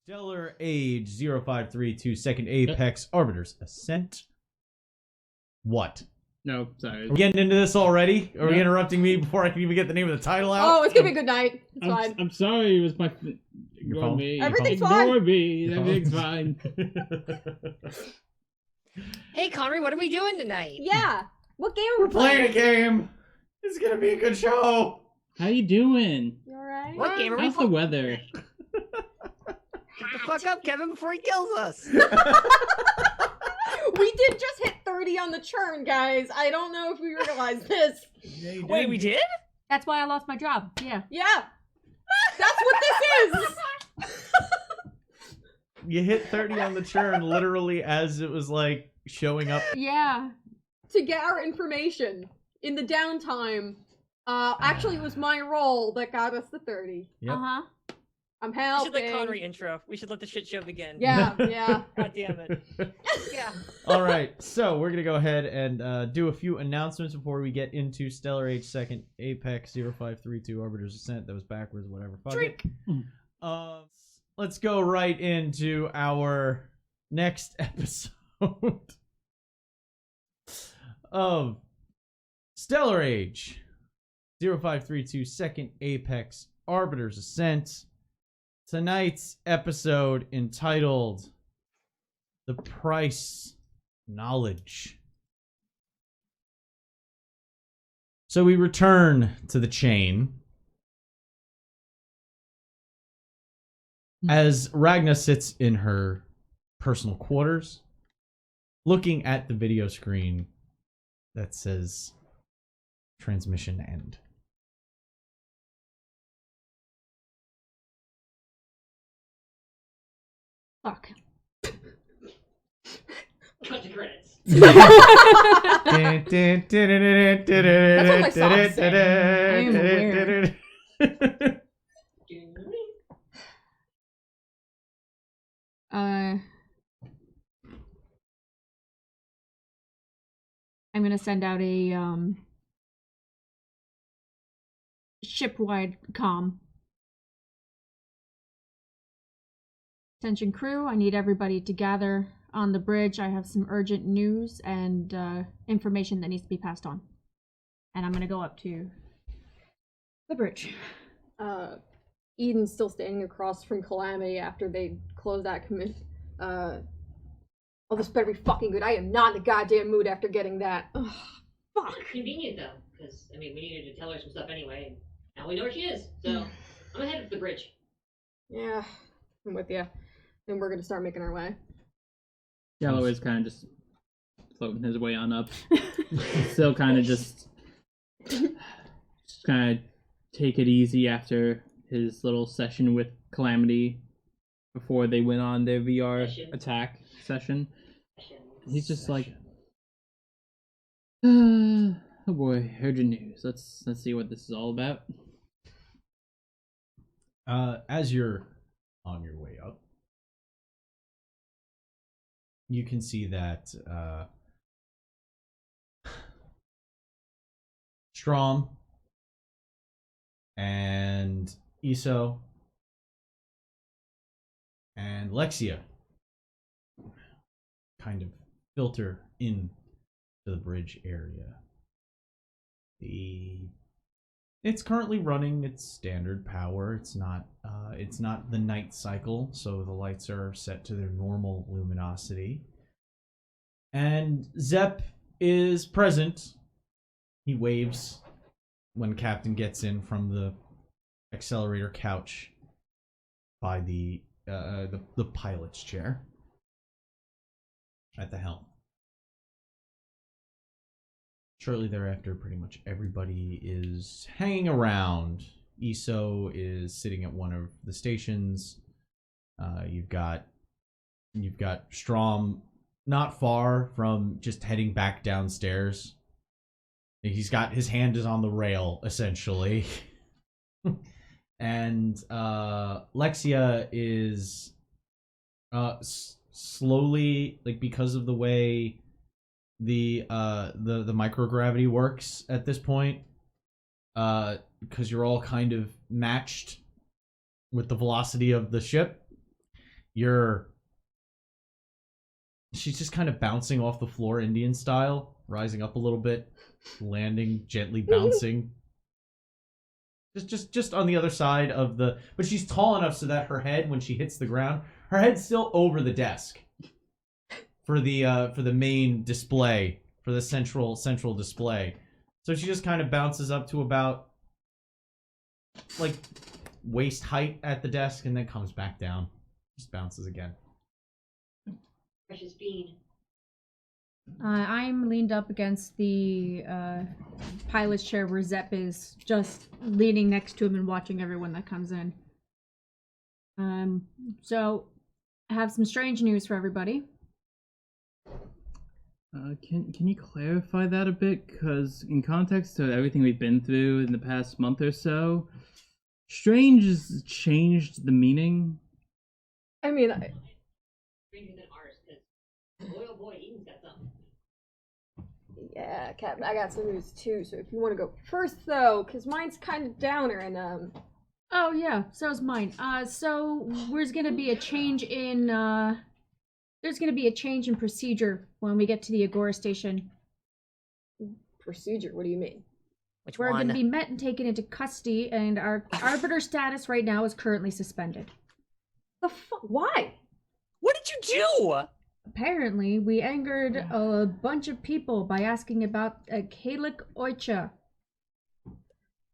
Stellar Age 0532 Second Apex Arbiter's Ascent. What? No, sorry. Are we getting into this already? Are we interrupting me before I can even get the name of the title out? Oh, it's gonna be a good night. It's fine. I'm sorry, it was my... Your phone? Me. Everything's fine. Ignore me. Everything's fine. Hey, Connery, what are we doing tonight? Yeah. What game are We're we playing a game. It's gonna be a good show. How you doing? You alright? What game are we How's the weather? Shut the fuck up, Kevin, before he kills us. We did just hit 30 on the churn, guys. I don't know if we realize this. Yeah, Wait, we did? That's why I lost my job. Yeah. Yeah. That's what this is. You hit 30 on the churn literally as it was like showing up. Yeah. To get our information in the downtime. Actually, it was my roll that got us the 30. Yep. Uh-huh. I'm We should helping. let Connery intro. We should let the shit show begin. Yeah, yeah. God damn it. Yeah. All right, so we're gonna go ahead and do a few announcements before we get into Stellar Age Second Apex 0532 Arbiter's Ascent. That was backwards, whatever. Fuck Drink. it. Let's go right into our next episode of Stellar Age 0532 Second Apex Arbiter's Ascent. Tonight's episode entitled The Price Knowledge. So we return to the chain as Ragna sits in her personal quarters looking at the video screen that says transmission end. Fuck. Cut to credits. That's what my socks say. I am aware. I'm gonna send out a ship-wide comm. Attention crew, I need everybody to gather on the bridge. I have some urgent news and information that needs to be passed on. And I'm gonna go up to the bridge. Eden's still standing across from Calamity after they close that commit. Oh, this better be fucking good. I am not in the goddamn mood after getting that. Ugh, fuck. Convenient though, because I mean we needed to tell her some stuff anyway. And now we know where she is, so I'm headed for the bridge. Yeah, I'm with you. And we're gonna start making our way. Yellow is kind of just floating his way on up. Still kind of just kind of take it easy after his little session with Calamity before they went on their VR attack session. He's just like, oh boy, urgent news. Let's see what this is all about. As you're on your way up, you can see that Strom and Iso and Lexia kind of filter in to the bridge area. It's currently running its standard power. It's not the night cycle, so the lights are set to their normal luminosity. And Zep is present. He waves when Captain gets in from the accelerator couch by the pilot's chair at the helm. Shortly thereafter, pretty much everybody is hanging around. Iso is sitting at one of the stations. You've got Strom not far from just heading back downstairs. He's got his hand is on the rail essentially. And Lexia is slowly, like, because of the way the microgravity works at this point, because you're all kind of matched with the velocity of the ship, She's just kind of bouncing off the floor Indian style, rising up a little bit, landing, gently bouncing. Just on the other side of the... But she's tall enough so that her head, when she hits the ground, her head's still over the desk. For the main display, for the central display. So she just kind of bounces up to about, like, waist height at the desk and then comes back down. Just bounces again. Precious bean. I'm leaned up against the pilot's chair where Zepp is, just leaning next to him and watching everyone that comes in. So, I have some strange news for everybody. Can you clarify that a bit? Because in context to everything we've been through in the past month or so, strange has changed the meaning. I mean, Stranger than ours, because boy oh boy, Eden's got something. yeah, Captain, I got some news too. So if you want to go first, though, because mine's kind of downer, and Oh yeah, so is mine. So there's gonna be a change in procedure when we get to the Agora station. procedure. What do you mean? Which We're one? gonna be met and taken into custody, and our arbiter status right now is currently suspended. The fuck? Why? What did you do? Apparently, we angered a bunch of people by asking about a Kalik Oicha.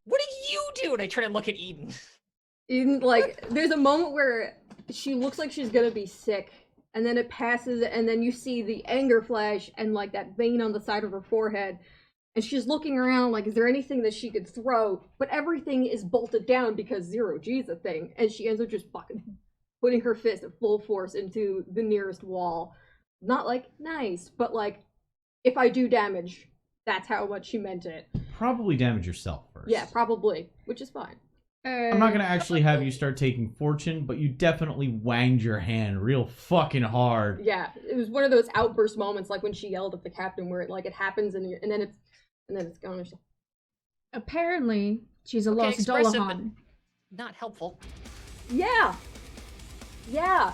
What did you do? And I try to look at Eden. Eden, like, there's a moment where she looks like she's gonna be sick, and then it passes, and then you see the anger flash and like that vein on the side of her forehead, and she's looking around like, is there anything that she could throw? But everything is bolted down because 0G's a thing, and she ends up just fucking putting her fist at full force into the nearest wall. Not like nice, but like, if I do damage, that's how much she meant it. Probably damage yourself first. Yeah, probably, which is fine. I'm not gonna actually have you start taking fortune, but you definitely wanged your hand real fucking hard. Yeah, it was one of those outburst moments, like when she yelled at the captain, where it happens and then it's gone. Or something. Apparently, she's a Okay, Los expressive, Dolahan. Not helpful. Yeah, yeah.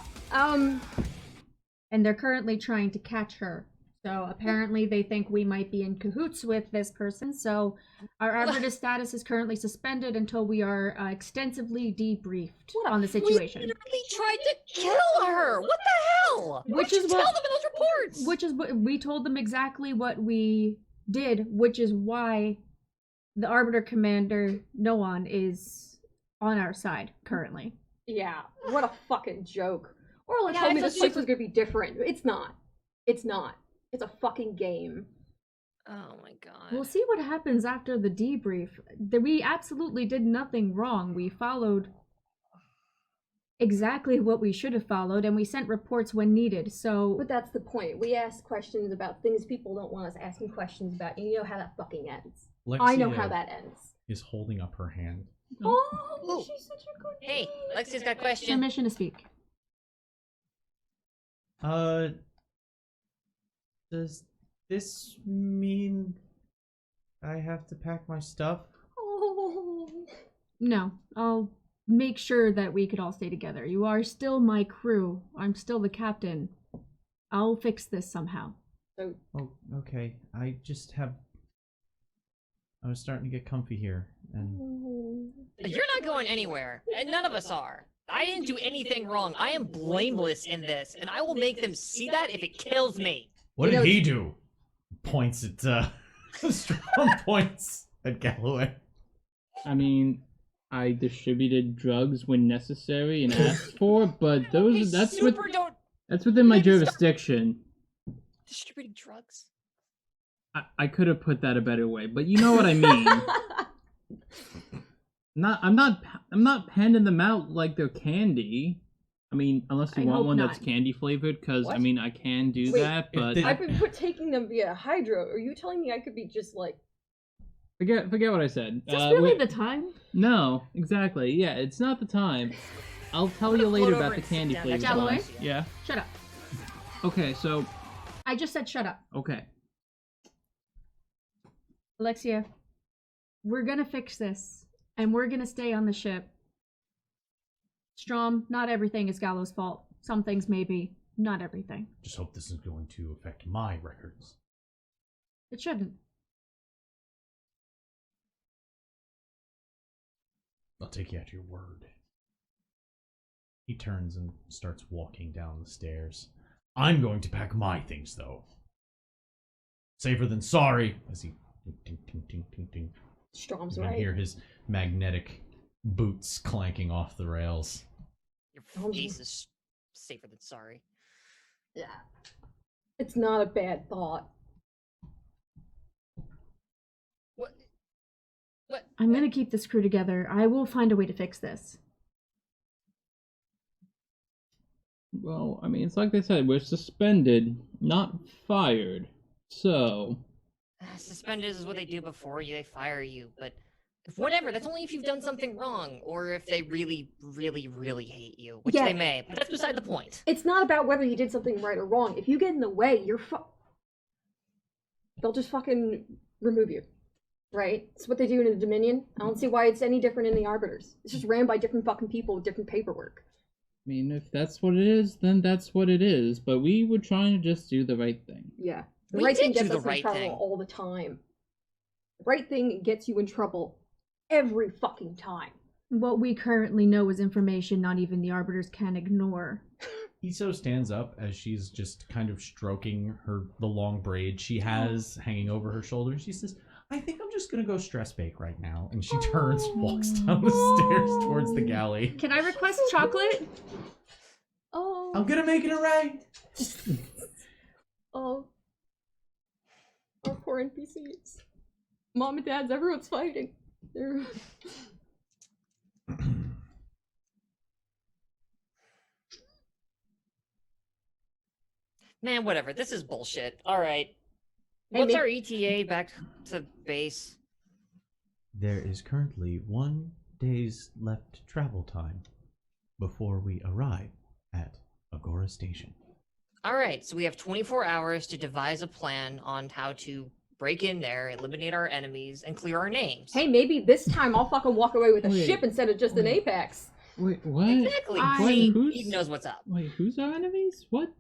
And they're currently trying to catch her. So apparently they think we might be in cahoots with this person. So our arbiter status is currently suspended until we are extensively debriefed on the situation. We literally tried to kill her. What the hell? Which What'd is you what- tell them in those reports? Which is what we told them exactly what we did, which is why the arbiter commander Noan is on our side currently. Yeah, what a fucking joke. Orla Yeah, told me it's a this place super- was gonna be different. It's not. It's not. It's a fucking game. Oh my god. We'll see what happens after the debrief. We absolutely did nothing wrong. We followed exactly what we should have followed, and we sent reports when needed. So But that's the point. We ask questions about things people don't want us asking questions about, and you know how that fucking ends. I know how that ends. Is holding up her hand. Oh, Ooh. she's such a good Hey, kid. Lexi's got a question. permission to speak. Does this mean I have to pack my stuff? Oh. No, I'll make sure that we could all stay together. You are still my crew. I'm still the captain. I'll fix this somehow. So, Oh, okay. I was starting to get comfy here, and You're not going anywhere, and none of us are. I didn't do anything wrong. I am blameless in this, and I will make them see that if it kills me. what You did know, he do? Points at Strong points at Galloway. I mean, I distributed drugs when necessary and asked for, but those I super don't that's within my Maybe start- jurisdiction. distributing drugs. I could have put that a better way, but you know what I mean. I'm not handing them out like they're candy. I mean, unless you I want hope one not. that's candy flavored, because I What? mean, I can do Wait, that, but did- I've been taking them via Hydro. Are you telling me I could be just like... forget what I said. Is this really wait- the time? No, exactly. Yeah, it's not the time. I'll tell you gonna later float over about the and sit candy down flavored next to ones. Galloway? Yeah. Shut up. Okay, so I just said shut up. okay. Alexia, we're gonna fix this, and we're gonna stay on the ship. Strom, not everything is Gallo's fault. Some things maybe, not everything. Just hope this isn't going to affect my records. It shouldn't. I'll take you at your word. He turns and starts walking down the stairs. I'm going to pack my things, though. Safer than sorry, as he ting, ting, ting, ting, ting. Strom's You can right. hear his magnetic boots clanking off the rails. Your face is safer than sorry. Yeah. It's not a bad thought. What? What? I'm gonna keep this crew together. I will find a way to fix this. Well, I mean, it's like they said, we're suspended, not fired. So, Suspended is what they do before they fire you, but whatever, that's only if you've done something wrong, or if they really, really, really hate you, which Yeah. they may, but that's beside the point. It's not about whether you did something right or wrong. If you get in the way, they'll just fucking remove you. Right? It's what they do in the Dominion. I don't see why it's any different in the Arbiters. It's just ran by different fucking people with different paperwork. I mean, if that's what it is, then that's what it is. But we were trying to just do the right thing. Yeah. The We right thing did do gets the us right in trouble thing. all the time. The right thing gets you in trouble every fucking time. What we currently know is information not even the Arbiters can ignore. Iso stands up as she's just kind of stroking the long braid she has hanging over her shoulder. She says, I think I'm just gonna go stress bake right now. And she turns, walks down the stairs towards the galley. Can I request chocolate? Oh. I'm gonna make it array. Oh. Our poor NPCs. Mom and Dad's, everyone's fighting. They're... Man, whatever, this is bullshit. Alright. Hey, What's me- our ETA back to base? There is currently 1 day's left travel time before we arrive at Agora Station. Alright, so we have 24 hours to devise a plan on how to break in there, eliminate our enemies, and clear our names. Hey, maybe this time I'll fucking walk away with a Wait, ship instead of just an wait. apex. Wait, what? Exactly. I- See, Who's- he knows what's up. Wait, who's our enemies? What?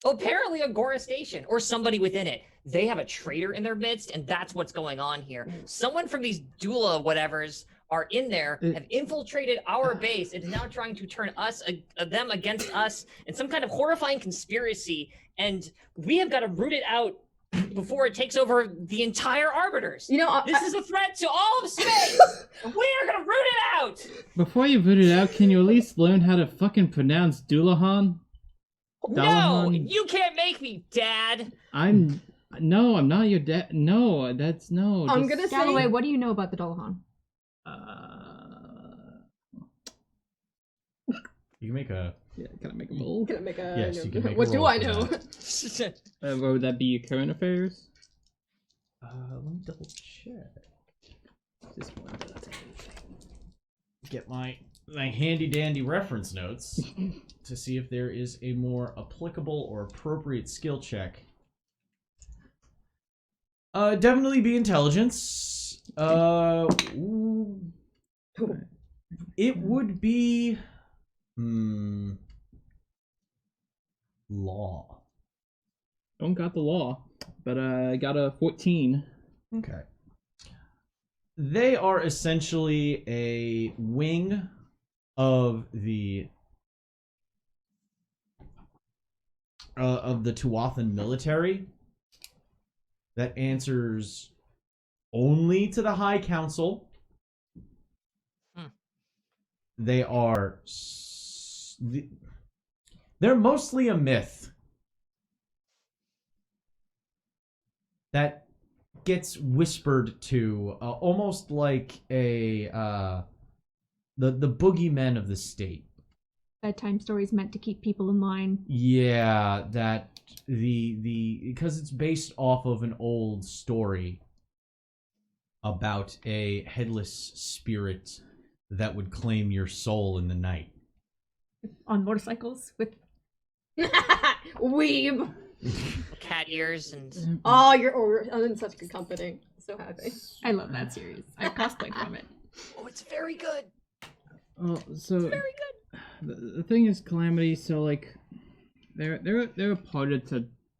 Apparently Agora Station, or somebody within it. They have a traitor in their midst, and that's what's going on here. Someone from these doula whatevers are in there, have infiltrated our base, and is now trying to turn them against us in some kind of horrifying conspiracy, and we have got to root it out before it takes over the entire Arbiters. You know, This is a threat to all of space! We are gonna root it out! Before you put it out, can you at least learn how to fucking pronounce Doulahan? No! Dalahan. You can't make me, Dad! No, I'm not your dad. No, that's no. I'm just- gonna say... Galloway, what do you know about the Dolahan? You can make a... Yeah, can I make a roll? Can I make a... Yes, you can make a What do roll I for know? that. What would that be? Your current affairs? Let me double check. Just one. Get my handy dandy reference notes to see if there is a more applicable or appropriate skill check. Definitely be intelligence. Ooh. It would be law. Don't got the law, but I got a 14. Okay. They are essentially a wing of the Tuathan military that answers only to the High Council. They are they're mostly a myth that gets whispered to almost like the boogeymen of the state. Bedtime stories meant to keep people in line. Yeah, that because it's based off of an old story about a headless spirit that would claim your soul in the night. On motorcycles with... Weeb! Cat ears and... Oh, I'm in such good company. So happy. I love that series. I cosplay from it. Oh, it's very good. Oh, so Very good. The thing is, Calamity. So like, they're a part of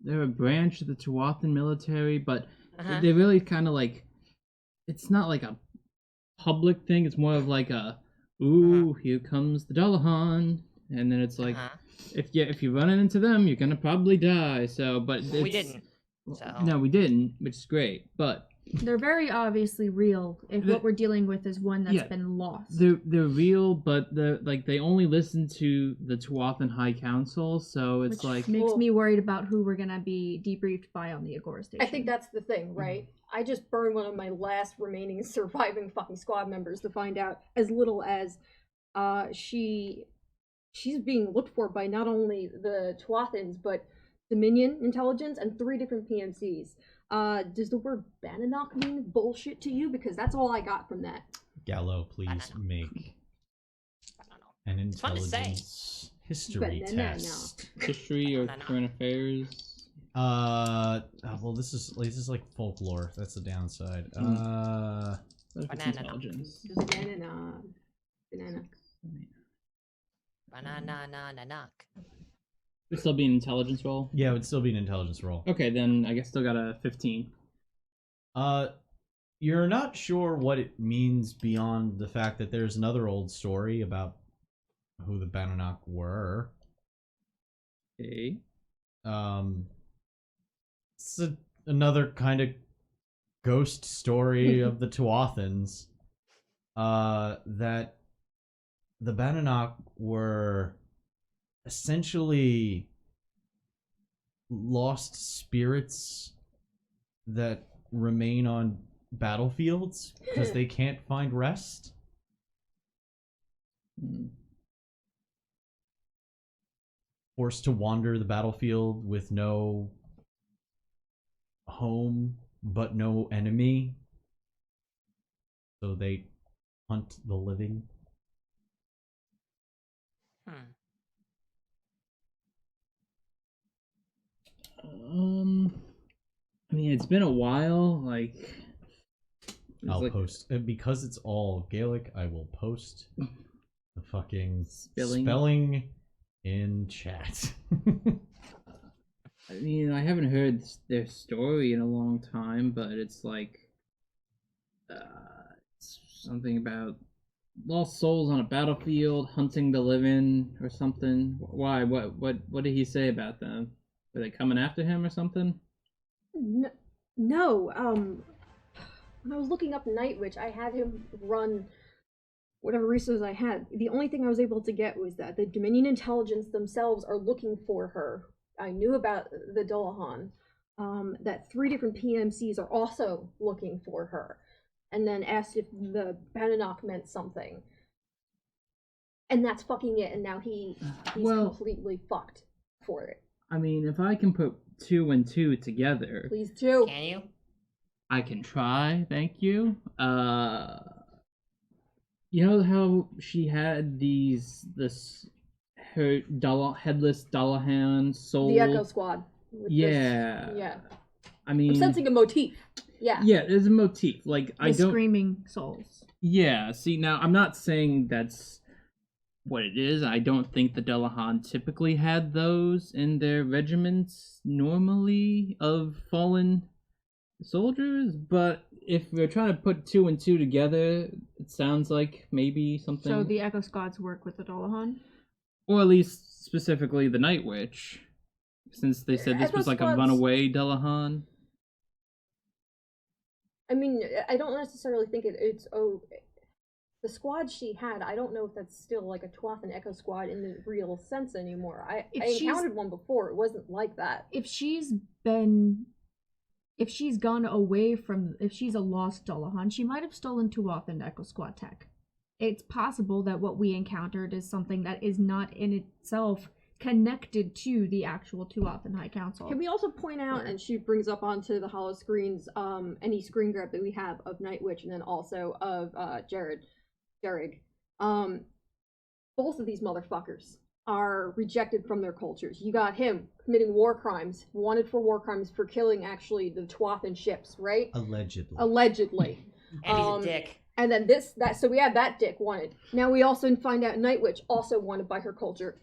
they're a branch of the Tuathan military, but they really kind of like. It's not like a public thing. It's more of like a, ooh, here comes the Dullahan, and then it's like, if you run into them, you're gonna probably die. So, but we didn't. So. No, we didn't, which is great, but. They're very obviously real if what we're dealing with is one that's been lost. They're real, but they only listen to the Tuathan High Council, so it's Which makes me worried about who we're gonna be debriefed by on the Agora station. I think that's the thing, right? I just burned one of my last remaining surviving fucking squad members to find out as little as she's being looked for by not only the Tuathans but Dominion intelligence and 3 different PMCs. Does the word Bananock mean bullshit to you? Because that's all I got from that. Gallo, please make an intelligence history test. History or current affairs? Well, this is like folklore. That's the downside. Intelligence. Banana. Would still be an intelligence roll? Yeah, it would still be an intelligence roll. Okay, then I guess still got a 15. You're not sure what it means beyond the fact that there's another old story about who the Bananock were. Okay. It's another kind of ghost story of the Tuathans. That the Bananock were essentially lost spirits that remain on battlefields because they can't find rest. Forced to wander the battlefield with no home but no enemy. So they hunt the living. I mean, it's been a while. Like, I'll post because it's all Gaelic. I will post the fucking spelling in chat. I mean, I haven't heard their story in a long time, but it's like it's something about lost souls on a battlefield, hunting the living, or something. Why? What did he say about them? Were they coming after him or something? No. When I was looking up Night Witch, I had him run whatever resources I had. The only thing I was able to get was that the Dominion intelligence themselves are looking for her. I knew about the Dullahan. That 3 different PMCs are also looking for her. And then asked if the Bananock meant something. And that's fucking it, and now he's completely fucked for it. I mean, if I can put 2 and 2 together... Please do. Can you? I can try, thank you. You know how she had her headless Dullahan soul? The Echo Squad. Yeah. I mean... I'm sensing a motif. Yeah. Yeah, there's a motif. Like, the screaming souls. Yeah, see, now, I'm not saying that's what it is. I don't think the Dullahan typically had those in their regiments normally of fallen soldiers, but if we're trying to put 2 and 2 together, it sounds like maybe something... So the Echo Squads work with the Dullahan? Or at least specifically the Night Witch, since they said this was like a runaway Dullahan. I mean, I don't necessarily think it's the squad she had. I don't know if that's still like a Tuathan Echo Squad in the real sense anymore. I encountered one before. It wasn't like that. If she's gone away from, if she's a lost Dullahan, she might have stolen Tuathan Echo Squad tech. It's possible that what we encountered is something that is not in itself connected to the actual Tuathan High Council. Can we also point out, and she brings up onto the hollow screens, any screen grab that we have of Night Witch and then also of Jarig. Both of these motherfuckers are rejected from their cultures. You got him committing war crimes, wanted for war crimes for killing actually the Tuathan ships, right? Allegedly. Allegedly. And he's a dick. And then so we have that dick wanted. Now we also find out Night Witch also wanted by her culture.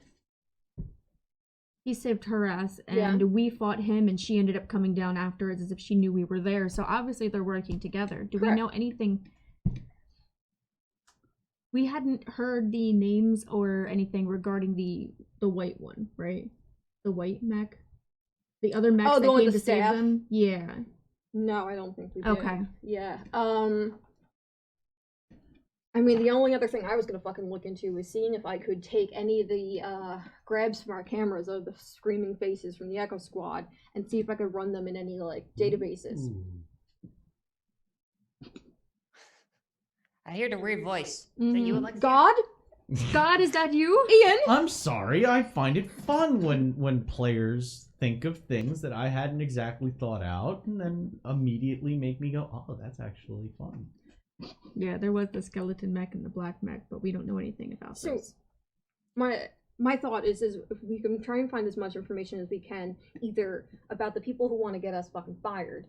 He saved her ass, and Yeah. we fought him, and she ended up coming down afterwards as if she knew we were there. So obviously they're working together. Do we Correct. know anything? We hadn't heard the names or anything regarding the white one, right? The white mech? The other mechs Oh, the that one came with to the save staff? them? Yeah. No, I don't think we did. Okay. Yeah. I mean, the only other thing I was gonna fucking look into was seeing if I could take any of the grabs from our cameras of the screaming faces from the Echo Squad and see if I could run them in any like databases. I heard a weird voice. Is that you, Alexia? God, God, is that you? Ian. I'm sorry, I find it fun when players think of things that I hadn't exactly thought out and then immediately make me go, oh, that's actually fun. Yeah, there was the skeleton mech and the black mech, but we don't know anything about So, those. my thought is if we can try and find as much information as we can, either about the people who want to get us fucking fired,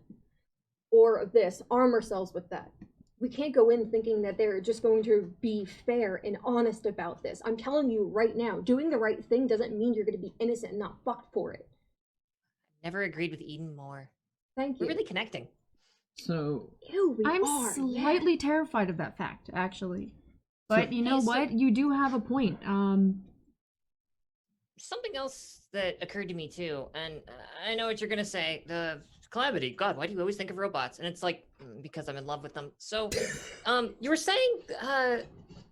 or arm ourselves with that. We can't go in thinking that they're just going to be fair and honest about this. I'm telling you right now, doing the right thing doesn't mean you're going to be innocent and not fucked for it. Never agreed with Eden more. Thank you. We're really connecting. So, Ew, we I'm are, slightly terrified of that fact, actually. But you know Hey, so- what? You do have a point. Something else that occurred to me too, and I know what you're gonna say. The Calamity, God, why do you always think of robots? And it's like, because I'm in love with them. So, you were saying,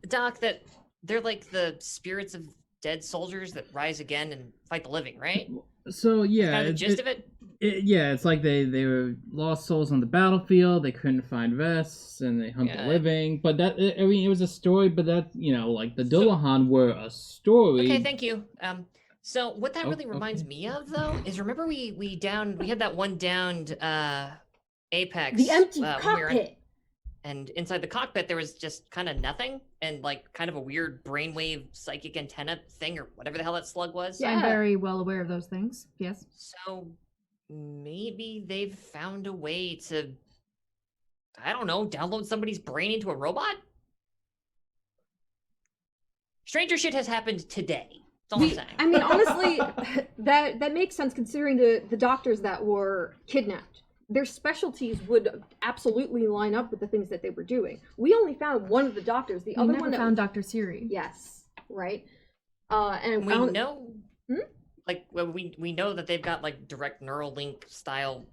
Doc, that they're like the spirits of dead soldiers that rise again and fight the living, right? so yeah, Kind of the gist of it? yeah, it's like they were lost souls on the battlefield. They couldn't find rests, and they hunt the Yeah. living. But that, I mean, it was a story. But that, like the Dullahan were a story. Okay, thank you. So what that Oh, really reminds okay. me of, though, is remember we had that one downed Apex. The empty when we were in- cockpit. and inside the cockpit there was just kind of nothing, and like kind of a weird brainwave psychic antenna thing or whatever the hell that slug was. Yeah. I'm very well aware of those things. Yes. So maybe they've found a way to, I don't know, download somebody's brain into a robot? Stranger shit has happened today. That's all I'm saying. I mean, honestly, that makes sense considering the doctors that were kidnapped. Their specialties would absolutely line up with the things that they were doing. We only found one of the doctors. The We other never one that found Dr. Siri. Yes, right. And we found, know, like, well, we know that they've got like direct neural link style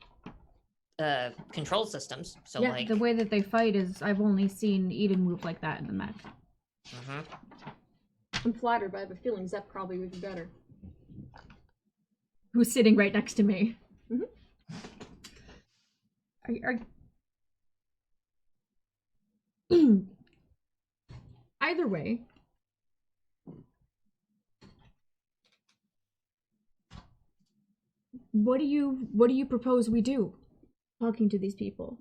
control systems. So Yeah, like, the way that they fight is I've only seen Eden move like that in the match. Mhm. I'm flattered, but I have a feeling Zep probably would be better. Who's sitting right next to me? Mhm. Either way, what do you propose we do? Talking to these people.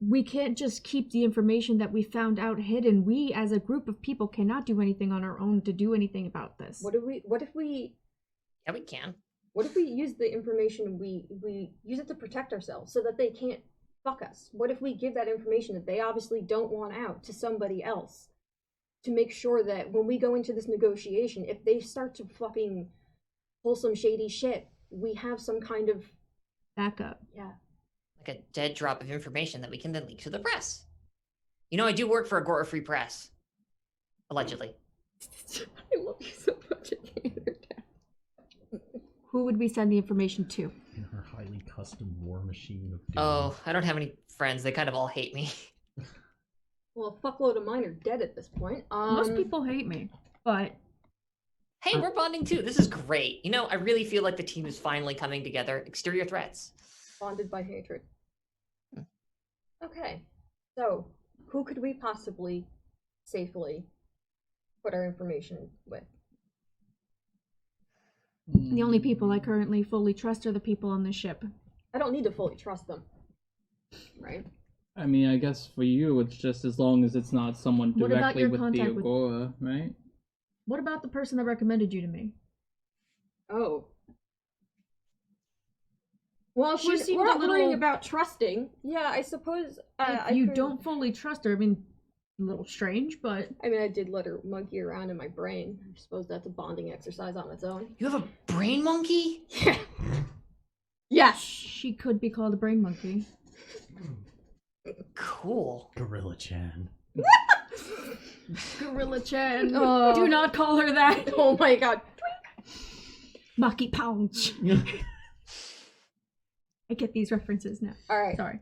We can't just keep the information that we found out hidden. We, as a group of people, cannot do anything on our own to do anything about this. What if we Yeah, we can. use the information and we use it to protect ourselves so that they can't fuck us? What if we give that information that they obviously don't want out to somebody else to make sure that when we go into this negotiation, if they start to fucking pull some shady shit, we have some kind of Backup. yeah. Like a dead drop of information that we can then leak to the press. You know, I do work for Agora Free Press. Allegedly. I love you so much. I can't hear that. Who would we send the information to? In her highly custom war machine of doom. Oh, I don't have any friends. They kind of all hate me. Well, a fuckload of mine are dead at this point. Most people hate me, but Hey, we're bonding too. This is great. You know, I really feel like the team is finally coming together. Exterior threats. bonded by hatred. Okay, so who could we possibly safely put our information with? the only people I currently fully trust are the people on the ship. I don't need to fully trust them, right? I mean, I guess for you, it's just as long as it's not someone What about directly your with the contact with- Agora, right? What about the person that recommended you to me? Oh. Well, if She seemed we're a not worrying little- about trusting, yeah, I suppose. If you don't fully trust her, I mean, a little strange, but I mean, I did let her monkey around in my brain. I suppose that's a bonding exercise on its own. You have a brain monkey? Yes. she could be called a brain monkey. Cool. Gorilla Chan. Gorilla Chan. Oh. Do not call her that. Oh my god. Maki Pounce. I get these references now. All right. Sorry.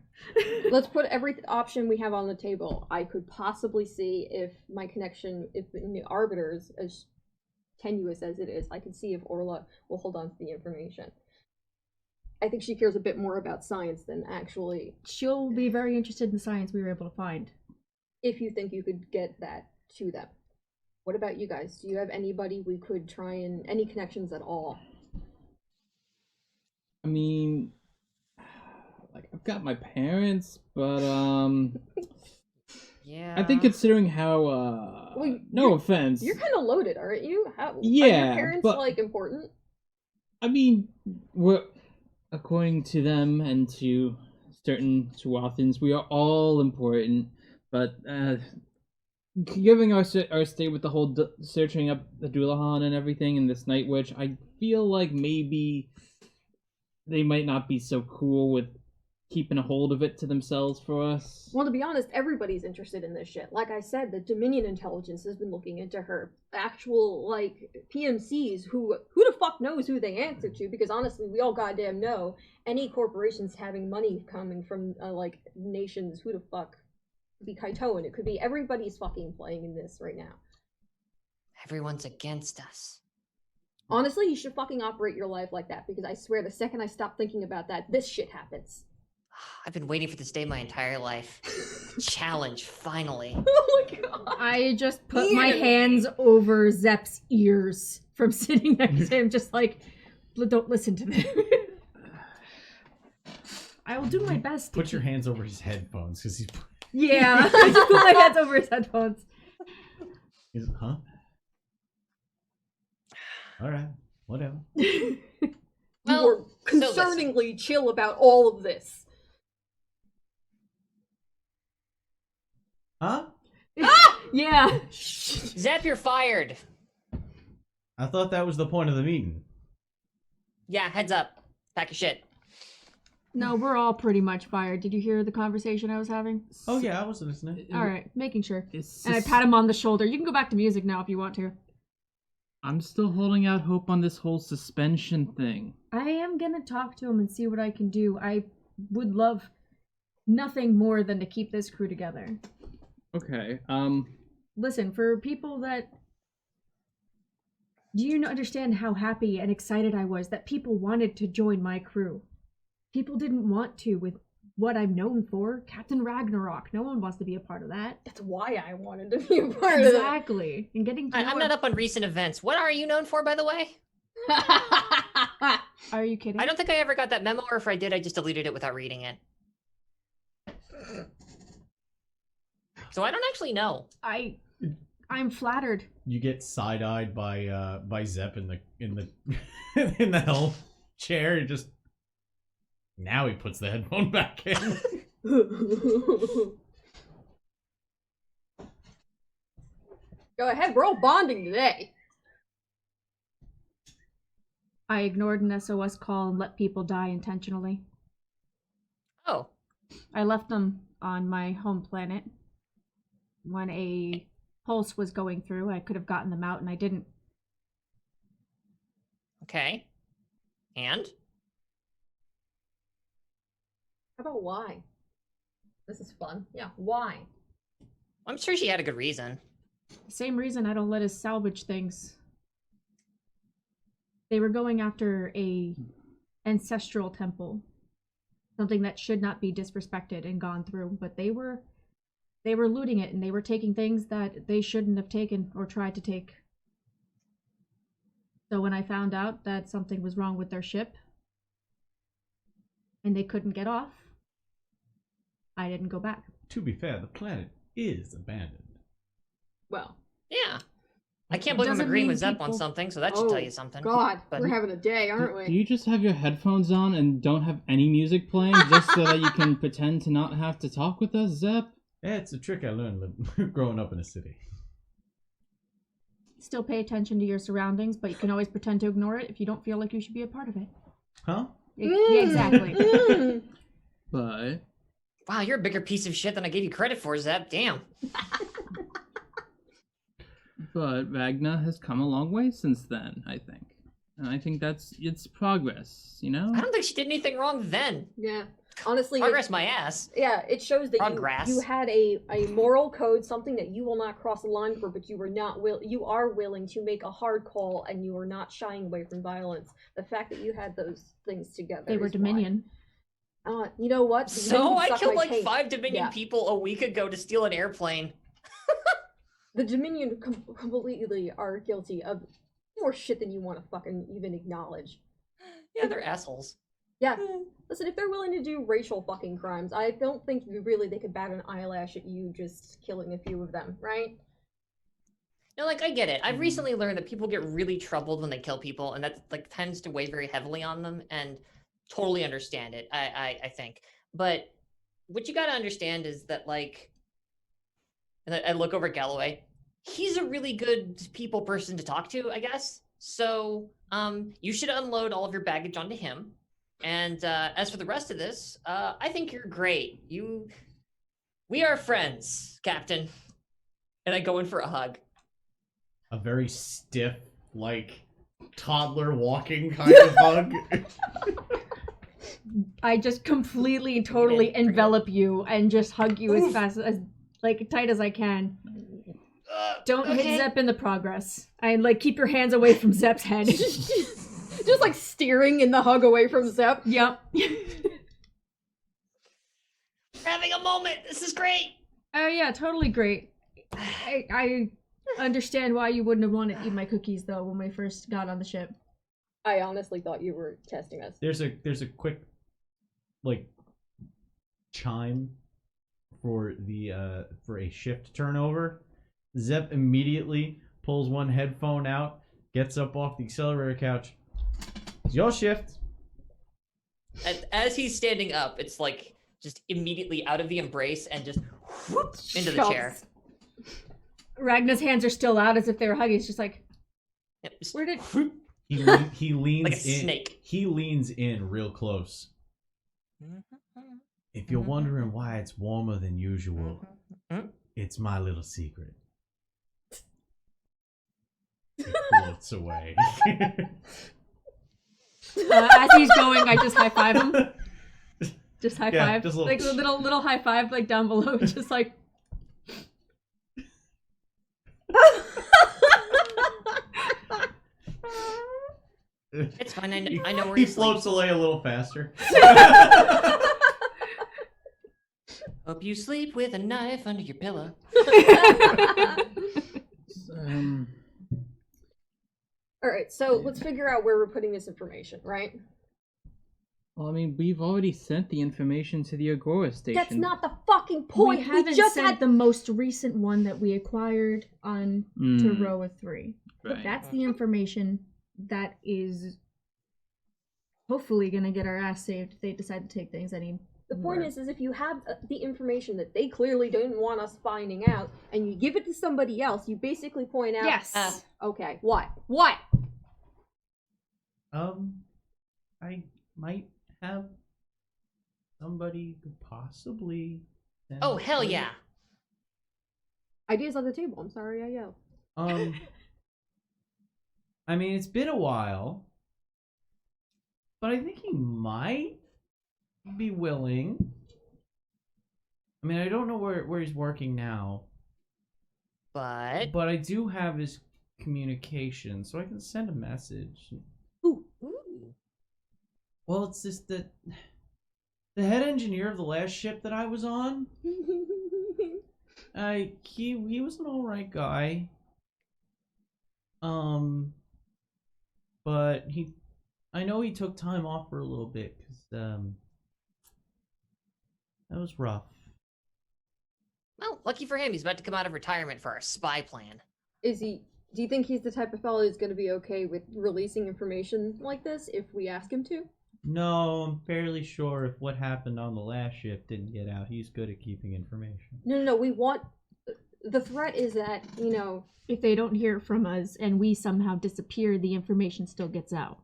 Let's put every option we have on the table. I could possibly see if my connection, if in the arbiters, as tenuous as it is, I could see if Orla will hold on to the information. I think she cares a bit more about science than actually. She'll be very interested in the science we were able to find. If you think you could get that to them. What about you guys? Do you have anybody we could try and any connections at all? I mean, like I've got my parents, but Yeah. I think considering how Well, no offense. You're kind of loaded, aren't you? Are Yeah, your parents but- like important? I mean, according to them and to certain Tuathans, we are all important, but given our state with the whole searching up the Dullahan and everything and this Night Witch, I feel like maybe they might not be so cool with keeping a hold of it to themselves for us. Well, to be honest, everybody's interested in this shit. Like I said, the Dominion intelligence has been looking into her. Actual, like, PMCs, who the fuck knows who they answer to, because honestly, we all goddamn know any corporations having money coming from, like, nations, who the fuck? It could be Kaitoan, it could be everybody's fucking playing in this right now. Everyone's against us. Honestly, you should fucking operate your life like that, because I swear the second I stop thinking about that, this shit happens. I've been waiting for this day my entire life. Challenge, finally. Oh my god. I just put my Ian. hands over Zep's ears from sitting next to him, just like, don't listen to them. I will do my best. Put your hands over his headphones because Yeah, I just put my hands over his headphones. huh? All right, whatever. You Well, were so listen. concerningly chill about all of this. Huh? Yeah. Zep, you're fired. I thought that was the point of the meeting. Yeah, heads up. Pack your shit. No, we're all pretty much fired. Did you hear the conversation I was having? Oh yeah, I was listening. All right, making sure. It's And I just- pat him on the shoulder. You can go back to music now if you want to. I'm still holding out hope on this whole suspension thing. I am gonna talk to him and see what I can do. I would love nothing more than to keep this crew together. Okay, Listen, for people that... Do you understand how happy and excited I was that people wanted to join my crew? People didn't want to with what I'm known for. Captain Ragnarok. No one wants to be a part of that. That's why I wanted to be a part of that. Exactly. And getting to know I'm not up on recent events. What are you known for, by the way? Are you kidding? I don't think I ever got that memo, or if I did, I just deleted it without reading it. So I don't actually know. I'm flattered. You get side-eyed by Zep in the in the hell chair. And just now he puts the headphone back in. Go ahead, we're all bonding today. I ignored an SOS call and let people die intentionally. Oh, I left them on my home planet. When a pulse was going through, I could have gotten them out and I didn't. okay. And? How about why? This is fun. Yeah, why? I'm sure she had a good reason. The same reason I don't let us salvage things. They were going after a ancestral temple. Something that should not be disrespected and gone through, but they were looting it and they were taking things that they shouldn't have taken or tried to take. So when I found out that something was wrong with their ship and they couldn't get off, I didn't go back. To be fair, the planet is abandoned. Well, Yeah. I can't believe I'm Doesn't agreeing mean with Zep on people- something, so that should tell you something. God, But- we're having a day, aren't Do we? you just have your headphones on and don't have any music playing just so that you can pretend to not have to talk with us, Zep? Yeah, it's a trick I learned growing up in a city. Still pay attention to your surroundings, but you can always pretend to ignore it if you don't feel like you should be a part of it. Huh? Yeah, exactly. Mm. But Wow, you're a bigger piece of shit than I gave you credit for, Zep. Damn. Ragna has come a long way since then, I think. And I think it's progress, you know? I don't think she did anything wrong then. Yeah. Honestly, Progress my ass. yeah, it shows that Progress. you had a moral code, something that you will not cross the line for, but you are willing to make a hard call, and you are not shying away from violence. The fact that you had those things together. They were is why. Dominion. You know what? So I Suck killed my like taint. 5 Dominion Yeah. people a week ago to steal an airplane. The Dominion completely are guilty of more shit than you want to fucking even acknowledge. Yeah, they're assholes. Yeah. Listen, if they're willing to do racial fucking crimes, I don't think they could bat an eyelash at you just killing a few of them, right? No, like, I get it. I've recently learned that people get really troubled when they kill people, and that like tends to weigh very heavily on them, and totally understand it, I think. But what you gotta understand is that, like, and I look over at Galloway, he's a really good people person to talk to, I guess. So, you should unload all of your baggage onto him. And as for the rest of this, I think you're great. We are friends, Captain. And I go in for a hug. A very stiff, like, toddler walking kind of hug. I just completely and totally envelop you and just hug you as fast as like tight as I can. Don't hit Okay. Zep in the progress. And like keep your hands away from Zep's head. Just like steering in the hug away from Zep. Yep. Having a moment. This is great. Oh yeah, totally great. I understand why you wouldn't have wanted to eat my cookies though when we first got on the ship. I honestly thought you were testing us. There's a quick, like, chime for a shift turnover. Zep immediately pulls one headphone out, gets up off the accelerator couch. It's your shift. As he's standing up, it's like just immediately out of the embrace and just whoop into the Shoves. chair. Ragna's hands are still out as if they were hugging. It's just like, Yep, just where did whoop. He leans Like a in. snake. He leans in real close. If you're wondering why it's warmer than usual, it's my little secret. He floats away. as he's going, I just high five him. Just high Yeah, five, just a like a little high five, like down below, just like. It's fine. I know where He you sleep. floats away a little faster. Hope you sleep with a knife under your pillow. Alright, so let's figure out where we're putting this information, right? Well, I mean, we've already sent the information to the Agora station. That's not the fucking point. We haven't just sent had the most recent one that we acquired on to Roa 3. Right. That's the information that is hopefully gonna get our ass saved if they decide to take things any. The point is if you have the information that they clearly didn't want us finding out, and you give it to somebody else, you basically point out, Yes. okay, what? What? I might have somebody who possibly. send Oh, hell it. yeah. Ideas on the table. I'm sorry I yelled. I mean, it's been a while, but I think he might be willing. I mean, I don't know where he's working now, But but I do have his communication, so I can send a message. Ooh. Well, it's just that the head engineer of the last ship that I was on, he was an alright guy. But I know he took time off for a little bit because that was rough. Well, lucky for him, he's about to come out of retirement for our spy plan. Is he Do you think he's the type of fellow who's going to be okay with releasing information like this if we ask him to? No, I'm fairly sure if what happened on the last ship didn't get out, he's good at keeping information. No, we want... The threat is that, If they don't hear from us and we somehow disappear, the information still gets out.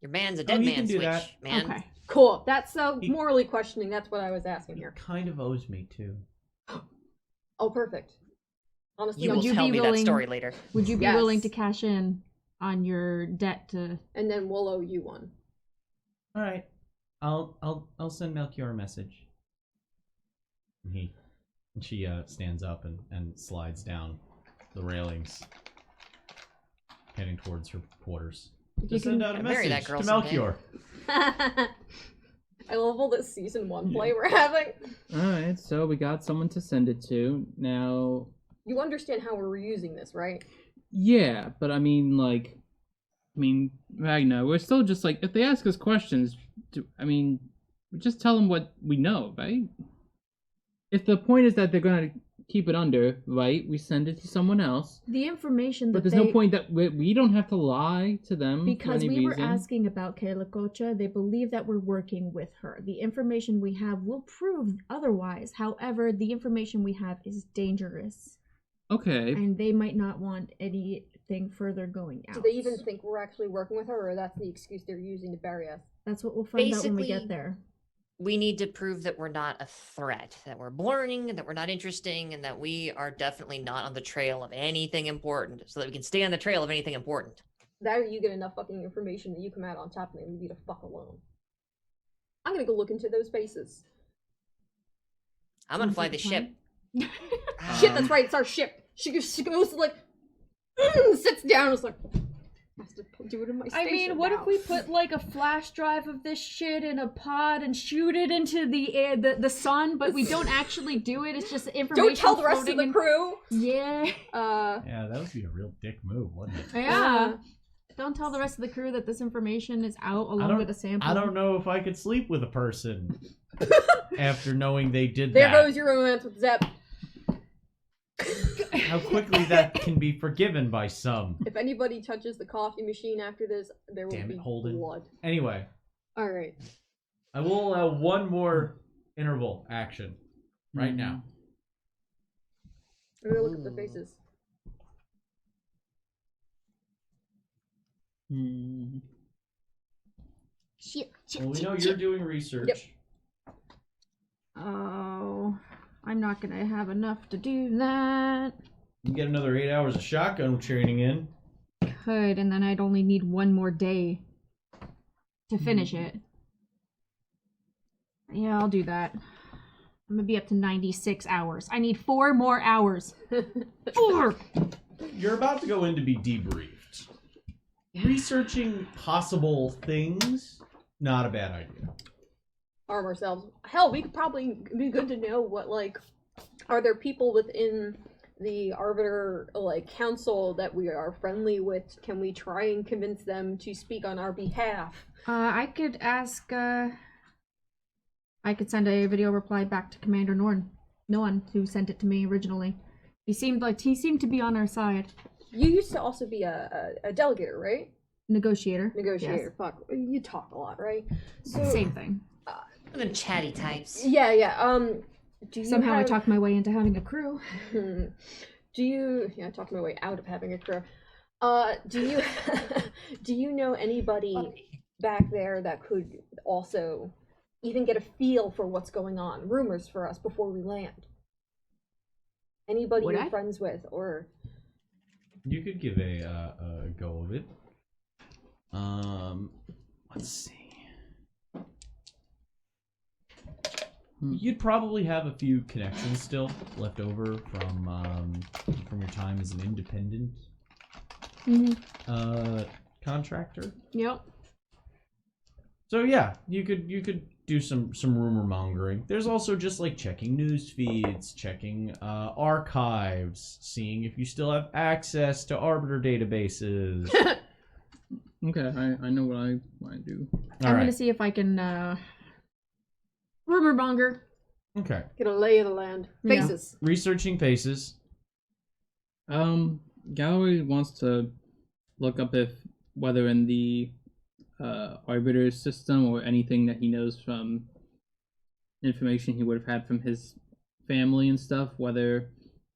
Your man's a dead he man can do switch, that. man. Okay. Cool. That's so morally questioning. That's what I was asking He here. kind of owes me, too. Oh, perfect. Honestly, You will you tell be me that willing- story later. Would you be Yes. willing to cash in on your debt to... and then we'll owe you one. All right. I'll send Melchior a message. And she stands up and slides down the railings, heading towards her quarters. You Send can out a marry that message girl to someday. Melchior. I love all this season 1 play we're having. Alright, so we got someone to send it to. Now, You understand how we're using this, right? yeah, but I mean, Ragnar, we're still just like, if they ask us questions, we just tell them what we know, right? If the point is that they're gonna keep it under, right, we send it to someone else. The information that But there's no point that we don't have to lie to them Because for any we reason. were asking about Kayla Kocha, they believe that we're working with her. The information we have will prove otherwise. However, the information we have is dangerous. Okay. And they might not want anything further going out. Do they even think we're actually working with her, or that's the excuse they're using to bury us? That's what we'll find out when we Basically, get there. We need to prove that we're not a threat, that we're boring, and that we're not interesting, and that we are definitely not on the trail of anything important, so that we can stay on the trail of anything important. That or you get enough fucking information that you come out on top and they leave you to fuck alone. I'm gonna go look into those faces. I'm gonna Sounds fly like the a ship. Shit, that's right, it's our ship. She goes like, sits down, it's like, has to do it in my station I mean, what now. if we put like a flash drive of this shit in a pod and shoot it into the air, the sun, but we don't actually do it? It's just information. Don't tell the rest of floating the in- crew. Yeah. Yeah, that would be a real dick move, wouldn't it? Yeah. Don't tell the rest of the crew that this information is out along with a sample. I don't know if I could sleep with a person after knowing they did There that. goes your romance with Zep. How quickly that can be forgiven by some. If anybody touches the coffee machine after this, there will Damn it, be Holden. blood. Anyway, Alright. I will allow one more interval action right now. I'm gonna look at the faces. Shit. Well, we know you're doing research. Yep. Oh, I'm not gonna have enough to do that. You get another 8 hours of shotgun training in. Could, and then I'd only need one more day to finish it. Yeah, I'll do that. I'm gonna be up to 96 hours. I need 4 more hours. 4! You're about to go in to be debriefed. Researching possible things, not a bad idea. Arm ourselves. Hell, we could probably be good to know what, like, are there people within the Arbiter, like, council that we are friendly with? Can we try and convince them to speak on our behalf? I could ask, I could send a video reply back to Commander Noan, who sent it to me originally. He seemed to be on our side. You used to also be a delegator, right? Negotiator. Negotiator. Fuck. You talk a lot, right? So, Yes. Same thing. One of them chatty types. Yeah. Do you Somehow I have... talked my way into having a crew. Do you... Yeah, I talked my way out of having a crew. Do you... do you know anybody back there that could also even get a feel for what's going on? Rumors for us before we land? Anybody Would you're I? friends with, or... You could give a go of it. Let's see. You'd probably have a few connections still left over from your time as an independent contractor. Yep. So yeah, you could do some rumor mongering. There's also just like checking news feeds, checking archives, seeing if you still have access to Arbiter databases. Okay, I know what I do. I'm gonna see if I can rumor monger. Okay. Get a lay of the land. Yeah. Faces. Researching faces. Gallery wants to look up if whether in the arbiter system or anything that he knows from information he would have had from his family and stuff, whether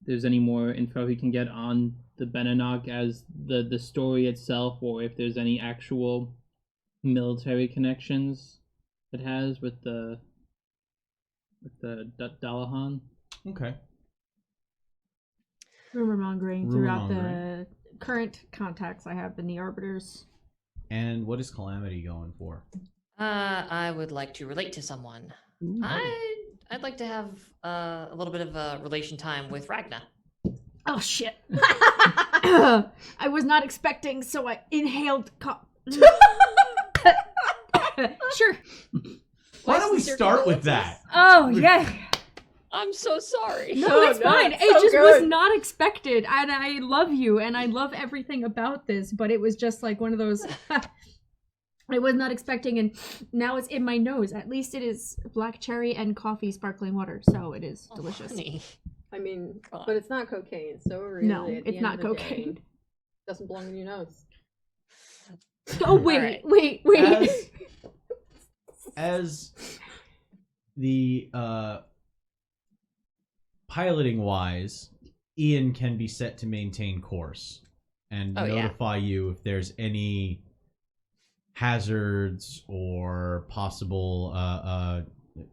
there's any more info he can get on the Beninock as the story itself, or if there's any actual military connections it has with the Dalahan. Okay. Rumor mongering throughout the current contacts I have in the Arbiters. And what is Calamity going for? I would like to relate to someone. Ooh. I'd like to have a little bit of a relation time with Ragna. Oh shit! I was not expecting, so I inhaled. Sure. Why don't we start with that? Oh yeah. I'm so sorry. No, it's fine. It's It so just good. was not expected, and I love you, and I love everything about this. But it was just like one of those. I was not expecting, and now it's in my nose. At least it is black cherry and coffee sparkling water, so it is delicious. Honey. I mean, God. but it's not cocaine, so really, No, at the it's end not of the day, cocaine. it doesn't belong in your nose. Oh wait, Alright. wait. As the piloting wise, Ian can be set to maintain course and notify you if there's any hazards or possible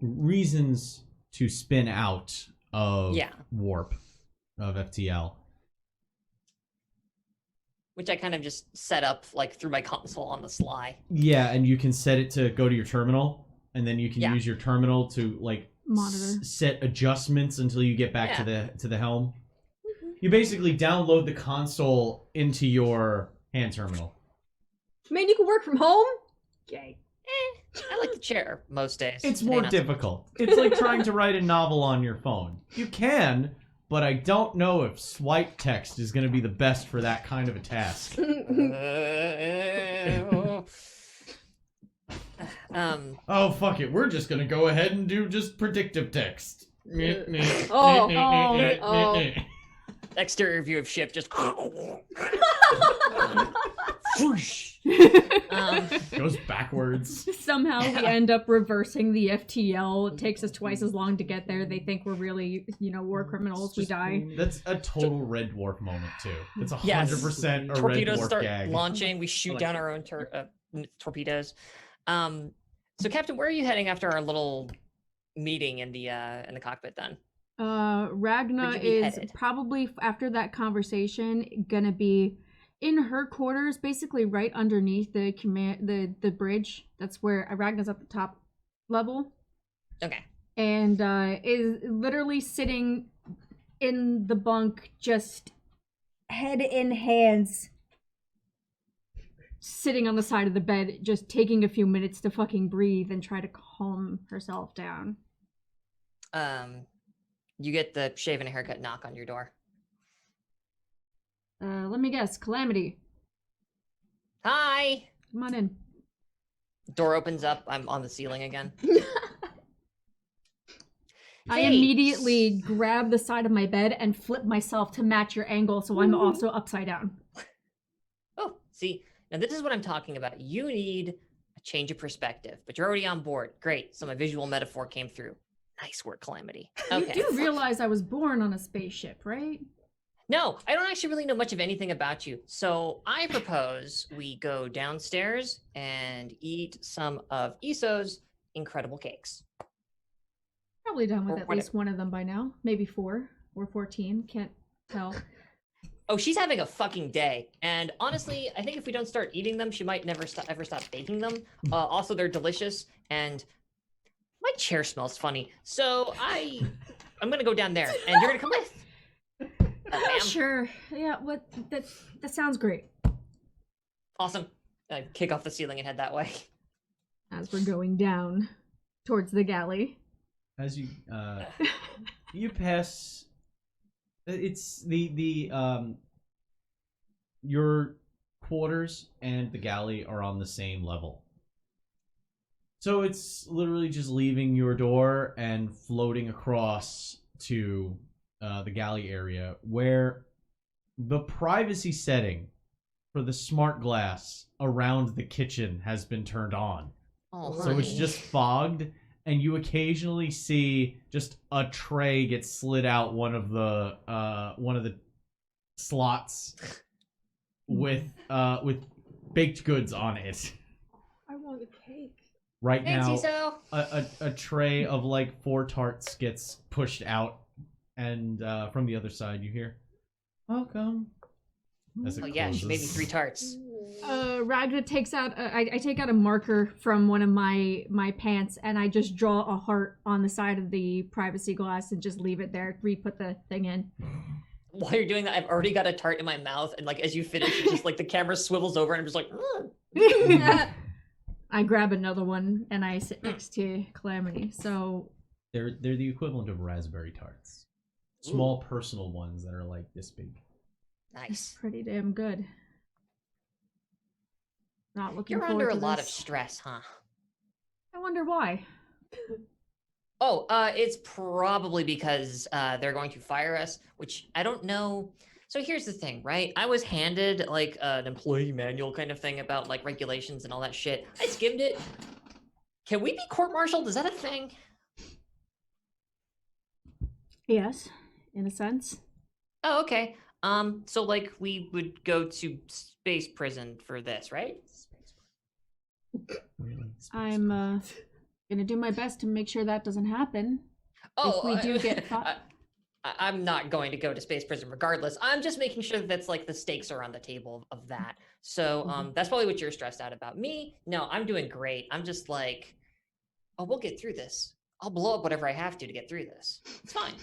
reasons to spin out of warp of FTL. Which I kind of just set up like through my console on the sly. Yeah, and you can set it to go to your terminal, and then you can use your terminal to like Monitor. set adjustments until you get back to the helm. You basically download the console into your hand terminal. Man, you can work from home? Yay. I like the chair most days. It's Today, more not so difficult. It's like trying to write a novel on your phone. You can, but I don't know if swipe text is going to be the best for that kind of a task. Oh, fuck it. We're just going to go ahead and do just predictive text. Oh. Exterior view of ship just whoosh. Goes backwards. Somehow we end up reversing the FTL. It takes us twice as long to get there. They think we're really, war criminals. We die. That's a total Red Dwarf moment, too. It's 100% Yes. a Red Torpedoes Dwarf start gag. launching. We shoot down our own torpedoes. So, Captain, where are you heading after our little meeting in the cockpit then? Ragna Where'd you be is headed? probably after that conversation gonna be in her quarters, basically right underneath the the bridge. That's where Ragna's at the top level, Okay. and is literally sitting in the bunk, just head in hands, sitting on the side of the bed, just taking a few minutes to fucking breathe and try to calm herself down. You get the shave and a haircut knock on your door. Let me guess, Calamity. Hi. Come on in. Door opens up. I'm on the ceiling again. I Hey. immediately grab the side of my bed and flip myself to match your angle, so I'm also upside down. Oh, see, now this is what I'm talking about. You need a change of perspective, but you're already on board. Great. So my visual metaphor came through. Nice work, Calamity. Okay. You do realize I was born on a spaceship, right? No, I don't actually really know much of anything about you. So I propose we go downstairs and eat some of Iso's incredible cakes. Probably done with Or at least one of them by now. Maybe 4 or 14. Can't tell. Oh, she's having a fucking day. And honestly, I think if we don't start eating them, she might never ever stop baking them. Also, they're delicious. And my chair smells funny. So I'm going to go down there and you're going to come with. Ma'am. Sure. Yeah, that sounds great. Awesome. I kick off the ceiling and head that way. As we're going down towards the galley. As you you pass, it's the your quarters and the galley are on the same level. So it's literally just leaving your door and floating across to the galley area, where the privacy setting for the smart glass around the kitchen has been turned on. Oh, So it's honey. just fogged, and you occasionally see just a tray get slid out one of the slots with baked goods on it. I want a cake. Right Fancy now, so. a tray of like 4 tarts gets pushed out, and from the other side you hear, "Welcome." As it Oh yeah, she made me closes. 3 tarts. Ragna takes out. I take out a marker from one of my pants, and I just draw a heart on the side of the privacy glass and just leave it there. Re-put the thing in. While you're doing that, I've already got a tart in my mouth, and like as you finish, it just like the camera swivels over, and I'm just like, I grab another one and I sit next to Calamity. So They're the equivalent of raspberry tarts, small personal ones that are like this big. nice. pretty damn good. Not looking You're forward under a to lot of this. stress, huh? I wonder why. Oh, it's probably because they're going to fire us, which I don't know. So here's the thing, right? I was handed like an employee manual kind of thing about like regulations and all that shit. I skimmed it. Can we be court-martialed? Is that a thing? Yes, in a sense. Oh, okay. So like we would go to space prison for this, right? Really? I'm gonna do my best to make sure that doesn't happen. Oh, we do get I'm not going to go to space prison regardless. I'm just making sure that's like the stakes are on the table of that. So that's probably what you're stressed out about. Me, no, I'm doing great. I'm just like, oh, we'll get through this. I'll blow up whatever I have to get through this. It's fine.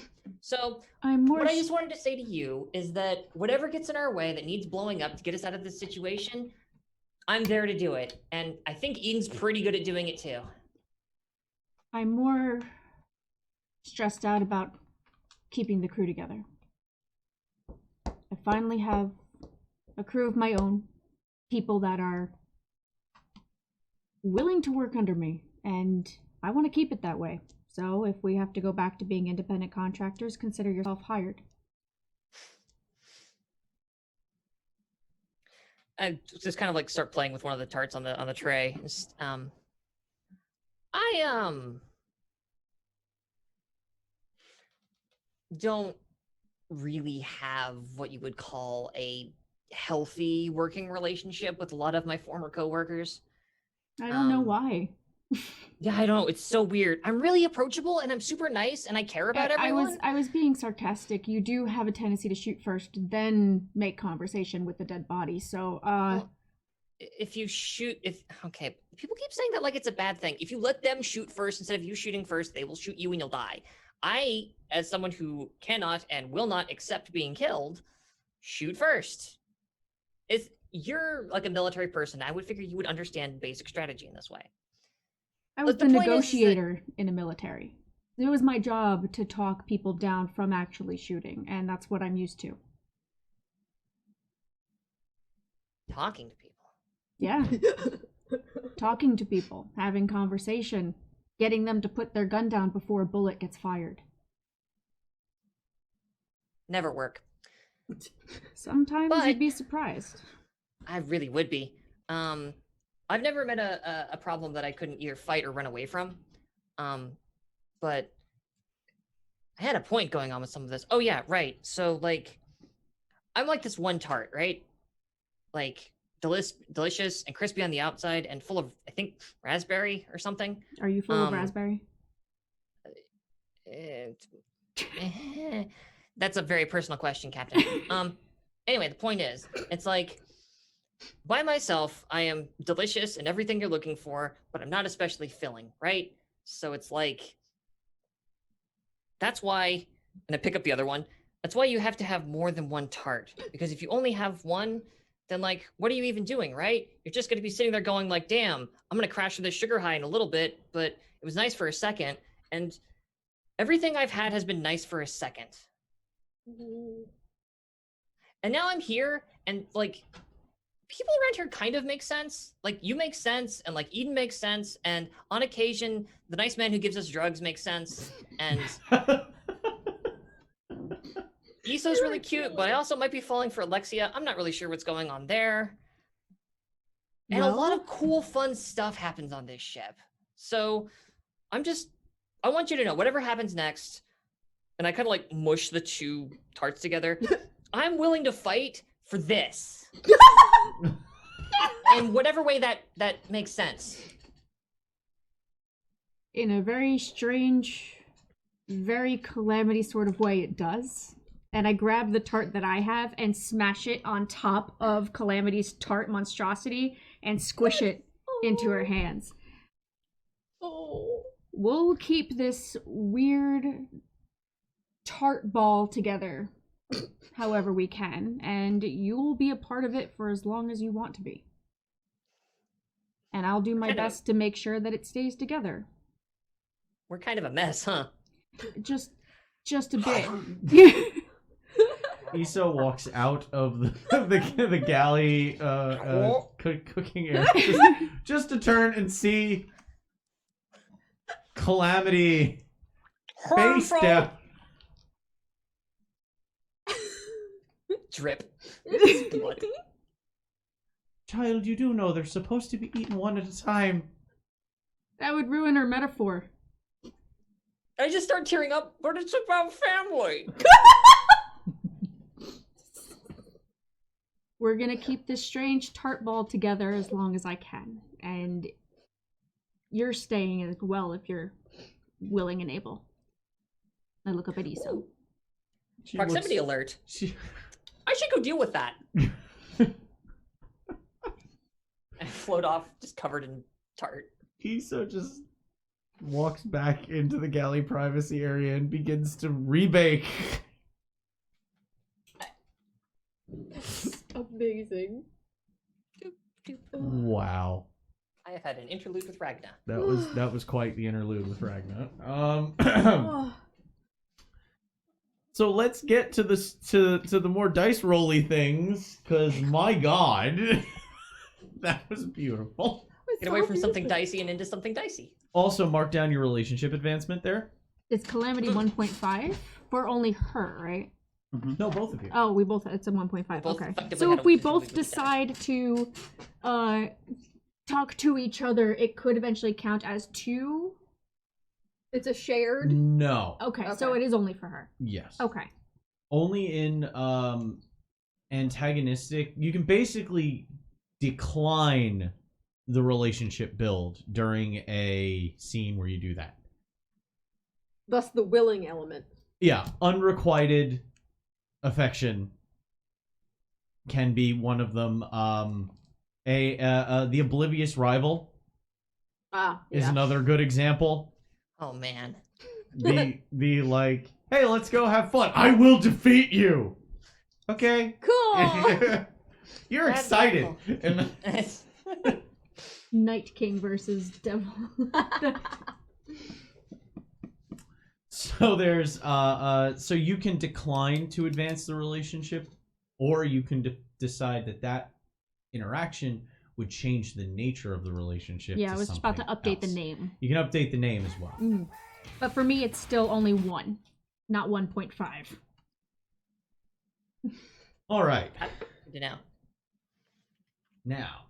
So I'm more. what I just wanted to say to you is that whatever gets in our way that needs blowing up to get us out of this situation, I'm there to do it. And I think Eden's pretty good at doing it too. I'm more stressed out about keeping the crew together. I finally have a crew of my own, people that are willing to work under me, and I want to keep it that way. So if we have to go back to being independent contractors, consider yourself hired. I just kind of like start playing with one of the tarts on the tray. Just, I don't really have what you would call a healthy working relationship with a lot of my former coworkers. I don't know Um, why. Yeah, I know, it's so weird. I'm really approachable and I'm super nice and I care about everyone. I was being sarcastic. You do have a tendency to shoot first, then make conversation with the dead body. So, Well, if you shoot, okay, people keep saying that like it's a bad thing. If you let them shoot first instead of you shooting first, they will shoot you and you'll die. I, as someone who cannot and will not accept being killed, shoot first. If you're like a military person, I would figure you would understand basic strategy in this way. I was But the the point is that- negotiator in the military. It was my job to talk people down from actually shooting, and that's what I'm used to. Talking to people. Yeah. Talking to people, having conversation, getting them to put their gun down before a bullet gets fired. Never work. Sometimes But- you'd be surprised. I really would be. I've never met a problem that I couldn't either fight or run away from. But I had a point going on with some of this. Oh yeah, right. So like, I'm like this one tart, right? Like delicious and crispy on the outside and full of, I think, raspberry or something. Are you full of raspberry? That's a very personal question, Captain. Anyway, the point is, it's like, by myself, I am delicious and everything you're looking for, but I'm not especially filling, right? So it's like, that's why, and I pick up the other one, that's why you have to have more than one tart. Because if you only have one, then like, what are you even doing, right? You're just gonna be sitting there going like, damn, I'm gonna crash with this sugar high in a little bit, but it was nice for a second. And everything I've had has been nice for a second. And now I'm here and like, people around here kind of make sense. Like you make sense and like Eden makes sense. And on occasion, the nice man who gives us drugs makes sense. And Isso's really cute, but I also might be falling for Alexia. I'm not really sure what's going on there. And a lot of cool, fun stuff happens on this ship. So I want you to know, whatever happens next, and I kind of like mush the two tarts together, I'm willing to fight for this. In whatever way that makes sense. In a very strange, very Calamity sort of way, it does. And I grab the tart that I have and smash it on top of Calamity's tart monstrosity and squish it into her hands. Oh. We'll keep this weird tart ball together however we can, and you'll be a part of it for as long as you want to be. And I'll do my best to make sure that it stays together. We're kind of a mess, huh? Just a bit. Isso walks out of the galley cooking area just to turn and see Calamity face down. Drip. Blood. Child, you do know they're supposed to be eaten one at a time. That would ruin her metaphor. I just start tearing up, but it's about family. We're gonna keep this strange tart ball together as long as I can. And you're staying as well if you're willing and able. I look up at Isso. Proximity alert. I should go deal with that. I float off, just covered in tart. Isso just walks back into the galley privacy area and begins to rebake. Amazing. Wow. I have had an interlude with Ragna. That was quite the interlude with Ragna. So let's get to this to the more dice rolly things, because my god, that was beautiful. Get away from something dicey and into something dicey. Also, mark down your relationship advancement there. It's Calamity 1.5 for only her, right? Mm-hmm. No, both of you. Oh, we both. It's a 1.5. both Okay. effectively So had if a we relationship both with each decide to talk to each other, it could eventually count as 2. It's a shared. No. Okay, so it is only for her. Yes. Okay. Only in antagonistic. You can basically decline the relationship build during a scene where you do that. Thus the willing element. Yeah, unrequited affection can be one of them. The oblivious rival is another good example. Oh man. The like, hey, let's go have fun. I will defeat you. Okay. Cool. You're excited. And Night King versus Devil. so there's so you can decline to advance the relationship, or you can decide that interaction would change the nature of the relationship. Yeah, I was just about to update the name. You can update the name as well. But for me, it's still only 1, not 1.5. All right. Good to know. Now,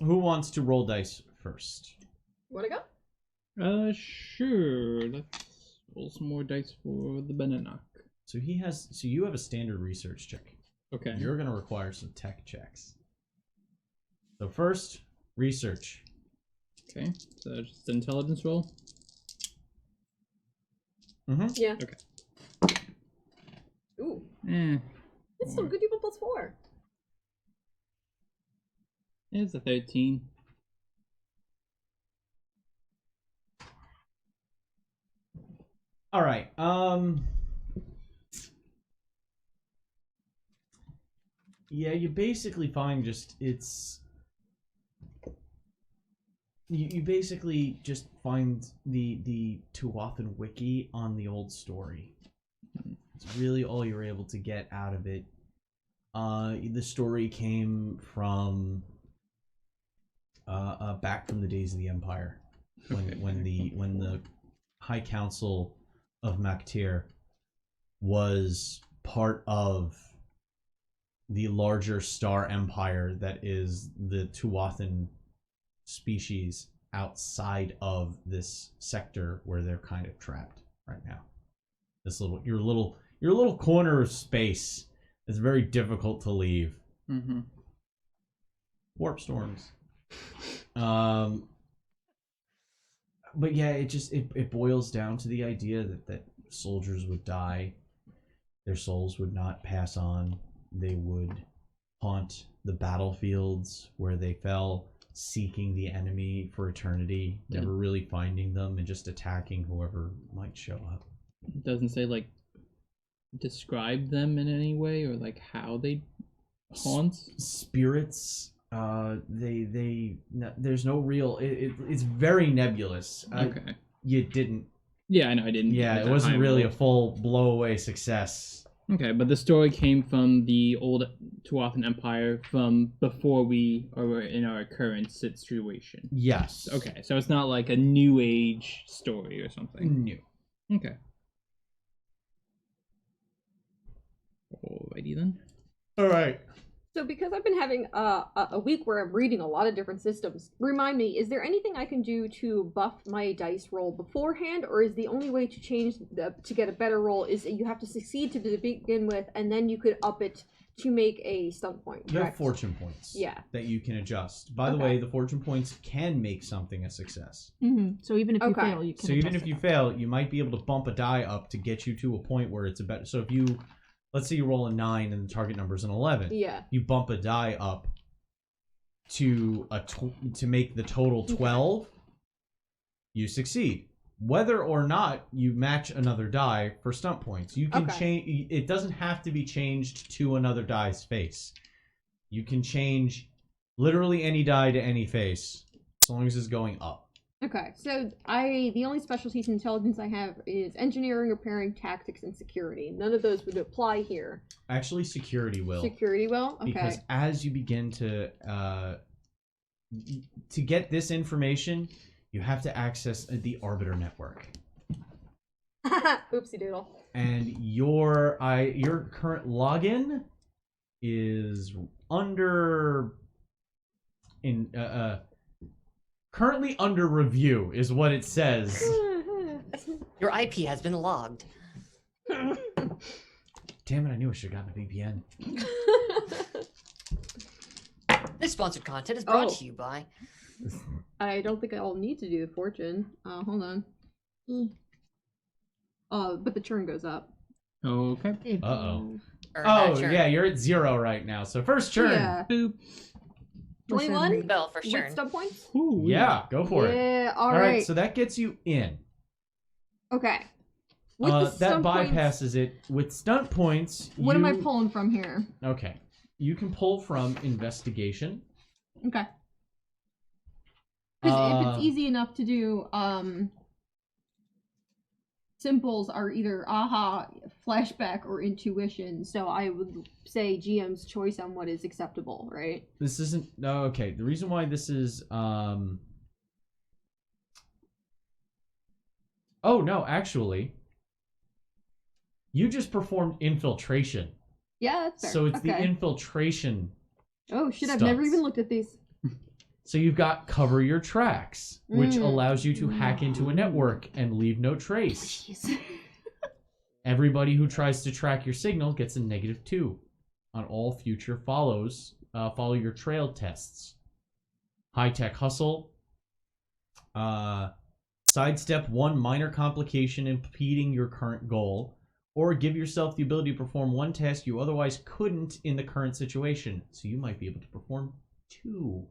who wants to roll dice first? Wanna go? Sure. Let's roll some more dice for the Beninock. So you have a standard research check. Okay. You're going to require some tech checks. So first, research. Okay. So just an intelligence roll. Mm-hmm. Yeah. Okay. Ooh. It's still good. You have a +4. It's a 13. All right. Yeah, you basically find you basically just find the Tuathan wiki on the old story. It's really all you're able to get out of it. The story came from back from the days of the Empire, when the High Council of Maktir was part of the larger star empire that is the Tuathan species outside of this sector where they're kind of trapped right now. This your little corner of space is very difficult to leave. Mm-hmm. Warp storms. But yeah, it boils down to the idea that soldiers would die, their souls would not pass on, they would haunt the battlefields where they fell, seeking the enemy for eternity, never really finding them, and just attacking whoever might show up. It doesn't say, like, describe them in any way, or, like, how they haunt? Spirits, there's no real, it's very nebulous. Okay. You didn't... Yeah, I know, I didn't. Yeah, it wasn't really a full blow-away success. Okay, but the story came from the old Tuathan Empire from before we are in our current situation. Yes. Okay, so it's not like a new age story or something. New. Okay. Alrighty then. Alright. So because I've been having a week where I'm reading a lot of different systems, remind me, is there anything I can do to buff my dice roll beforehand, or is the only way to change to get a better roll is you have to succeed to begin with, and then you could up it to make a stunt point, correct? You have fortune points. Yeah. That you can adjust. By the way, the fortune points can make something a success. Mm-hmm. So even if you fail, you can. So even if you fail, you might be able to bump a die up to get you to a point where it's a better. So if you, let's say you roll a 9 and the target number is an 11. Yeah. You bump a die up to to make the total 12. You succeed. Whether or not you match another die for stunt points, you can change. It doesn't have to be changed to another die's face. You can change literally any die to any face as long as it's going up. Okay, so the only specialties in intelligence I have is engineering, repairing, tactics, and security. None of those would apply here. Actually, security will. Security will? Okay. Because as you begin to get this information, you have to access the Arbiter network. Oopsie doodle. And your current login is currently under review is what it says. Your IP has been logged. Damn it, I knew I should have gotten a VPN. This sponsored content is brought to you by... I don't think I'll need to do the fortune. Hold on. But the turn goes up. Okay. Uh-oh. Oh, yeah, you're at 0 right now. So first turn. Yeah. Boop. 21? Bell for sure. With stub points? Ooh, Yeah, go for it. Yeah, All right, so that gets you in. Okay. With the That stunt bypasses points, it. With stunt points, what am I pulling from here? Okay. You can pull from investigation. Okay. Because if it's easy enough to do, symbols are either aha, flashback, or intuition. So I would say GM's choice on what is acceptable, right? This isn't... No, okay. The reason why this is... Oh, no, actually. You just performed infiltration. Yeah, that's fair. So it's okay. the infiltration. Oh, shit, I've never stunts. even looked at these. So you've got cover your tracks, which allows you to hack into a network and leave no trace. Jeez. Everybody who tries to track your signal gets a -2 on all future follow your trail tests. High-tech hustle. Sidestep one minor complication impeding your current goal, or give yourself the ability to perform one task you otherwise couldn't in the current situation. So you might be able to perform 2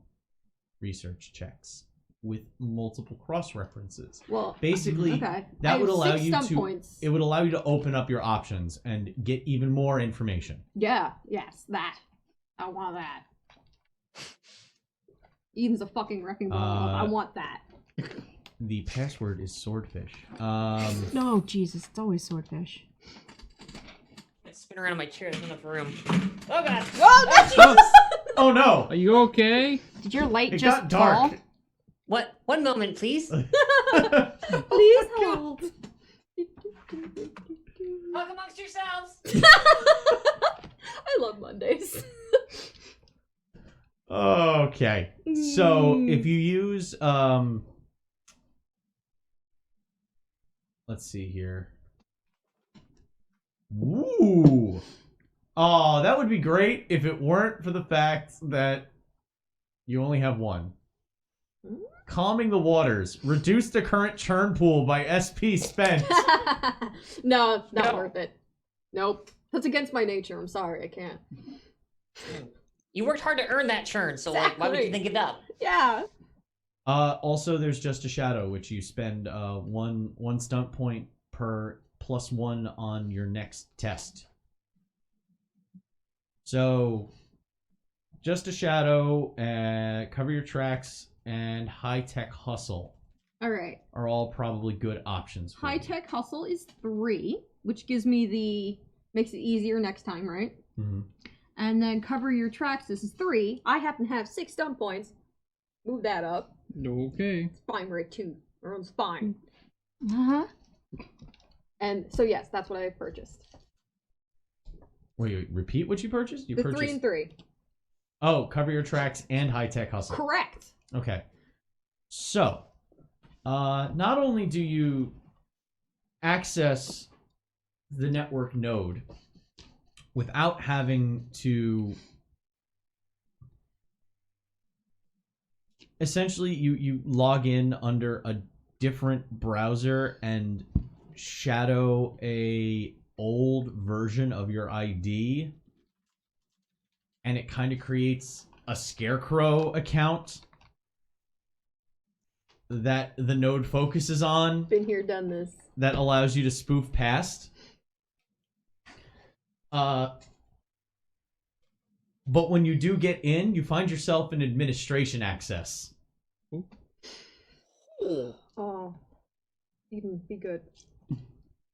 research checks with multiple cross-references. Well, basically, that would allow you to points. It would allow you to open up your options and get even more information. Yeah, yes, that. I want that. Eden's a fucking wrecking ball. I want that. The password is swordfish. No, Jesus, it's always swordfish. I spin around in my chair. There's enough room. Oh god! Oh no! Are you okay? Did your light It just got dark. fall? What? One moment, please. Please hold. Talk amongst yourselves. I love Mondays. Okay. So if you use let's see here. Ooh. Oh, that would be great if it weren't for the fact that you only have one. Calming the waters. Reduce the current churn pool by SP spent. No, not No. worth it. Nope. That's against my nature. I'm sorry, I can't. You worked hard to earn that churn, so like, why would you Exactly. think it up? Yeah. Also, there's just a shadow, which you spend one stunt point per +1 on your next test. So, just a shadow, cover your tracks, and high-tech hustle All right. are all probably good options for you. High tech hustle is 3, which gives me makes it easier next time, right? Mhm. And then cover your tracks. This is 3. I happen to have 6 stunt points. Move that up. Okay. Spine rate 2. Or on spine. Uh-huh. And so yes, that's what I purchased. Wait, repeat what you purchased? You The purchased 3 and 3. Oh, cover your tracks and high-tech hustle. Correct. Okay. So, not only do you access the network node without having to essentially you log in under a different browser and shadow a old version of your ID, and it kind of creates a scarecrow account that the node focuses on Been here, done this. that allows you to spoof past. But when you do get in, you find yourself in administration access. Ooh. Oh. Eden, be good.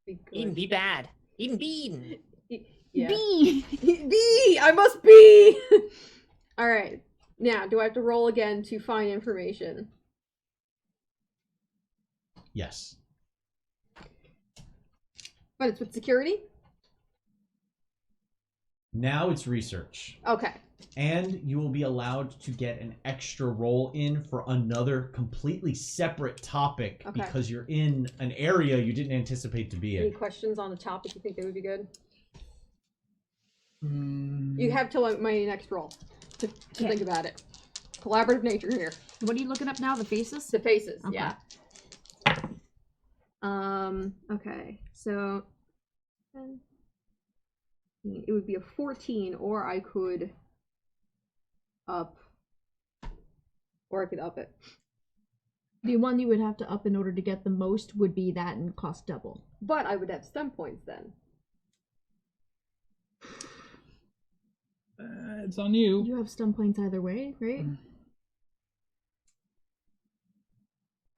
Be good. Eden, be bad. Eden, be Eden. Yeah. B. Be! I must be! Alright. Now, do I have to roll again to find information? Yes. But it's with security? Now it's research. Okay. And you will be allowed to get an extra roll in for another completely separate topic Okay. because you're in an area you didn't anticipate to be Any in. questions on the topic you think they would be good? Mm, You have till my next roll to think about it. Collaborative nature here. What are you looking up now? The faces? The faces, Okay. yeah. Okay, so it would be a 14, or I could up, it. The one you would have to up in order to get the most would be that and cost double. But I would have stun points then. it's on you. You have stun points either way, right?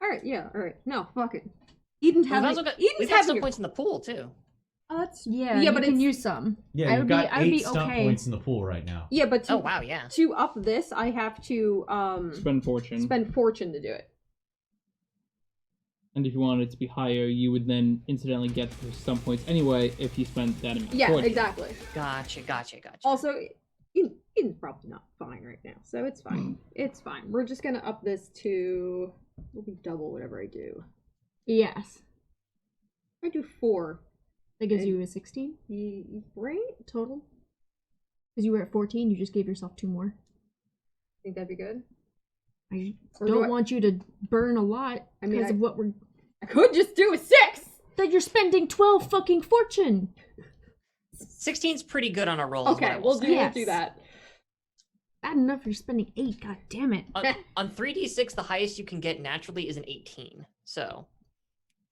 Alright, yeah, alright. No, fuck it. Eden's We've having also got, Eden's we've got having some a- points in the pool, too. that's Yeah, yeah, you but can it's, use some. Yeah, I you've would got I would 8 be stunt okay. points in the pool right now. yeah, but Oh, wow, yeah. to up this, I have to Spend fortune. spend fortune to do it. And if you wanted it to be higher, you would then incidentally get some points anyway if you spent that amount. of Yeah, fortune. exactly. Gotcha. Also, Eden's probably not fine right now, so it's fine. It's fine. We're just gonna up this to, will be double whatever I do. Yes. I do 4. That gives you a 16 Right? total. Because you were at 14, you just gave yourself 2 more. Think that'd be good? I Or don't do I- want you to burn a lot I mean, because of what we're. I could just do a 6! That you're spending 12 fucking fortune! 16's pretty good on a roll. is what I Okay, will we'll say. do Yes. that. Bad enough you're spending 8, god damn it. On 3d6, the highest you can get naturally is an 18. So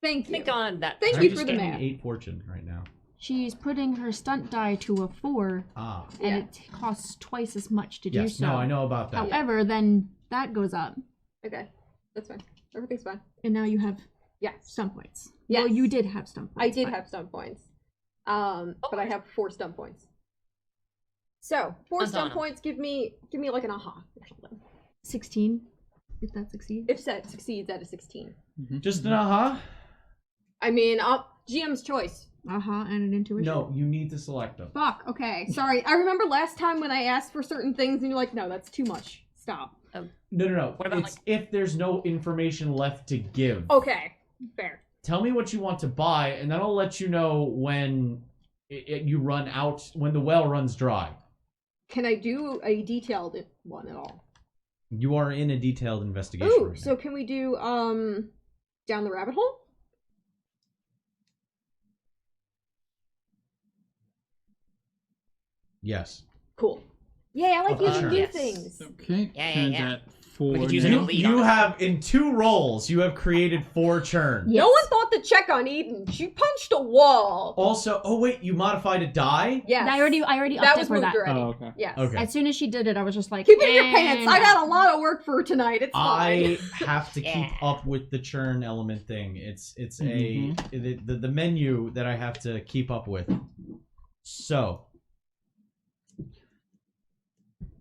Thank you. think on that. Thank I'm you just for the spending math. 8 fortune right now. She's putting her stunt die to a 4, Ah. and Yeah. it costs twice as much to do Yes, so. no, I know about that. However, then that goes up, Okay, that's fine. Everything's fine. and now you have Yes. stunt points. Yes. Well, you did have stunt I points. did but- have stun points. But I have 4 stun points. So, 4 stun Andana. points give me like an aha or something. 16, if that succeeds. If that succeeds at a 16. Just an aha. I mean, GM's choice. And an intuition. No, you need to select them. Fuck, okay. Sorry. I remember last time when I asked for certain things and you're like, no, that's too much. Stop. No. What about, It's if there's no information left to give. Okay. Fair. Tell me what you want to buy, and then I'll let you know when you run out, when the well runs dry. Can I do a detailed one at all? You are in a detailed investigation. Ooh, right so now. can we do, down the rabbit hole? Yes. Cool. Yay, I like Oh, using sure. new Yes. things. Okay. Yeah, and yeah. at 4 We could use an now. elite. You have, in 2 rolls, you have created 4 churn. No one thought to check on Eden. She punched a wall. Also, oh wait, you modified a die? Yes. I already that upped was it for moved that. already. Oh, okay. Yes. Okay. As soon as she did it, I was just like, Keep it in your pants. I and got a lot of work for tonight. It's I fine. have to keep Yeah. up with the churn element thing. It's Mhm. the menu that I have to keep up with. So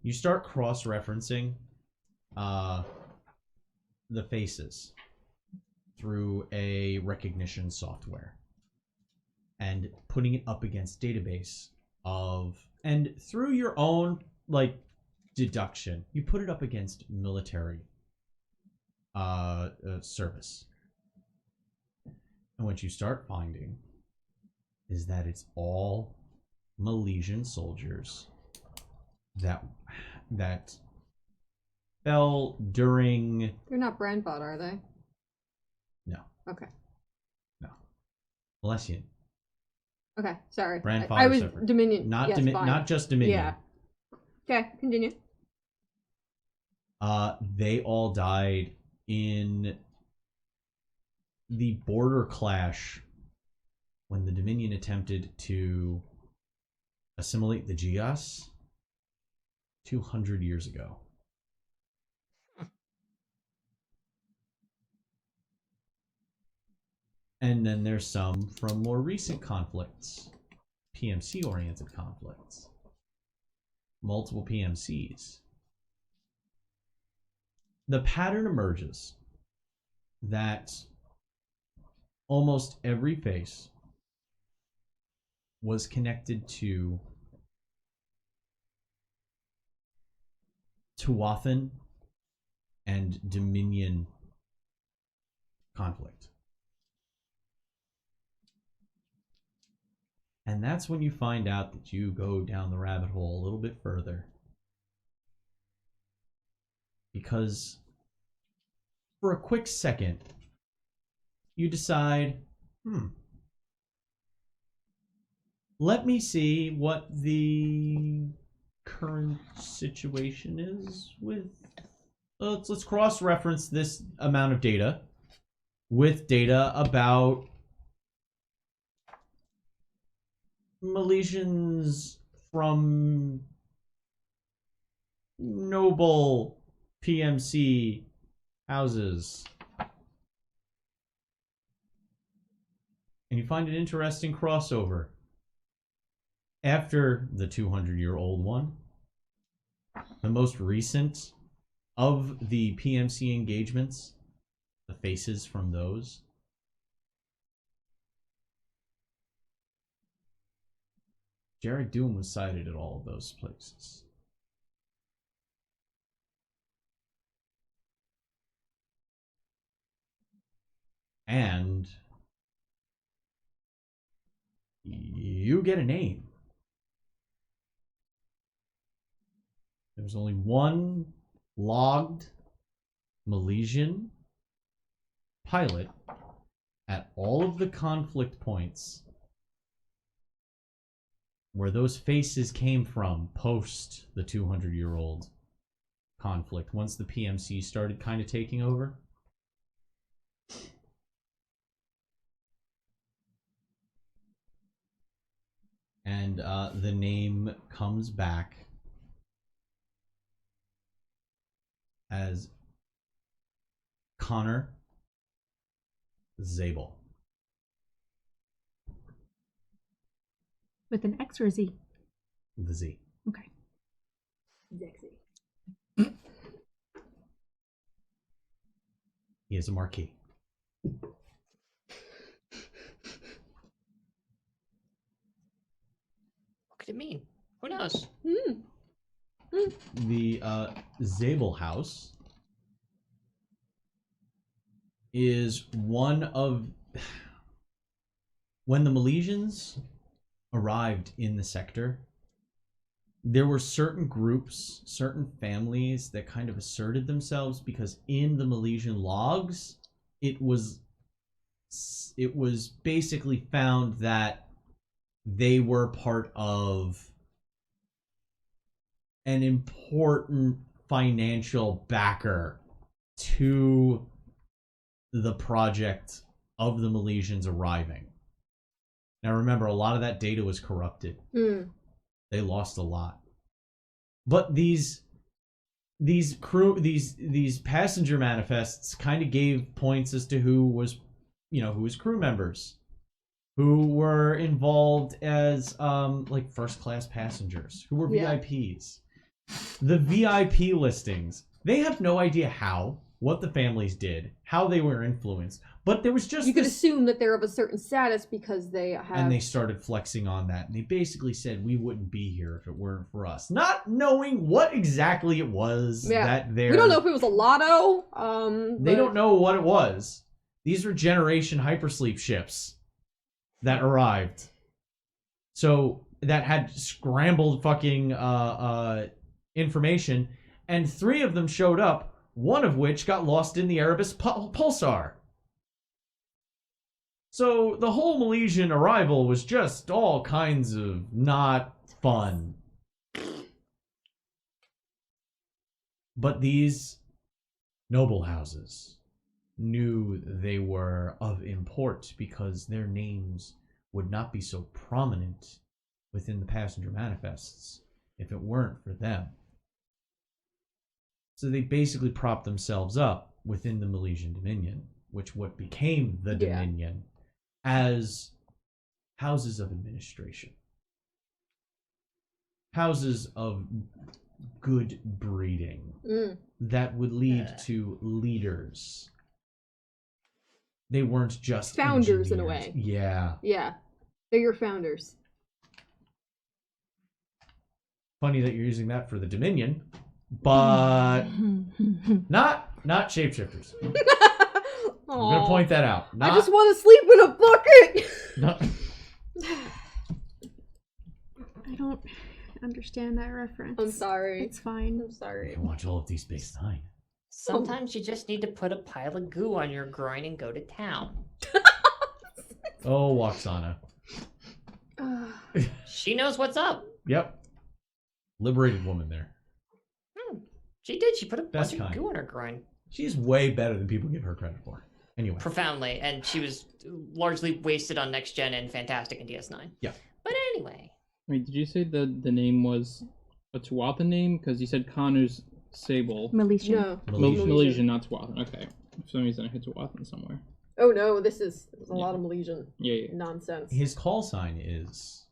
you start cross-referencing the faces through a recognition software and putting it up against database and through your own deduction, you put it up against military service. And what you start finding is that it's all Milesian soldiers that fell during. They're not brand bought, are they? No. Okay. Milesian. Okay, sorry. Grandfather I was separate. Dominion. Not yes, fine. not just Dominion. Yeah. Okay, continue. They all died in the border clash when the Dominion attempted to assimilate the Gias 200 years ago. And then there's some from more recent conflicts, PMC-oriented conflicts. Multiple PMCs. The pattern emerges that almost every face was connected to Tuathan and Dominion conflict. And that's when you find out that you go down the rabbit hole a little bit further. Because for a quick second, you decide, let me see what the current situation is with. Let's cross-reference this amount of data with data about Milesians from noble PMC houses. And you find an interesting crossover. After the 200-year-old one, the most recent of the PMC engagements, the faces from those, Jared Doom was sighted at all of those places. And you get a name. There's only one logged Milesian pilot at all of the conflict points where those faces came from post the 200-year-old conflict, once the PMC started kind of taking over. And the name comes back as Connor Zabel. With an X or a Z? The Z. Okay. Zexy. He is a marquis. could it mean? Who knows? The Zabel House is one of... When the Milesians arrived in the sector, there were certain groups, certain families that kind of asserted themselves because in the Milesian logs, it was basically found that they were part of an important financial backer to the project of the Milesians arriving. Now remember, a lot of that data was corrupted. They lost a lot. But these passenger manifests kind of gave points as to who was crew members, who were involved as like first class passengers, who were VIPs. The VIP listings, they have no idea what the families did, how they were influenced, but there was just you could assume that they're of a certain status because they have... And they started flexing on that, and they basically said we wouldn't be here if it weren't for us, not knowing what exactly it was that they're... We don't know if it was a lotto. They don't know what it was. These were generation hypersleep ships that arrived, so that had scrambled fucking information, and 3 of them showed up. One of which got lost in the Erebus pulsar. So the whole Milesian arrival was just all kinds of not fun. But these noble houses knew they were of import because their names would not be so prominent within the passenger manifests if it weren't for them. So they basically propped themselves up within the Milesian Dominion, which what became the Dominion, as houses of administration. Houses of good breeding that would lead to leaders. They weren't just founders engineers. In a way. Yeah. Yeah. They're your founders. Funny that you're using that for the Dominion. But not shapeshifters. I'm gonna point that out. I just want to sleep in a bucket. I don't understand that reference. I'm sorry. It's fine. I'm sorry. You can watch all of Deep Space Nine. Sometimes you just need to put a pile of goo on your groin and go to town. Oh, Waxana. She knows what's up. Yep. Liberated woman there. She did. She put a Best bunch of kind. goo on her groin. She's way better than people give her credit for. Anyway. Profoundly. And she was largely wasted on Next Gen and Fantastic in DS9. Yeah. But anyway. Wait, did you say the name was a Tuatha name? Because you said Connor's Sable. Milesian. No. Milesian, not Tuatha. Okay. For some reason I hit Tuatha somewhere. Oh no, there's a lot of Milesian nonsense. His call sign is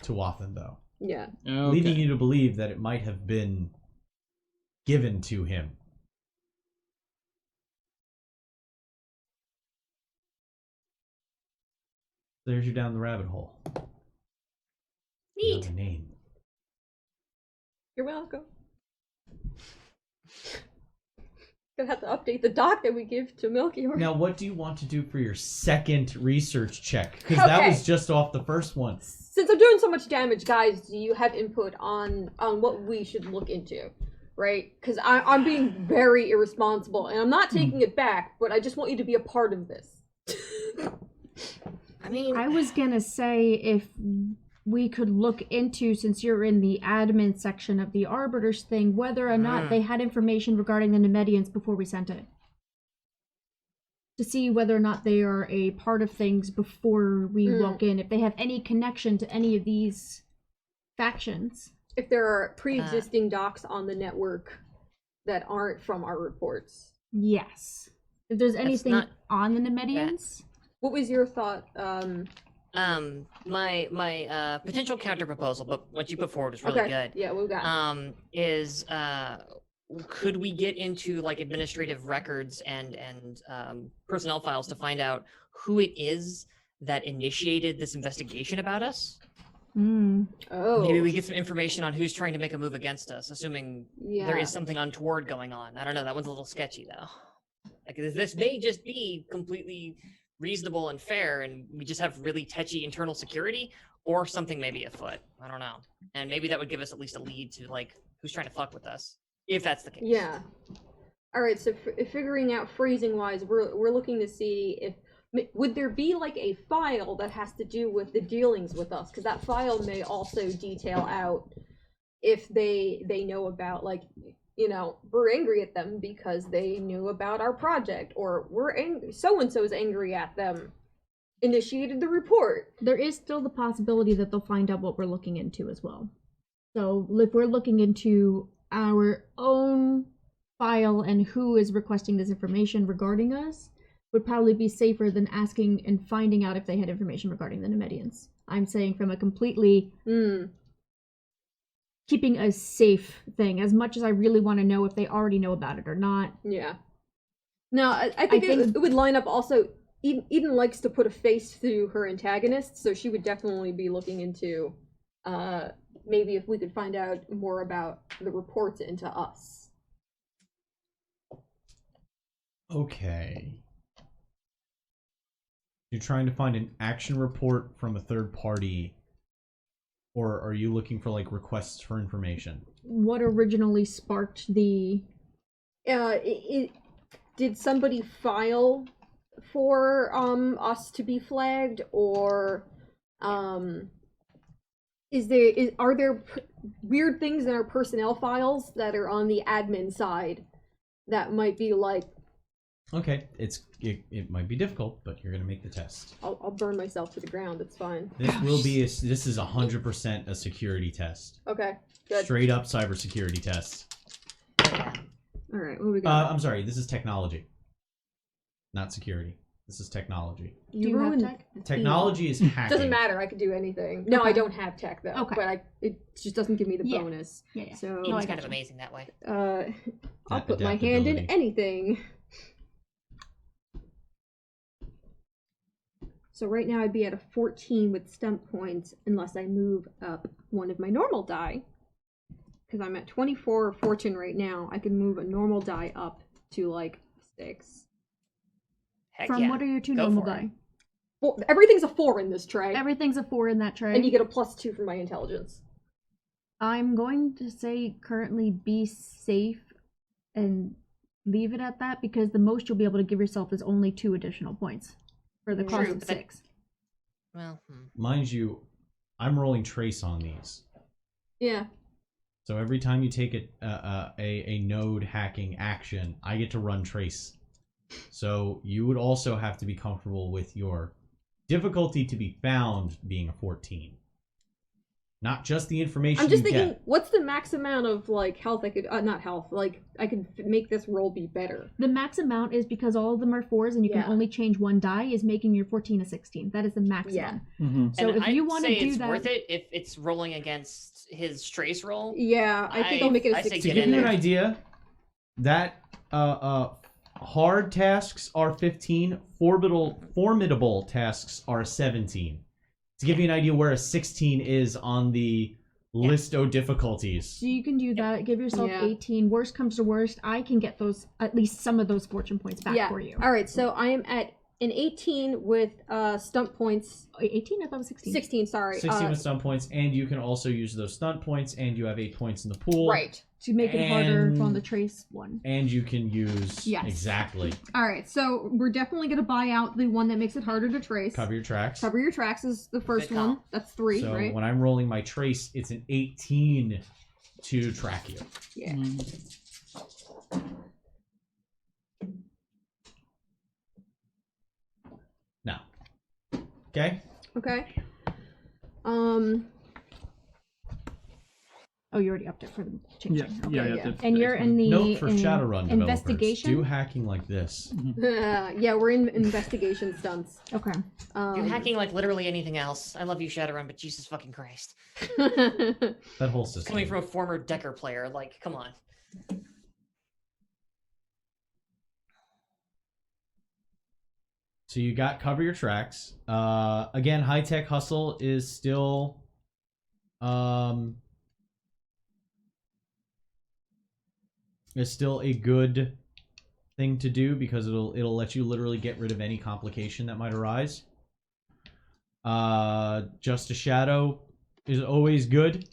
Tuathan, though. Yeah. Okay. Leading you to believe that it might have been given to him. There's you down the rabbit hole. Neat. Another name. You're welcome. Gonna have to update the doc that we give to Milky Way. Now, what do you want to do for your second research check? Because that was just off the first one. Since I'm doing so much damage, guys, do you have input on what we should look into? Right? Because I'm being very irresponsible, and I'm not taking it back, but I just want you to be a part of this. I mean, I was gonna say if we could look into, since you're in the admin section of the Arbiters thing, whether or not they had information regarding the Nemedians before we sent it. To see whether or not they are a part of things before we walk in, if they have any connection to any of these factions. If there are pre-existing docs on the network that aren't from our reports. Yes. If there's anything on the Nemedians. What was your thought? My potential counter proposal, but what you put forward was really good. Yeah, what we got? Is could we get into like administrative records and personnel files to find out who it is that initiated this investigation about us? Oh. Maybe we get some information on who's trying to make a move against us, assuming there Yeah. is something untoward going on. I don't know. That one's a little sketchy, though. Like, this may just be completely reasonable and fair, and we just have really tetchy internal security, or something may be afoot. I don't know. And maybe that would give us at least a lead to, like, who's trying to fuck with us, if that's the case. Yeah. All right. So figuring out phrasing wise, we're looking to see if would there be like a file that has to do with the dealings with us, because that file may also detail out if they know about, like, you know, we're angry at them because they knew about our project, or we're angry, so and so's angry at them, initiated the report. There is still the possibility that they'll find out what we're looking into as well. So if we're looking into our own file and who is requesting this information regarding us, would probably be safer than asking and finding out if they had information regarding the Nemedians. I'm saying from a completely keeping a safe thing, as much as I really want to know if they already know about it or not. Yeah. No, I think it would line up also. Eden likes to put a face to her antagonist, so she would definitely be looking into maybe if we could find out more about the reports into us. Okay. You're trying to find an action report from a third party, or are you looking for, like, requests for information? What originally sparked the... Did somebody file for us to be flagged, or are there weird things in our personnel files that are on the admin side that might be like... Okay, it might be difficult, but you're gonna make the test. I'll burn myself to the ground. It's fine. This is 100% a security test. Okay, good. Straight up cybersecurity test. All right, what we got? I'm sorry. This is technology, not security. This is technology. Do you have tech? Technology is hacking. Doesn't matter. I could do anything. No, Okay. I don't have tech though. Okay. But it just doesn't give me the Yeah. bonus. Yeah. So Eden's kind of amazing that way. I'll put my hand in Adaptability. anything. So right now I'd be at a 14 with stunt points unless I move up one of my normal die. Because I'm at 24 fortune right now. I can move a normal die up to like 6. Heck From yeah. what are your two Go normal for it. die? Well, everything's a 4 in this tray. Everything's a 4 in that tray. And you get a +2 for my intelligence. I'm going to say currently be safe and leave it at that, because the most you'll be able to give yourself is only 2 additional points for the cost True, of but that- 6. Well, Mind you, I'm rolling trace on these. Yeah. So every time you take a node hacking action, I get to run trace. So you would also have to be comfortable with your difficulty to be found being a 14. Not just the information I'm just you thinking, get. what's the max amount of, like, health I could... not health, like, I could make this roll be better. The max amount is, because all of them are 4s and you Yeah. can only change one die, is making your 14 a 16. That is the maximum. Yeah. Mm-hmm. So and if you I'd want say to do it's that... worth it if it's rolling against his trace roll. Yeah, I think I'll make it a I say 16. To get give in you an there. idea, that hard tasks are 15, formidable tasks are 17. To give you an idea where a 16 is on the listo difficulties. So you can do that. Give yourself Yeah. 18. Worst comes to worst, I can get those, at least some of those fortune points back for you. Alright, so I am at an 18 with stunt points. 18? I thought it was 16. 16, sorry. 16 with stunt points, and you can also use those stunt points, and you have 8 points in the pool. Right. To make it harder And- on the trace one. And you can use... Yes. Exactly. Alright, so we're definitely going to buy out the one that makes it harder to trace. Cover your tracks. Cover your tracks is the first Good one. call. That's 3, So right? when I'm rolling my trace, it's an 18 to track you. Yeah. Now. Okay? Okay. Oh, you already upped it for the changing. Yeah, Okay. yeah, yeah. And you're in the Note for Shadowrun developers. investigation. Do hacking like this. Yeah, we're in investigation stunts. Okay. You're hacking like literally anything else. I love you, Shadowrun, but Jesus fucking Christ. That whole system. Coming from a former Decker player, like, come on. So you got cover your tracks. Again, high tech hustle is still It's still a good thing to do because it'll let you literally get rid of any complication that might arise. Just a shadow is always good.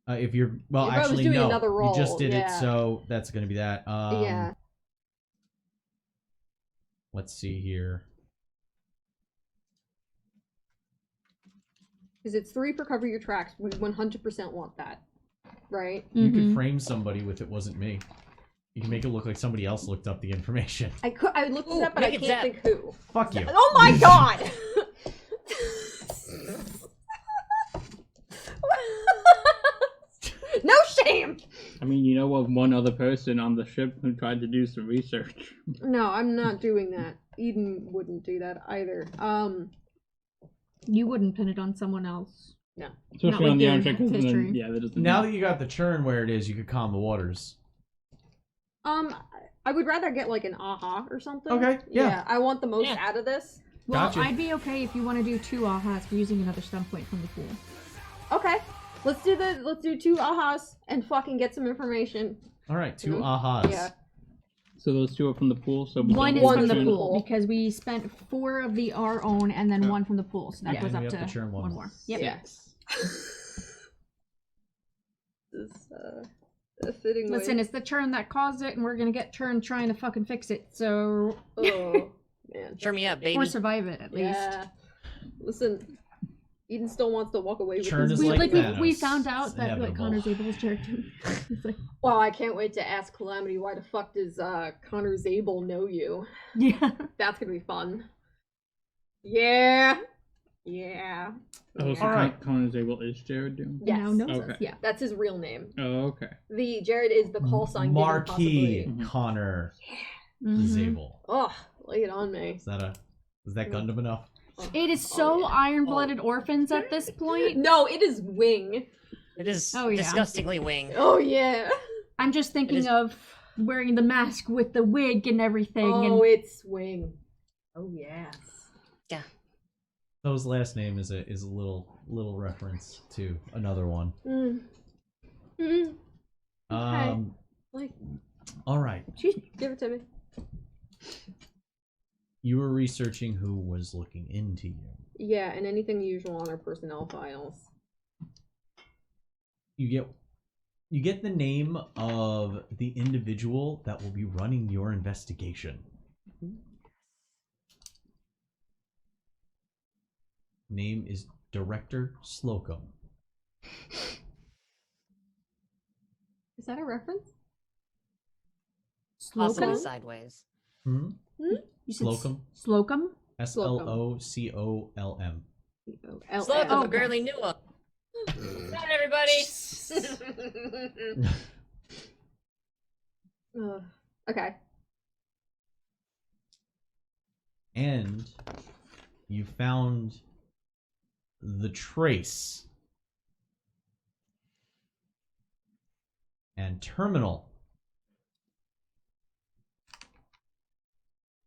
If you're If I was actually doing no, another roll, you just did it, yeah. so that's gonna be that. Yeah. Let's see here. Because it's 3 for cover your tracks. We 100% want that. Right? You could frame somebody with "it wasn't me." You can make it look like somebody else looked up the information. I looked it up, but I make it can't Zap. think who. Fuck you. Oh my god! No shame! I mean, you know of one other person on the ship who tried to do some research. No, I'm not doing that. Eden wouldn't do that either. You wouldn't pin it on someone else. No. Especially with on the your object, 'cause then, history. yeah, that doesn't. Now that you got the churn where it is, you could calm the waters. I would rather get like an aha or something. Okay, yeah. I want the most Yeah. out of this. Well, Gotcha. I'd be okay if you want to do 2 ahas for using another stun point from the pool. Okay. Let's do 2 ahas and fucking get some information. All right, 2 Mhm. ahas. Yeah. So those 2 are from the pool. So One is One from the from the pool pool. because we spent 4 of our own and then Yeah. 1 from the pool, so that Yeah. goes And we up have to to churn one one more. more. Yep. Yes. This a fitting Listen, way. it's the churn that caused it, and we're gonna get churn trying to fucking fix it. So Oh man. Cheer me up, baby. or survive it at least. Yeah. Listen, Eden still wants to walk away with Churn his is like win. Thanos. We found out It's that like inevitable. Connor's Abel's character. It's like, Wow, I can't wait to ask Calamity why the fuck does Connor Zabel know you? yeah. That's gonna be fun. Yeah. Yeah. Oh, so Alright. Connor's able is Jared Doom? Yes. Now knows Okay. us. Yeah. That's his real name. Oh, okay. The Jared is the call sign given Marquis possibly. Connor Mhm. Zabel. Oh, lay it on me. Is that Gundam enough? Oh. It is so yeah. iron-blooded orphans at this point. No, it is Wing. It is Oh, yeah. disgustingly wing. Oh yeah. I'm just thinking is- of wearing the mask with the wig and everything. Oh, and it's Wing. Oh yes. Those last name is a little reference to another one. Mm. Mm. Like, All right. give it to me. You were researching who was looking into you. Yeah, and anything usual on our personnel files. You get the name of the individual that will be running your investigation. Name is Director Slocum. Is that a reference? Possibly Slocum? sideways. Hmm? You said Slocum. Slocum? Slocum. Slocum, Oh, I barely knew him. Not everybody. Okay. And you found the trace and terminal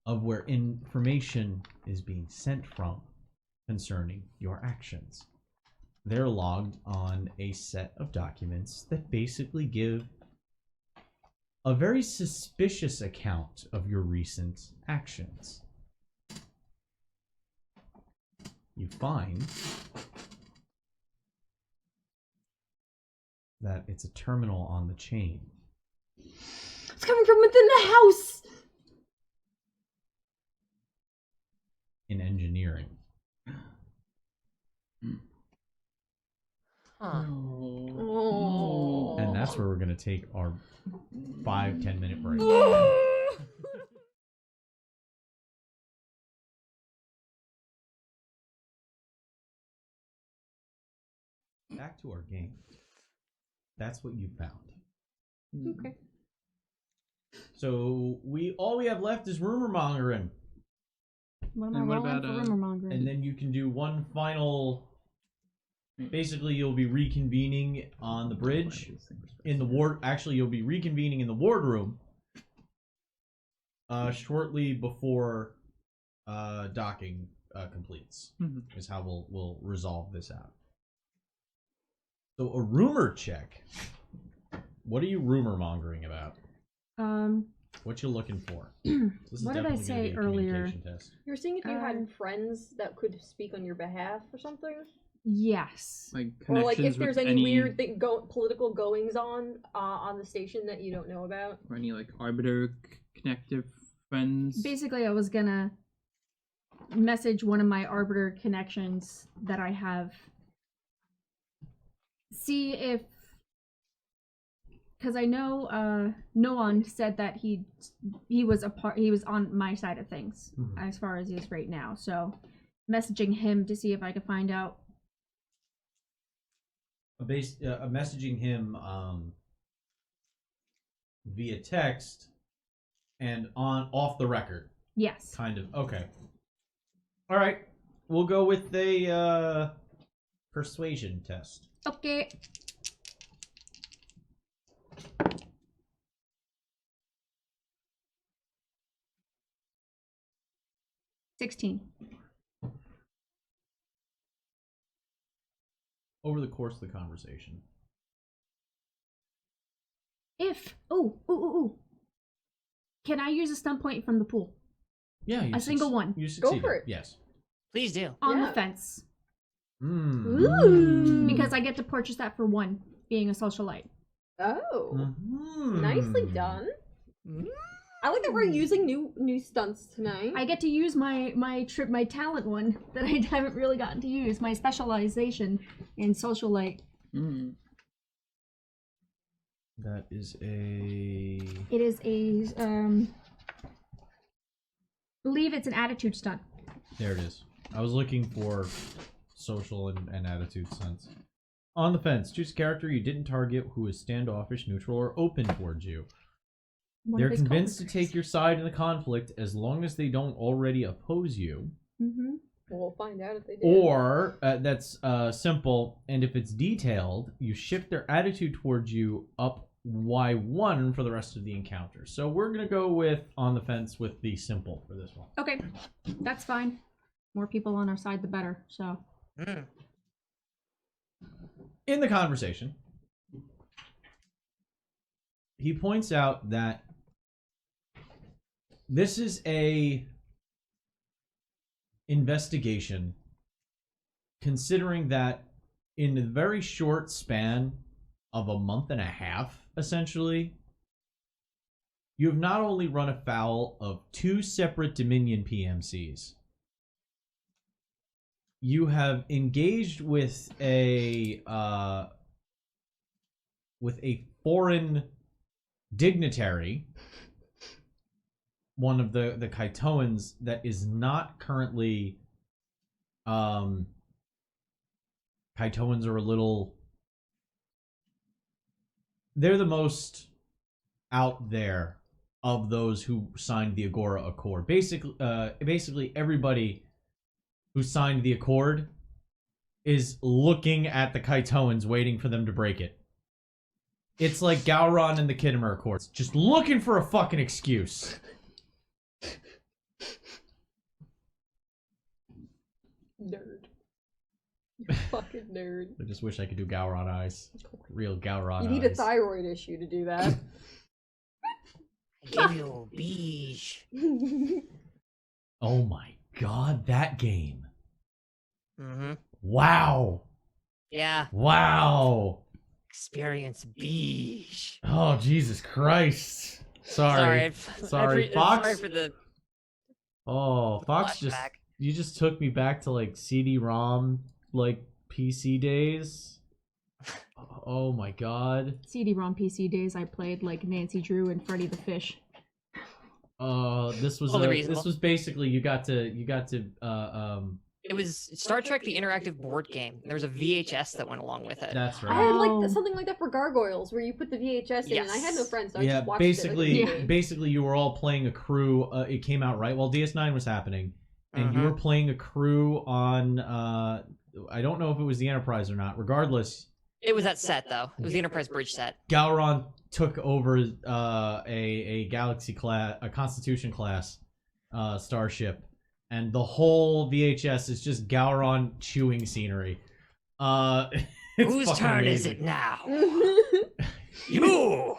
of where information is being sent from concerning your actions. They're logged on a set of documents that basically give a very suspicious account of your recent actions. You find that it's a terminal on the chain. It's coming from within the house! In engineering. Huh. Oh. And that's where we're going to take our 5-10 minute break. Back to our game. That's what you found. Okay. So all we have left is rumor mongering. What am And I what rolling about, for rumor mongering? And then you can do one final. Basically, you'll be reconvening on the bridge in the ward. Actually, you'll be reconvening in the wardroom shortly before docking completes. Mhm. Is how we'll resolve this out. So a rumor check. What are you rumor mongering about? What you looking for? This is What did I definitely gonna say be a earlier? communication test. You were seeing if you had friends that could speak on your behalf or something? Yes. Like Or like connections if there's with any weird political goings on the station that you don't know about. or any like arbiter connective friends. Basically, I was gonna message one of my arbiter connections that I have. See if, because I know Noan said that he was on my side of things as far as he is right now. So messaging him to see if I could find out. Messaging him via text and off the record. Yes. Kind of. Okay. All right. We'll go with a persuasion test. Okay. $16. Over the course of the conversation. Can I use a stun point from the pool? Yeah, A single one. You succeeded. for it. Yes. Please do. On Yeah. the fence. Ooh. Because I get to purchase that for one, being a socialite. Oh. Mhm. Nicely done. I like that we're using new stunts tonight. I get to use my talent one that I haven't really gotten to use, my specialization in socialite. Mm. That is a. It is a believe it's an attitude stunt. There it is. I was looking for social and attitude sense. On the fence, choose a character you didn't target who is standoffish, neutral, or open towards you. They're convinced to take your side in the conflict as long as they don't already oppose you. Mm-hmm. We'll find out if they do. Or, that's simple, and if it's detailed, you shift their attitude towards you up Y1 for the rest of the encounter. So we're going to go with on the fence with the simple for this one. Okay, that's fine. More people on our side, the better. So. Mm. In the conversation, he points out that this is a investigation, considering that in a very short span of a month and a half, essentially, you have not only run afoul of 2 separate Dominion PMCs, you have engaged with a foreign dignitary, one of the Kaitoans that is not currently. Kaitoans are a little. They're the most out there of those who signed the Agora Accord. Basically everybody who signed the Accord is looking at the Kaitoans, waiting for them to break it. It's like Gowron and the Kittimer Accords, just looking for a fucking excuse. Nerd. You fucking nerd. I just wish I could do Gowron eyes. Real Gowron eyes. You need a thyroid issue to do that. I give you beige. Oh my god, that game. Mm-hmm. Wow. Yeah. Wow. Experience beige. Oh, Jesus Christ. Sorry. Fox. Sorry for the Oh, Fox flashback. You just took me back to like CD-ROM, like PC days. Oh my god. CD-ROM PC days, I played like Nancy Drew and Freddy the Fish. This was basically you got to It was Star Trek: The Interactive Board Game. There was a VHS that went along with it. That's I right. had Oh. like something like that for Gargoyles, where you put the VHS in, and I had no Yes. friends, so I Yeah, just watched basically, it. basically, you were all playing a crew. It came out right while DS9 was happening, and you were playing a crew on. I don't know if it was the Enterprise or not. Regardless, It was that set though. It was the Enterprise Bridge set. Gowron took over a Galaxy class, a Constitution class starship, and the whole VHS is just Gowron chewing scenery. It's Whose fucking turn is amazing. it now? You!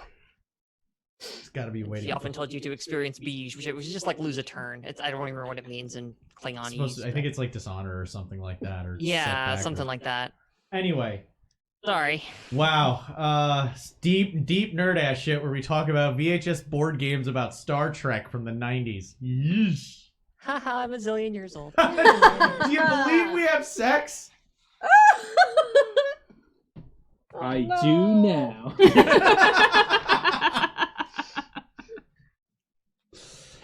It's gotta be waiting. He often told you to experience beige, which is just like lose a turn. I don't even remember what it means in Klingonese. I think it's like dishonor or something like that, or yeah, setback something or... like that. Anyway, Sorry. wow, deep nerd ass shit where we talk about VHS board games about Star Trek from the 90s. Yeesh. Haha, I'm a zillion years old. Do you believe we have sex? I no. do now.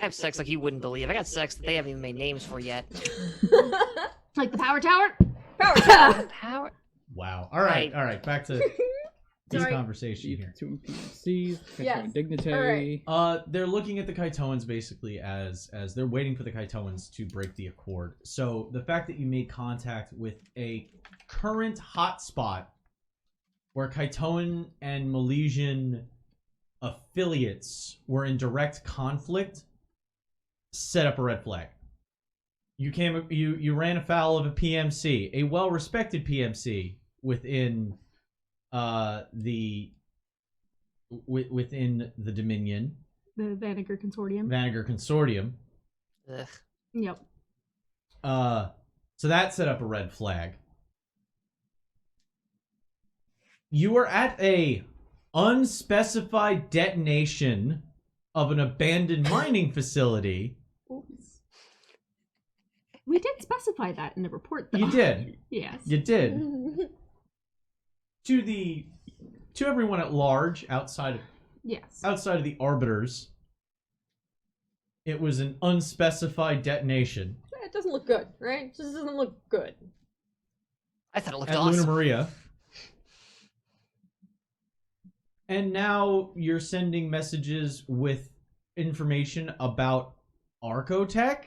I have sex like you wouldn't believe. I got sex that they haven't even made names for yet. Like the power tower? Power tower. Power. Wow. All right. Back to this Sorry. conversation here. Two PMCs, Yes. dignitary. They're looking at the Kaitoans basically as they're waiting for the Kaitoans to break the accord. So the fact that you made contact with a current hotspot where Kaitoan and Milesian affiliates were in direct conflict set up a red flag. You ran afoul of a PMC, a well-respected PMC within within the Dominion, The Vanager Consortium. Vanager Consortium. Ugh. Yep. So that set up a red flag. You were at a unspecified detonation of an abandoned mining facility. Oops. We did specify that in the report, though. You did. Yes. You did. To everyone at large, outside Yes. of the arbiters, it was an unspecified detonation It doesn't look good, right? It just doesn't look good. I thought it looked at awesome. Luna Maria. And now you're sending messages with information about Archotech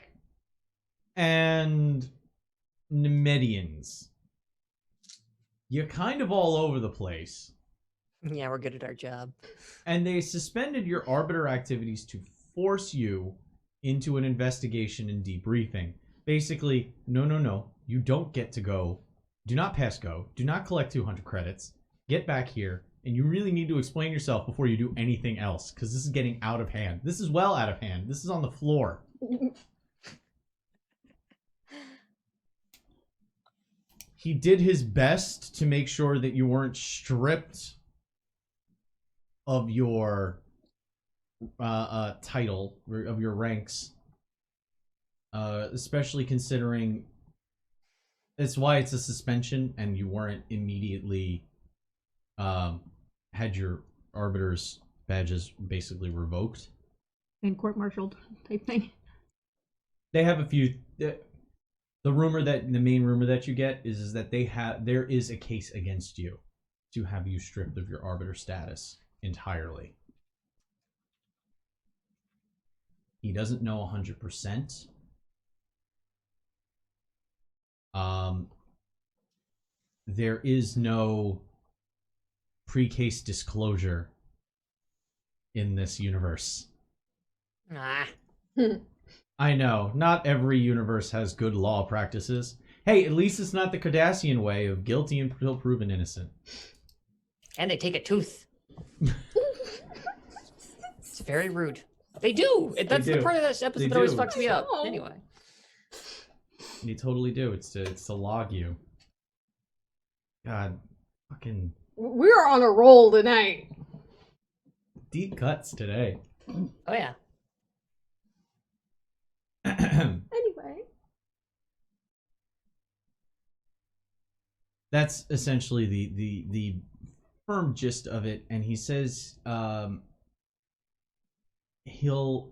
and Nemedians. You're kind of all over the place. Yeah, we're good at our job. And they suspended your arbiter activities to force you into an investigation and debriefing. Basically, no, you don't get to go. Do not pass go. Do not collect 200 credits. Get back here. And you really need to explain yourself before you do anything else, because this is getting out of hand. This is well out of hand. This is on the floor. He did his best to make sure that you weren't stripped of your title, of your ranks, especially considering it's why it's a suspension and you weren't immediately had your arbiter's badges basically revoked. And court-martialed type thing. They have a few. The main rumor that you get is that there is a case against you to have you stripped of your arbiter status entirely. He doesn't know 100%. There is no pre-case disclosure in this universe. Ah. I know, not every universe has good law practices. Hey, at least it's not the Cardassian way of guilty until proven innocent. And they take a tooth. It's very rude. They do. That's the part of this episode that always fucks me up. Oh. Anyway. You totally do. It's to log you. God, fucking We're on a roll tonight. deep cuts today. Oh yeah. Anyway. That's essentially the firm gist of it, and he says he'll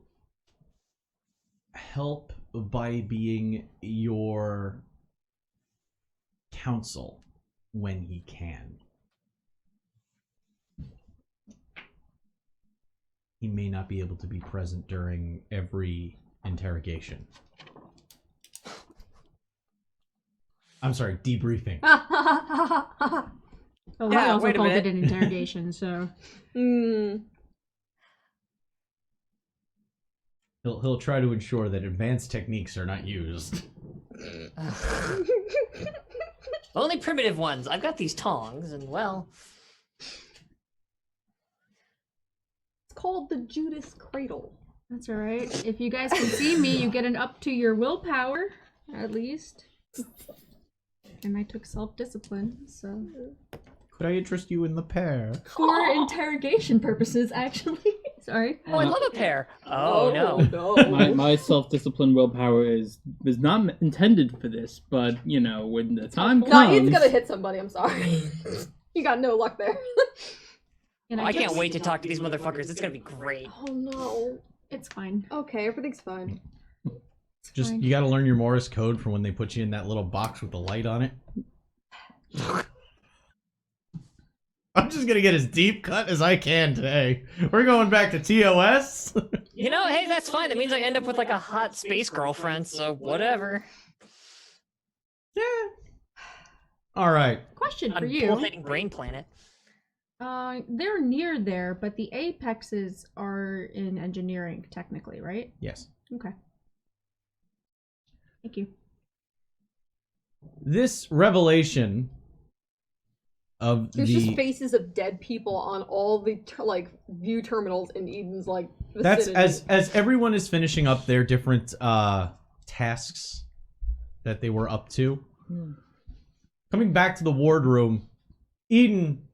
help by being your counsel when he can. He may not be able to be present during every interrogation. I'm sorry, debriefing. Oh, I Yeah, also wait a called minute. it an interrogation, so. He'll try to ensure that advanced techniques are not used. Only primitive ones. I've got these tongs, and well, It's called the Judas Cradle. That's alright. If you guys can see me, you get an up to your willpower, at least. And I took self-discipline, so... Could I interest you in the pair? For interrogation purposes, actually. Sorry. oh, I love a pair. Oh no. My self-discipline willpower is not intended for this, but you know, when the time No, comes, Eden's gonna hit somebody, I'm sorry. You got no luck there. And I can't wait to talk to these motherfuckers. It's gonna be great. Oh no. It's fine. Okay, everything's fine. It's Just fine. you got to learn your Morse code for when they put you in that little box with the light on it. I'm just gonna get as deep cut as I can today. We're going back to TOS. You know, hey, that's fine. That means I end up with like a hot space girlfriend, so whatever. Yeah. All right. Question for I'm you. pulsating brain planet. They're near there, but the apexes are in engineering, technically, right? Yes. Okay. Thank you. This revelation of There's the just faces of dead people on all the view terminals in Eden's that's vicinity. as everyone is finishing up their different tasks that they were up to. Coming back to the wardroom, Eden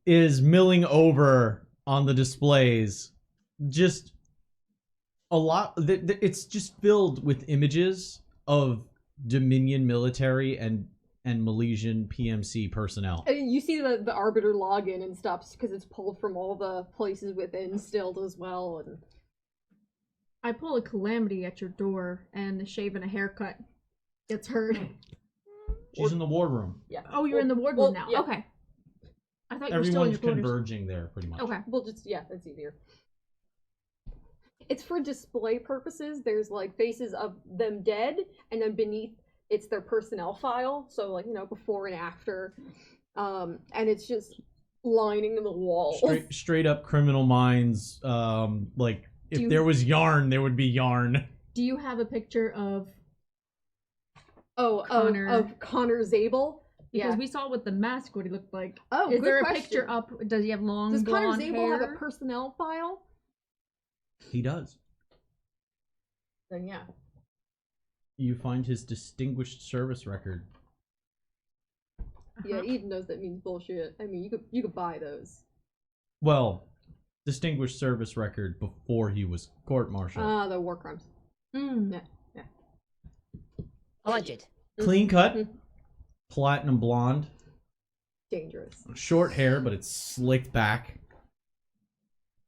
is milling over on the displays. Just a lot. It's just filled with images of Dominion military and Milesian PMC personnel. And you see the Arbiter login and stuff because it's pulled from all the places within Stilled as well. And I pull a calamity at your door, and the shave and a haircut gets heard. She's in the wardroom. yeah. Oh, you're in the wardroom now. Yeah. Okay. I thought you were still in Everyone's your quarters. converging there, pretty much. Okay. Well, just that's easier. It's for display purposes. There's faces of them dead, and then beneath it's their personnel file. So before and after, and it's just lining the wall. Straight up Criminal Minds. If there was yarn, there would be yarn. Do you have a picture of... Connor. Of Connor Zabel. Because Yeah. we saw what the mask, what he looked like. Oh, Is good there a question. picture up? Does he have long Does Connor blonde Zabel hair? have a personnel file? He does. Then yeah. You find his distinguished service record. Yeah, Eden knows that means bullshit. I mean, you could buy those. Well, distinguished service record before he was court-martialed. The war crimes. Mm. Yeah. Alleged. Clean cut, Mhm. platinum blonde, Dangerous. short hair, but it's slicked back.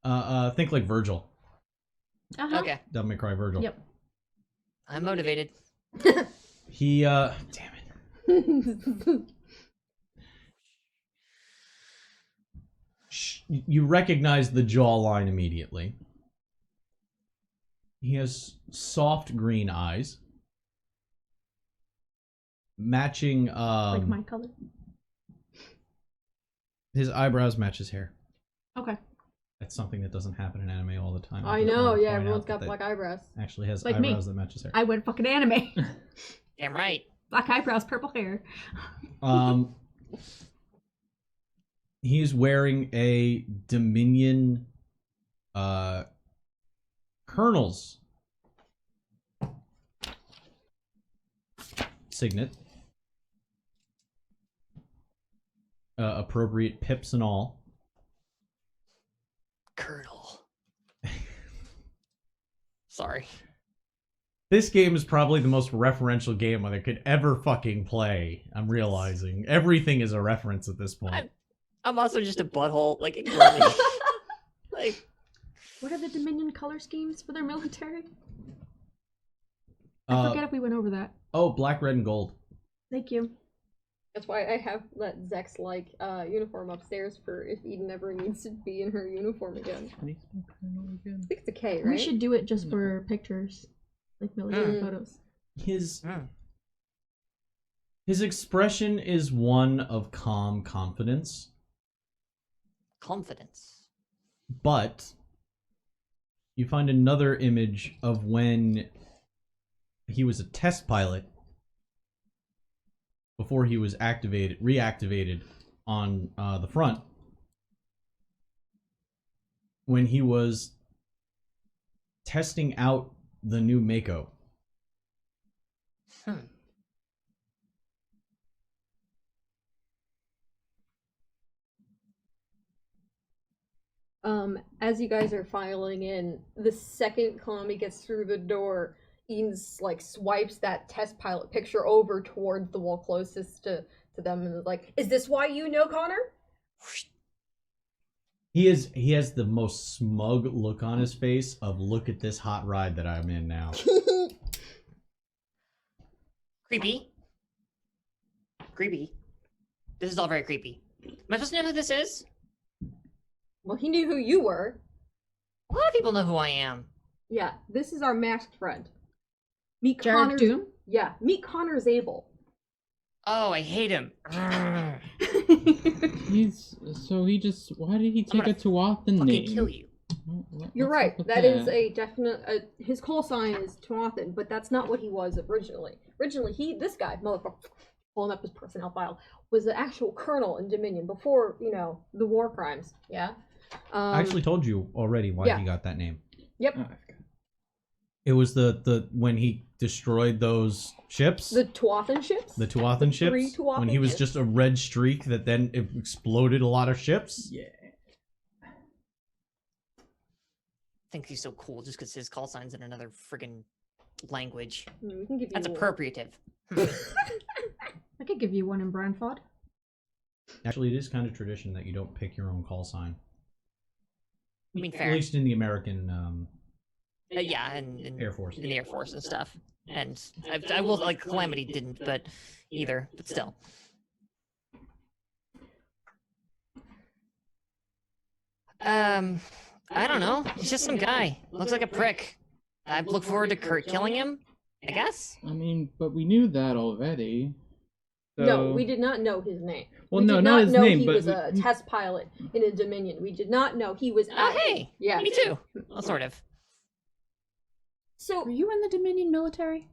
Think like Virgil. Uh-huh. Okay, Devil May Cry Virgil. Yep. I'm motivated. He, damn it. You recognize the jawline immediately. He has soft green eyes. Matching, Like my color. his eyebrows match his hair. Okay. That's something that doesn't happen in anime all the time. I just know, wanted to yeah, point everyone's out got that black eyebrows. actually has Like me. eyebrows that match his hair. I went fucking anime. Damn right. Black eyebrows, purple hair. He's wearing a Dominion Colonel's signet. Appropriate pips and all. Colonel. Sorry. This game is probably the most referential game I could ever fucking play. I'm realizing everything is a reference at this point. I'm also just a butthole. Like, ignore me. Like, What are the Dominion color schemes for their military? I forget if we went over that. Oh, black, red, and gold. Thank you. That's why I have that Zex-like uniform upstairs for if Eden ever needs to be in her uniform again. I think it's a K, right? We should do it just for pictures. Like military photos. His expression is one of calm confidence, confidence. but you find another image of when he was a test pilot before he was reactivated on the front, when he was testing out the new Mako. As you guys are filing in, the second Kalami gets through the door, Eames like swipes that test pilot picture over towards the wall closest to them and is like, "Is this why you know Connor?" He has the most smug look on his face of look at this hot ride that I'm in now. Creepy. Creepy. This is all very creepy. Am I supposed to know who this is? Well, he knew who you were. A lot of people know who I am. Yeah, this is our masked friend. Meet Jared Connor. Doom? Yeah, meet Connor Zabel. Oh, I hate him. Why did he take a Tuathan Fucking name? kill you. You're What's right. up with That is a definite. His call sign is Tuathan, but that's not what he was originally. Originally, this guy, motherfucker, pulling up his personnel file, was the actual colonel in Dominion before the war crimes. Yeah. I actually told you already why he got that name. Yep. Oh, I forgot. It was the when he destroyed those ships. The Tuathan ships. The Tuathan ships. 3 Tuathan when he was ships. just a red streak that then exploded a lot of ships. Yeah. Thinks he's so cool just because his call sign's in another friggin' language. We can give you That's one. appropriative. I could give you one in Branford. Actually, it is kind of tradition that you don't pick your own call sign. I mean, At fair. least in the American Yeah, and Air Force. in the Air Force and stuff. And I will, like, Calamity didn't, but still. I don't know. He's just some guy. Looks like a prick. I look forward to Kurt killing him, I guess. I mean, but we knew that already. So... No, we did not know his name. Well, we no, did not not his know name, he but was a test pilot in a Dominion. We did not know he was. Oh, hey! Yeah. Me too. Well, sort of. So Were you in the Dominion military?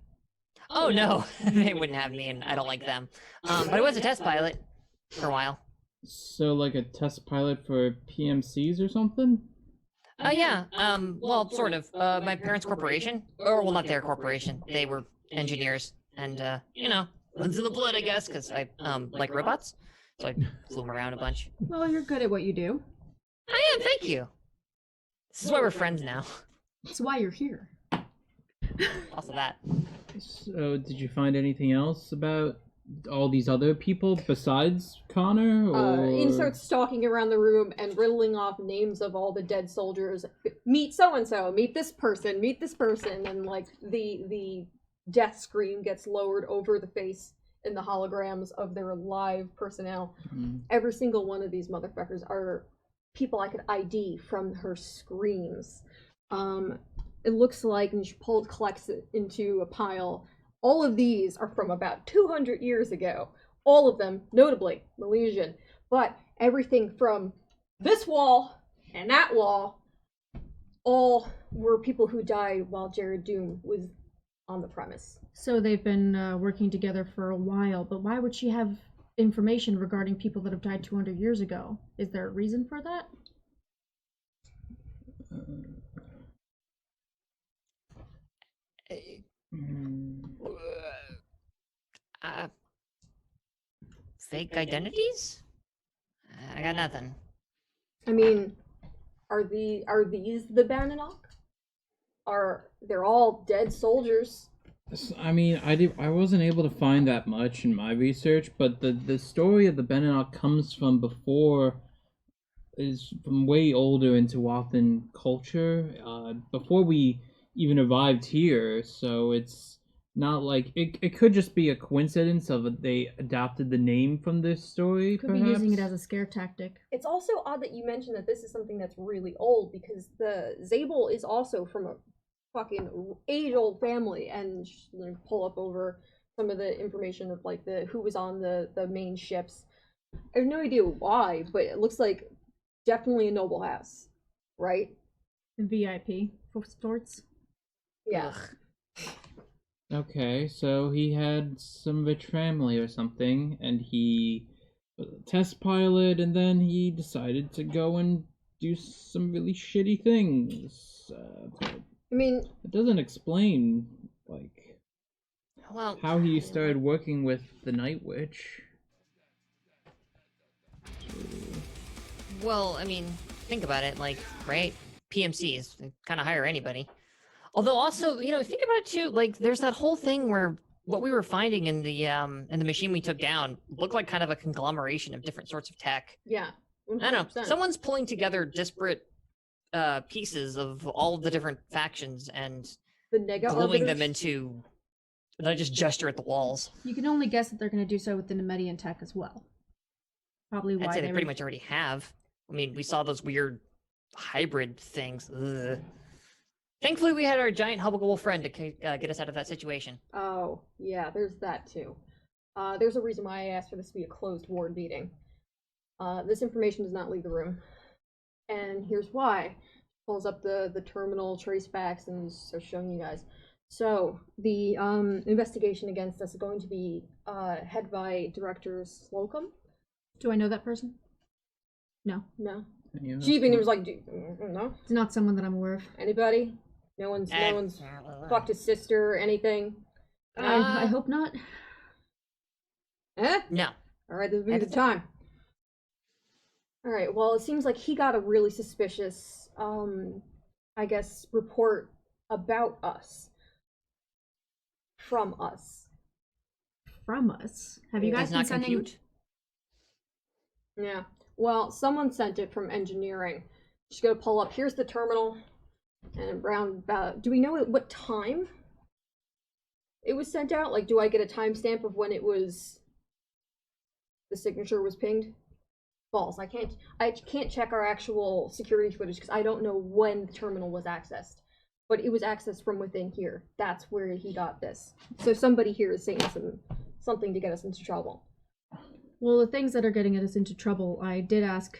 Oh, no. They wouldn't have me, and I don't like them. But I was a test pilot for a while. So, like a test pilot for PMCs or something? Yeah. Well, sort of. My parents' corporation. Or, well, not their corporation. They were engineers. And, runs in the blood, I guess, because I, like robots. So I flew them around a bunch. Well, you're good at what you do. I am, thank you. This is why we're friends now. That's why you're here. Also that. So, did you find anything else about all these other people besides Connor? Or... Ian starts stalking around the room and riddling off names of all the dead soldiers. Meet so and so. Meet this person. Meet this person. And like the death screen gets lowered over the face in the holograms of their live personnel. Every single one of these motherfuckers are people I could ID from her screams. It looks like, and she collects it into a pile. All of these are from about 200 years ago. All of them, notably, Milesian. But everything from this wall and that wall, all were people who died while Jared Doom was on the premise. So they've been working together for a while, but why would she have information regarding people that have died 200 years ago? Is there a reason for that? Fake identities? I got nothing. I mean, are these the Bannock? They're all dead soldiers? I mean, I wasn't able to find that much in my research, but the story of the Beninock comes from from way older in Tuathan culture, before we even arrived here, so it's not like it could just be a coincidence of they adapted the name from this story. Could perhaps? be using it as a scare tactic. It's also odd that you mentioned that this is something that's really old, because the Zabel is also from a fucking age-old family, and pull up over some of the information of like who was on the main ships. I have no idea why, but it looks like definitely a noble house, right? VIP for sorts. Yeah. Ugh. Okay, so he had some rich family or something, and he was a test pilot, and then he decided to go and do some really shitty things. But I mean, it doesn't explain, like, Well, how he started working with the Night Witch. Well, I mean, think about it. Like, right? PMCs kind of hire anybody. Although, also, think about it too. Like, there's that whole thing where what we were finding in the machine we took down looked like kind of a conglomeration of different sorts of tech. yeah. 100%. I don't know. Someone's pulling together disparate pieces of all of the different factions and The nega gluing arbiters? them into. And I just gesture at the walls. You can only guess that they're going to do so with the Nemedian tech as well. Probably why I'd say they they pretty would... much already have. I mean, we saw those weird hybrid things. Ugh. Thankfully, we had our giant huggable friend to get us out of that situation. Oh, yeah, there's that too. There's a reason why I asked for this to be a closed ward meeting. This information does not leave the room. And here's why. Pulls up the terminal trace facts and starts showing you guys. So, the investigation against us is going to be head by Director Slocum. Do I know that person? No. No. Yeah, She even was like, no? It's not someone that I'm aware of. Anybody? No one's fucked his sister or anything? I hope not. Eh? No. Alright, this will be the time. Alright, well, it seems like he got a really suspicious, I guess, report about us. From us. From us. Have you guys Does been not sending... compute. Yeah. Well, someone sent it from engineering. Just gotta pull up. Here's the terminal. And around about... Do we know what time it was sent out? Like, do I get a timestamp of when it was... The signature was pinged? False. I can't check our actual security footage because I don't know when the terminal was accessed. But it was accessed from within here. That's where he got this. So somebody here is saying something to get us into trouble. Well, the things that are getting us into trouble, I did ask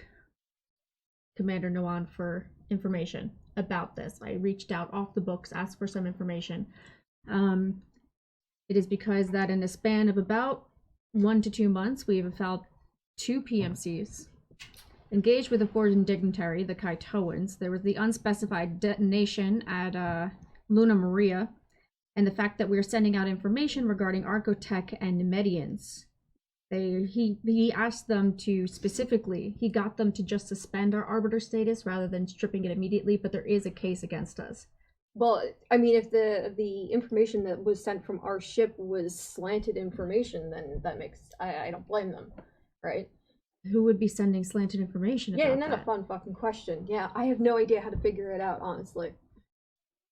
Commander Noan for information about this. I reached out off the books, asked for some information. It is because that in a span of about 1 to 2 months, we have found 2 PMCs engaged with a foreign dignitary, the Kaitoans. There was the unspecified detonation at Luna Maria, and the fact that we're sending out information regarding Archotech and Nemedians. He asked them to specifically, he got them to just suspend our arbiter status rather than stripping it immediately, but there is a case against us. Well, I mean, if the information that was sent from our ship was slanted information, then that makes... I don't blame them, right? Who would be sending slanted information about Yeah, not that? a fun fucking question. Yeah, I have no idea how to figure it out, honestly.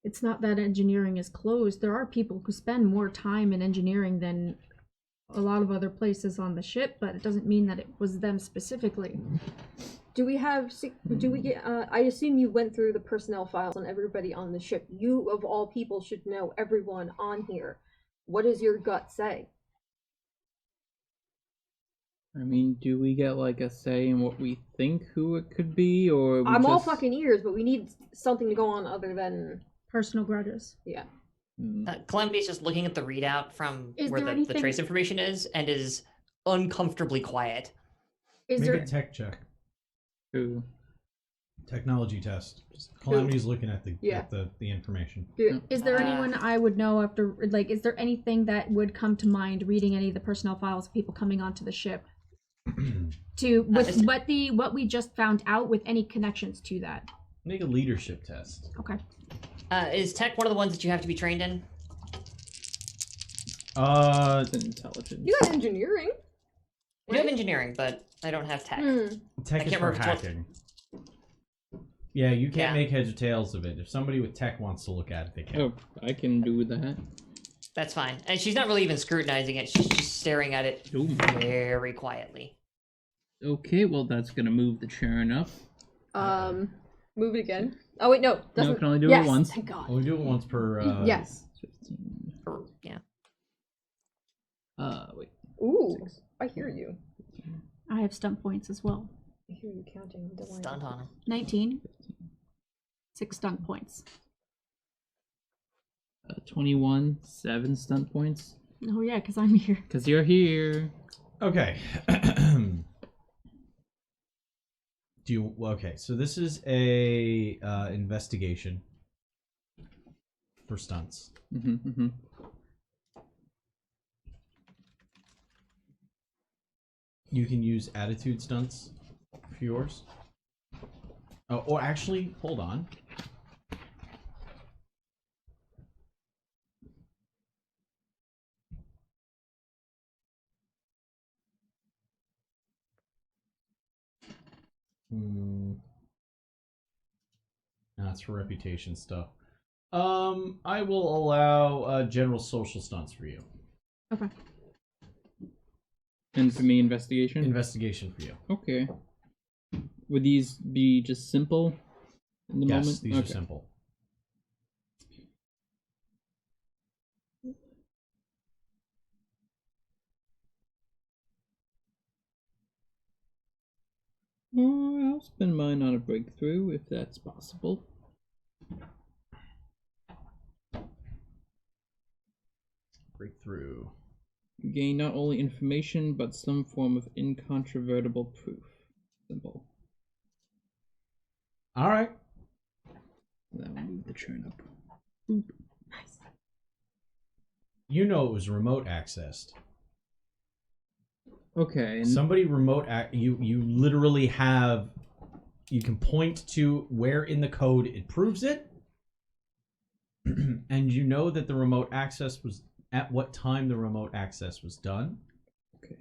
It's not that engineering is closed. There are people who spend more time in engineering than a lot of other places on the ship, but it doesn't mean that it was them specifically. Do we get, I assume you went through the personnel files on everybody on the ship. You, of all people, should know everyone on here. What does your gut say? I mean, do we get like a say in what we think who it could be, or I'm all fucking ears, but we need something to go on other than... Personal grudges. Yeah. Calamity's just looking at the readout from Is where there the anything- trace information is and is uncomfortably quiet. Is Make there a tech check. Who? Technology test. Calamity's looking at the Yeah. at the information. is there anyone I would know after, like, is there anything that would come to mind reading any of the personnel files of people coming onto the ship to with what we just found out, with any connections to that? Make a leadership test. Okay. Is tech one of the ones that you have to be trained in? It's an intelligence. You got engineering. I have engineering, but I don't have tech. Tech I is can't for remember if it's hacking. Yeah, you can't Yeah. make heads or tails of it. If somebody with tech wants to look at it, they can. Oh, I can do that. That's fine. And she's not really even scrutinizing it. She's just staring at it Ooh. very quietly. Okay, well that's gonna move the churn up. Move it again. Oh wait, no. No, Doesn't... can only do yes, it once. Thank God. Well, we do it once per. Yes. 15. Yeah. Wait. Ooh, I hear you. I have stunt points as well. I hear you counting. Stunned on him. 19. 6 stunt points. 21, 7 stunt points. Oh yeah, because I'm here. Because you're here. Okay. Okay, so this is a investigation for stunts. You can use attitude stunts for yours. Oh, or actually, hold on. That's for reputation stuff. I will allow general social stunts for you. Okay. And for me, investigation? Investigation for you. Okay. Would these be just simple in the moment? Yes, these are simple. I'll spend mine on a breakthrough, if that's possible. Breakthrough. You gain not only information, but some form of incontrovertible proof. Simple. Alright. That will move the churn up. Boop. Nice. You know it was remote accessed. Okay. And Somebody you literally have, you can point to where in the code it proves it, and you know that the remote access was, at what time the remote access was done. Okay.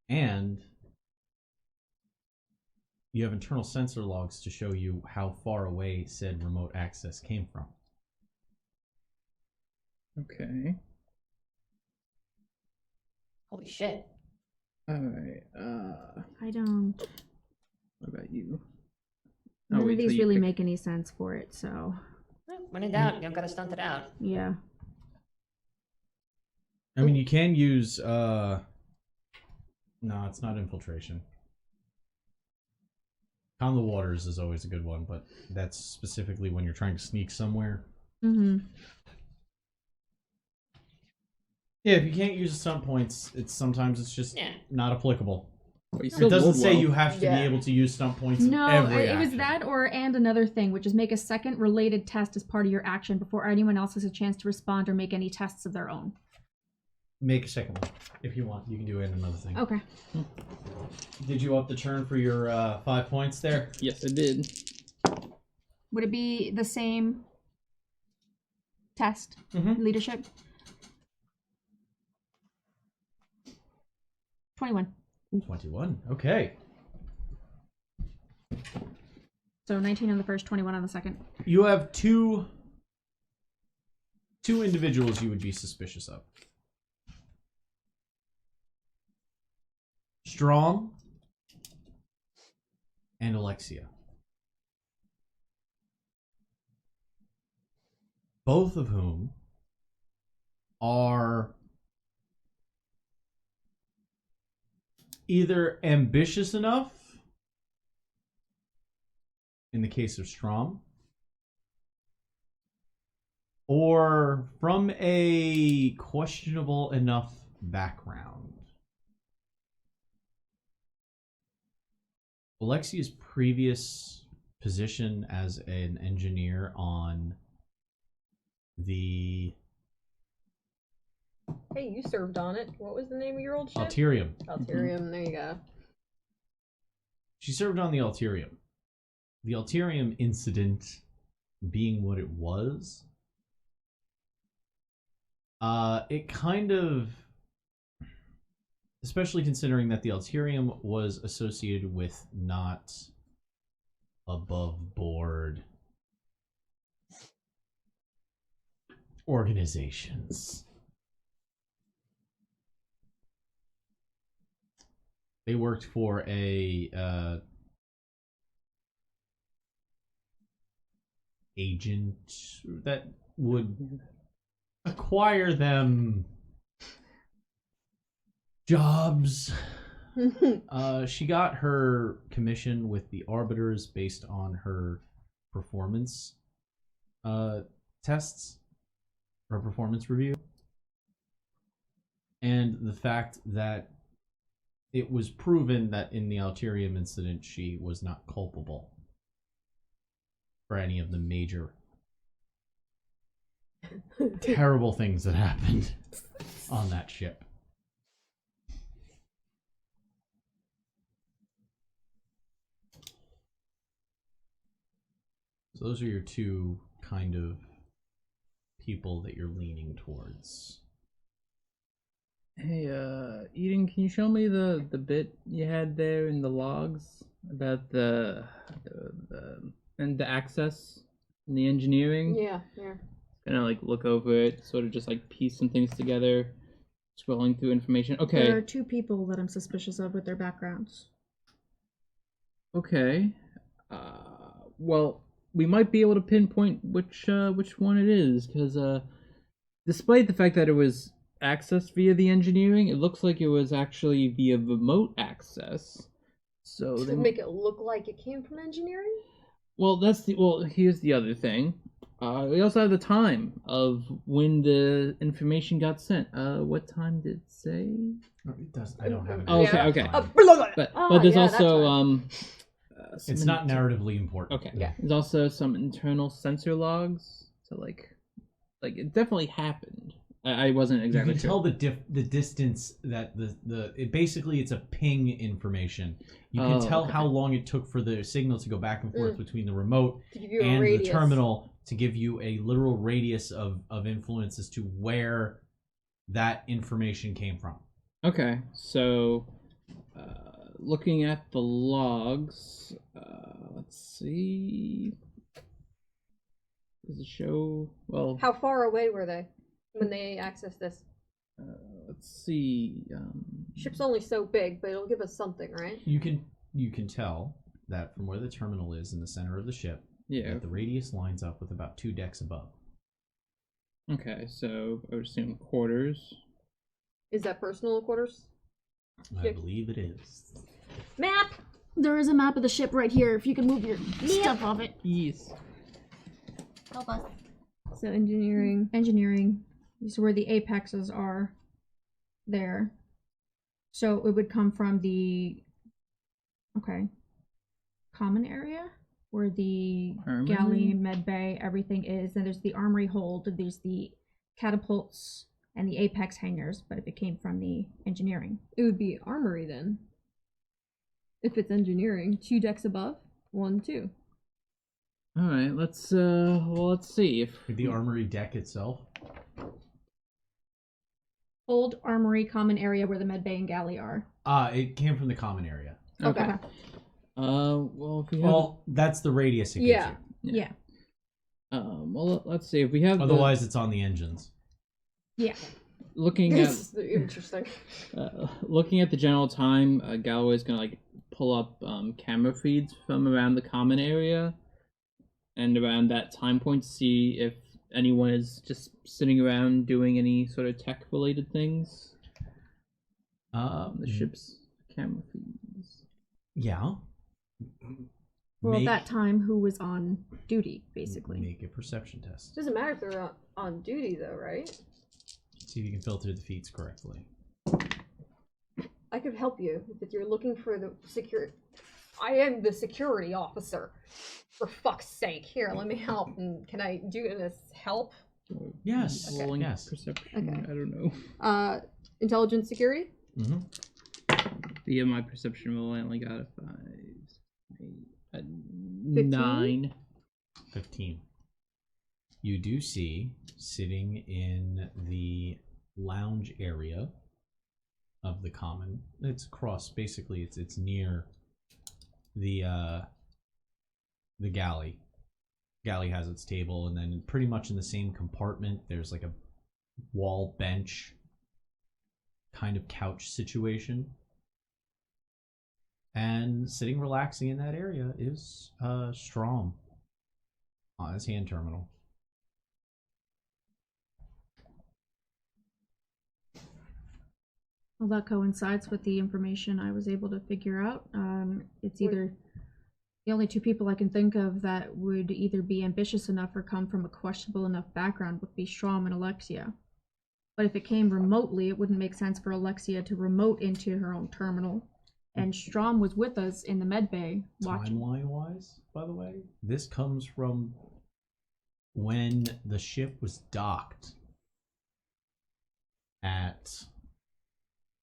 And you have internal sensor logs to show you how far away said remote access came from. Okay. Holy shit. Alright, I don't. what about you? None of these really make any sense for it, so. When in doubt, you've got to stunt it out. Yeah. I mean, you can use, no, it's not infiltration. Calm the waters is always a good one, but that's specifically when you're trying to sneak somewhere. Mm-hmm. Yeah, if you can't use stunt points, sometimes it's just not applicable. Well, It doesn't say you have to be able to use stunt points in No, every it was action. that and another thing, which is make a second related test as part of your action before anyone else has a chance to respond or make any tests of their own. Make a second one if you want. You can do it in another thing. Okay. Did you up the turn for your 5 points there? Yes, I did. Would it be the same test? Mm-hmm. Leadership? 21. 21. Okay. So 19 on the first, 21 on the second. You have two individuals you would be suspicious of. Strom and Alexia. Both of whom are either ambitious enough, in the case of Strom, or from a questionable enough background. Alexia's previous position as an engineer on the Hey, you served on it. What was the name of your old ship? Alterium. Alterium, there you go. She served on the Alterium. The Alterium incident being what it was, it kind of, especially considering that the Alterium was associated with not above board organizations. They worked for a agent that would acquire them jobs. She got her commission with the Arbiters based on her performance. tests or a performance review, and the fact that it was proven that in the Alterium incident she was not culpable for any of the major terrible things that happened on that ship. So those are your two kind of people that you're leaning towards. Hey, Eden, can you show me the bit you had there in the logs about the access and the engineering? Yeah. Gonna like look over it, sort of just like piece some things together, scrolling through information. Okay. There are 2 people that I'm suspicious of with their backgrounds. Okay. Well, we might be able to pinpoint which one it is, because despite the fact that it was accessed via the engineering, it looks like it was actually via remote access. So To they make it look like it came from engineering? Well, here's the other thing. We also have the time of when the information got sent. What time did it say? It does. I don't have it. Oh, okay, Yeah. okay. But there's yeah, also It's not narratively important. Okay. Yeah. There's also some internal sensor logs. So like it definitely happened. I wasn't exactly You can sure. tell the distance that it's a ping information. You can tell okay. how long it took for the signal to go back and forth between the remote to give you a and radius. the terminal to give you a literal radius of influence as to where that information came from. Okay, so looking at the logs, let's see. Does it show? Well, How far away were they when they accessed this? let's see. Ship's only so big, but it'll give us something, right? You can tell that from where the terminal is in the center of the ship, Yeah. that the radius lines up with about 2 decks above. Okay, so I would assume quarters. Is that personal quarters? I believe it is. Map! There is a map of the ship right here. If you can move your stuff off it. Yes. Help us. So engineering. These are where the apexes are. There. So it would come from the common area where the Armory? galley, med bay, everything is. Then there's the armory hold. There's the catapults and the apex hangars. But if it came from the engineering, It would be armory then. If it's engineering. 2 decks above. 1, 2. All right, let's see if The armory deck itself. hold, armory, common area where the med bay and galley are. It came from the common area. Okay. Well, if we have Well, that's the radius it gives Yeah. you. Yeah. well, let's see if we have Otherwise, it's on the engines. Yeah. looking at This is interesting. looking at the general time, Galloway's gonna like pull up camera feeds from around the common area and around that time point to see if anyone is just sitting around doing any sort of tech related things. The ship's camera feeds. Yeah. Well, Make- at that time, who was on duty, basically. Make a perception test. Doesn't matter if they're on duty though, right? See if you can filter the feeds correctly. I could help you if you're looking for the security. I am the security officer. For fuck's sake. Here, let me help. And can I do this help? Yes. Rolling Yes. perception. Okay. I don't know. Intelligence security? Mm-hmm. Via my perception roll, I only got a 5, 8, 15? 9. 15. You do see, sitting in the lounge area of the common, it's across, basically it's near the galley. Galley has its table, and then pretty much in the same compartment there's like a wall bench kind of couch situation. And sitting relaxing in that area is Strom on his hand terminal. Well, that coincides with the information I was able to figure out. It's either The only two people I can think of that would either be ambitious enough or come from a questionable enough background would be Strom and Alexia. But if it came remotely, it wouldn't make sense for Alexia to remote into her own terminal. And Strom was with us in the medbay watching. Timeline-wise, by the way, this comes from when the ship was docked at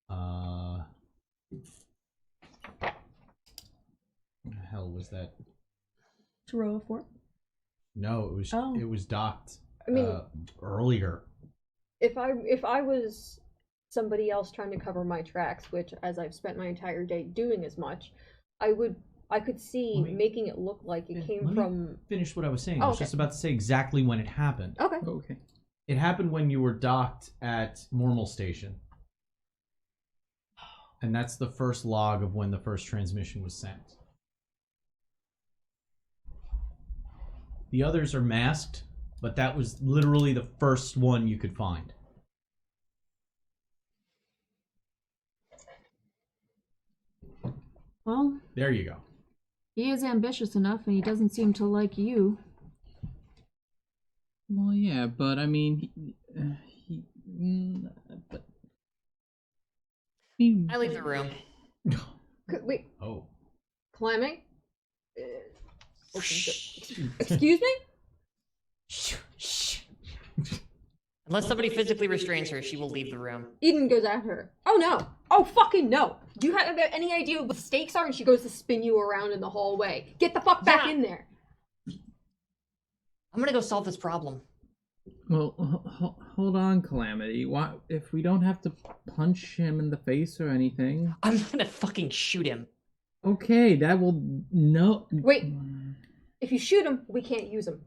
what the hell was that? Taroa Fort? No, it was docked I mean, earlier. if I was somebody else trying to cover my tracks, which as I've spent my entire day doing as much, I could see making it look like it came from. Finish what I was saying. Oh, I was okay. just about to say exactly when it happened. Okay. Okay. It happened when you were docked at Mormal Station. And that's the first log of when the first transmission was sent. The others are masked, but that was literally the first one you could find. Well, There you go. he is ambitious enough and he doesn't seem to like you. Well, yeah, but I mean, but I leave the room. Wait, Oh. Calamity? Excuse me? Unless somebody physically restrains her, she will leave the room. Eden goes after her. Oh no! Oh fucking no! Do you have any idea what the stakes are? And she goes to spin you around in the hallway. Get the fuck back in there! I'm gonna go solve this problem. well, hold on, Calamity. Why, if we don't have to punch him in the face or anything? I'm gonna fucking shoot him. Okay, that will Wait. If you shoot him, we can't use him.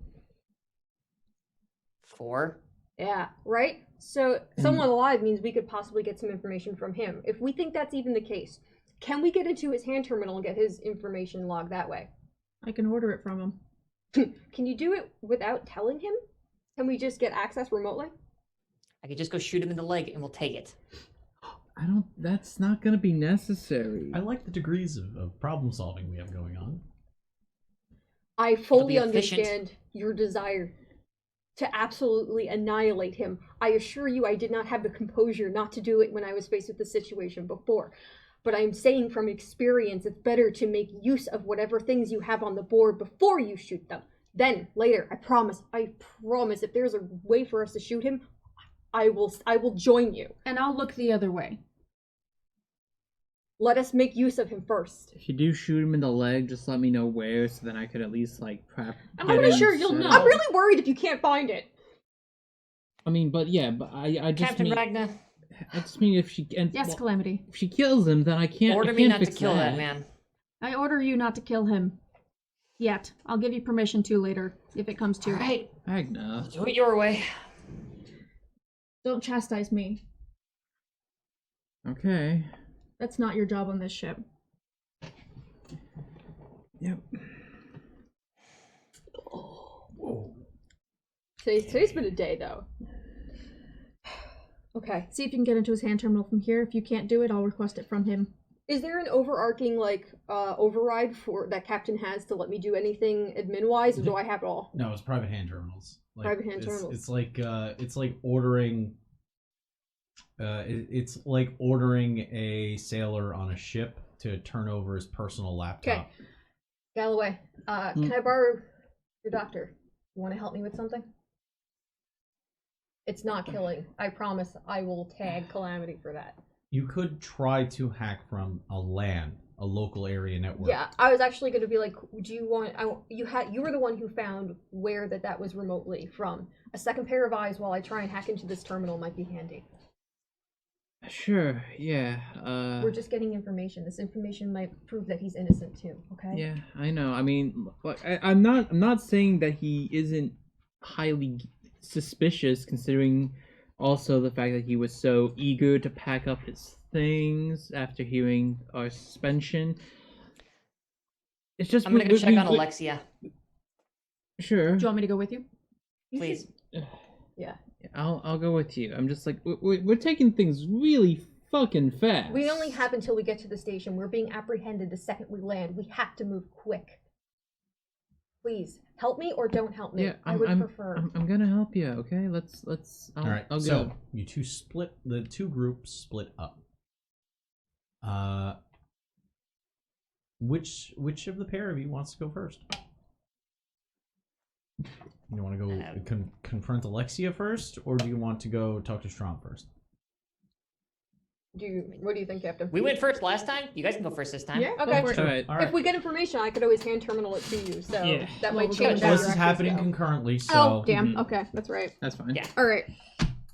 4. Yeah, right? So, someone alive means we could possibly get some information from him. If we think that's even the case, can we get into his hand terminal and get his information logged that way? I can order it from him. Can you do it without telling him? Can we just get access remotely? I could just go shoot him in the leg and we'll take it. That's not gonna be necessary. I like the degrees of problem solving we have going on. I fully be efficient. understand your desire to absolutely annihilate him. I assure you I did not have the composure not to do it when I was faced with the situation before. But I'm saying from experience, it's better to make use of whatever things you have on the board before you shoot them. Then, later, I promise, if there's a way for us to shoot him, I will join you. And I'll look the other way. Let us make use of him first. If you do shoot him in the leg, just let me know where, so then I could at least like prep. I'm pretty sure you'll know. I'm really worried if you can't find it. I mean, but I just Captain mean, Ragnar, I just mean if she Yes, Calamity. if she kills him, then I can't. order I me can't not to fix kill that man. I order you not to kill him. Yet. I'll give you permission to later, if it comes to it. Alright, Ragnar. do it your way. Don't chastise me. Okay. That's not your job on this ship. Yep. Today's been a day, though. Okay. See if you can get into his hand terminal from here. If you can't do it, I'll request it from him. Is there an overarching, override for that Captain has to let me do anything admin-wise, or do I have it all? No, it's private hand terminals. Private hand terminals. It's like ordering. It's like ordering a sailor on a ship to turn over his personal laptop. Okay. Galloway, can I borrow your doctor? You want to help me with something? It's not killing. I promise I will tag Calamity for that. You could try to hack from a LAN, a local area network. Yeah, I was actually going to be like, do you want... You were the one who found where that was remotely from. A second pair of eyes while I try and hack into this terminal might be handy. Sure. Yeah. We're just getting information. This information might prove that he's innocent too. Okay. Yeah, I know. I mean, like, I'm not saying that he isn't highly suspicious, considering also the fact that he was so eager to pack up his things after hearing our suspension. It's just I'm gonna go check on Alexia. Sure. Do you want me to go with you? Please. Yeah. I'll go with you. I'm just like we're taking things really fucking fast. We only have until we get to the station. We're being apprehended the second we land. We have to move quick. Please help me or don't help me. Yeah, I would prefer. I'm gonna help you. Okay, let's. All right. I'll So go. you two split. The two groups split up. Which of the pair of you wants to go first? You want to go confront Alexia first, or do you want to go talk to Strom first? What do you think, Captain? We went first last time. You guys can go first this time. Yeah. Okay. All right. All right. If we get information, I could always hand terminal it to you. So Yeah. that Well, might we're change. gonna- how This your is actions happening go. concurrently, so Oh damn. Mhm. Okay, that's right. That's fine. Yeah. All right.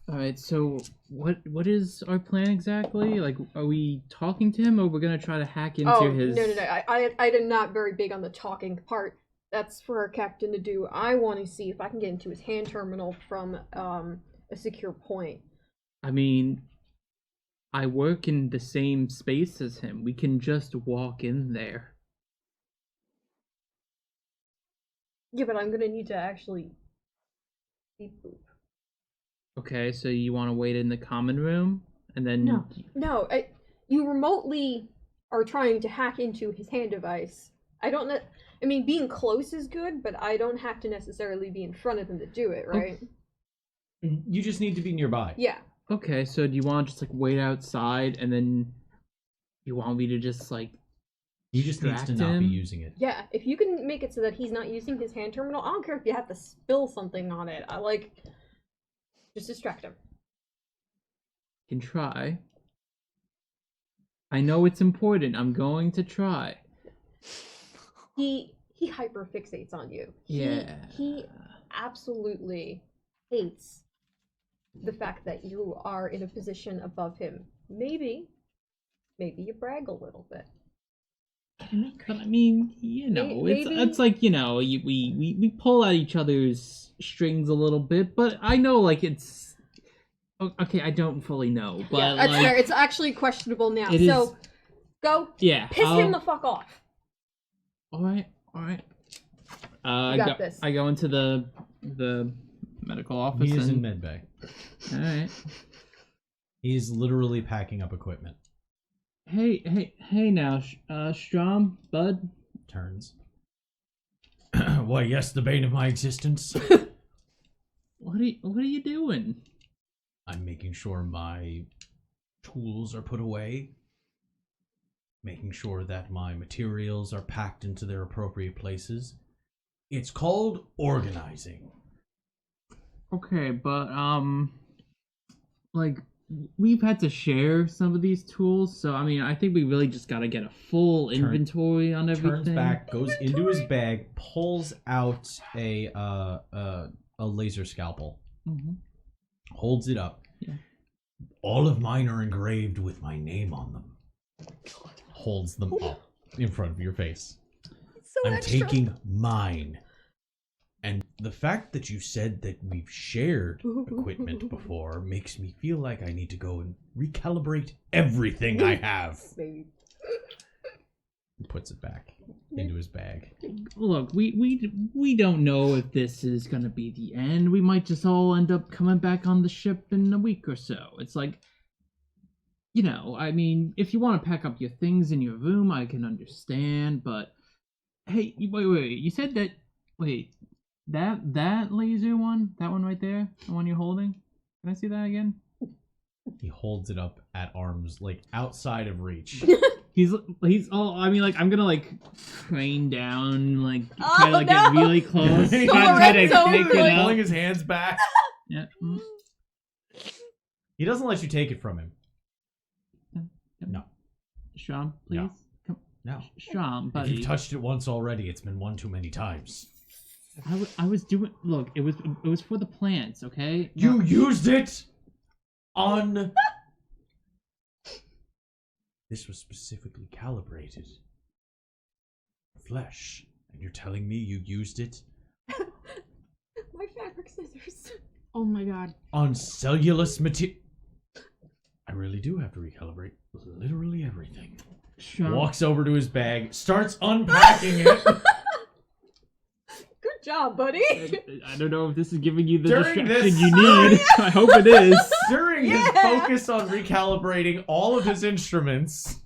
All right. So what is our plan exactly? Like, are we talking to him, or we're gonna try to hack into his? No. I am not very big on the talking part. That's for our captain to do. I want to see if I can get into his hand terminal from a secure point. I mean, I work in the same space as him. We can just walk in there. Yeah, but I'm gonna need to actually beep boop. Okay, so you want to wait in the common room, and then No, you remotely are trying to hack into his hand device. I don't know. I mean, being close is good, but I don't have to necessarily be in front of him to do it, right? you just need to be nearby. Yeah. Okay, so do you want to just like wait outside, and then you want me to just like? He just needs to distract not be him? using it. Yeah, if you can make it so that he's not using his hand terminal, I don't care if you have to spill something on it. I like, just distract him. Can try. I know it's important. I'm going to try. He hyper fixates on you. He absolutely hates the fact that you are in a position above him. Maybe you brag a little bit. But I mean, you know, Maybe- it's like, you know, we pull at each other's strings a little bit, but I know like it's okay. I don't fully know, but Yeah, that's like, fair. It's actually questionable now. It So is- go yeah, piss him the fuck off. All right. You got this. I go into the medical office. He is in and, medbay. all right. He's literally packing up equipment. Hey now, Strom, bud. Turns. Why, yes, the bane of my existence. What are you doing? I'm making sure my tools are put away. Making sure that my materials are packed into their appropriate places. It's called organizing. Okay, but like we've had to share some of these tools, so I mean, I think we really just got to get a full inventory on everything. Turns back, goes into his bag, pulls out a laser scalpel, Mm-hmm. holds it up. Yeah. All of mine are engraved with my name on them. Holds them up in front of your face. So I'm taking mine. And the fact that you said that we've shared equipment before makes me feel like I need to go and recalibrate everything I have. Maybe. He puts it back into his bag. Look, we don't know if this is gonna be the end. We might just all end up coming back on the ship in a week or so. It's like, you know, I mean, if you want to pack up your things in your room, I can understand. But hey, wait, you said that. Wait, that laser one, that one right there, the one you're holding. Can I see that again? He holds it up at arms, like outside of reach. He's oh, I mean, like, I'm gonna like crane down, like try to like get no! really close, He's try to so pick it good. up. pulling his hands back. Yeah. He doesn't let you take it from him. No. Strom, please. No. Come. No. Strom, If buddy. you've touched it once already, it's been one too many times. I was doing. Look, it was for the plants, okay? You used it on... This was specifically calibrated. Flesh. And you're telling me you used it My fabric scissors. Oh my god. on cellulose material? I really do have to recalibrate literally everything. Strom, Walks over to his bag, starts unpacking it. Good job, buddy. I don't know if this is giving you the During distraction this- you need. I hope it is. During his Yeah. focus on recalibrating all of his instruments,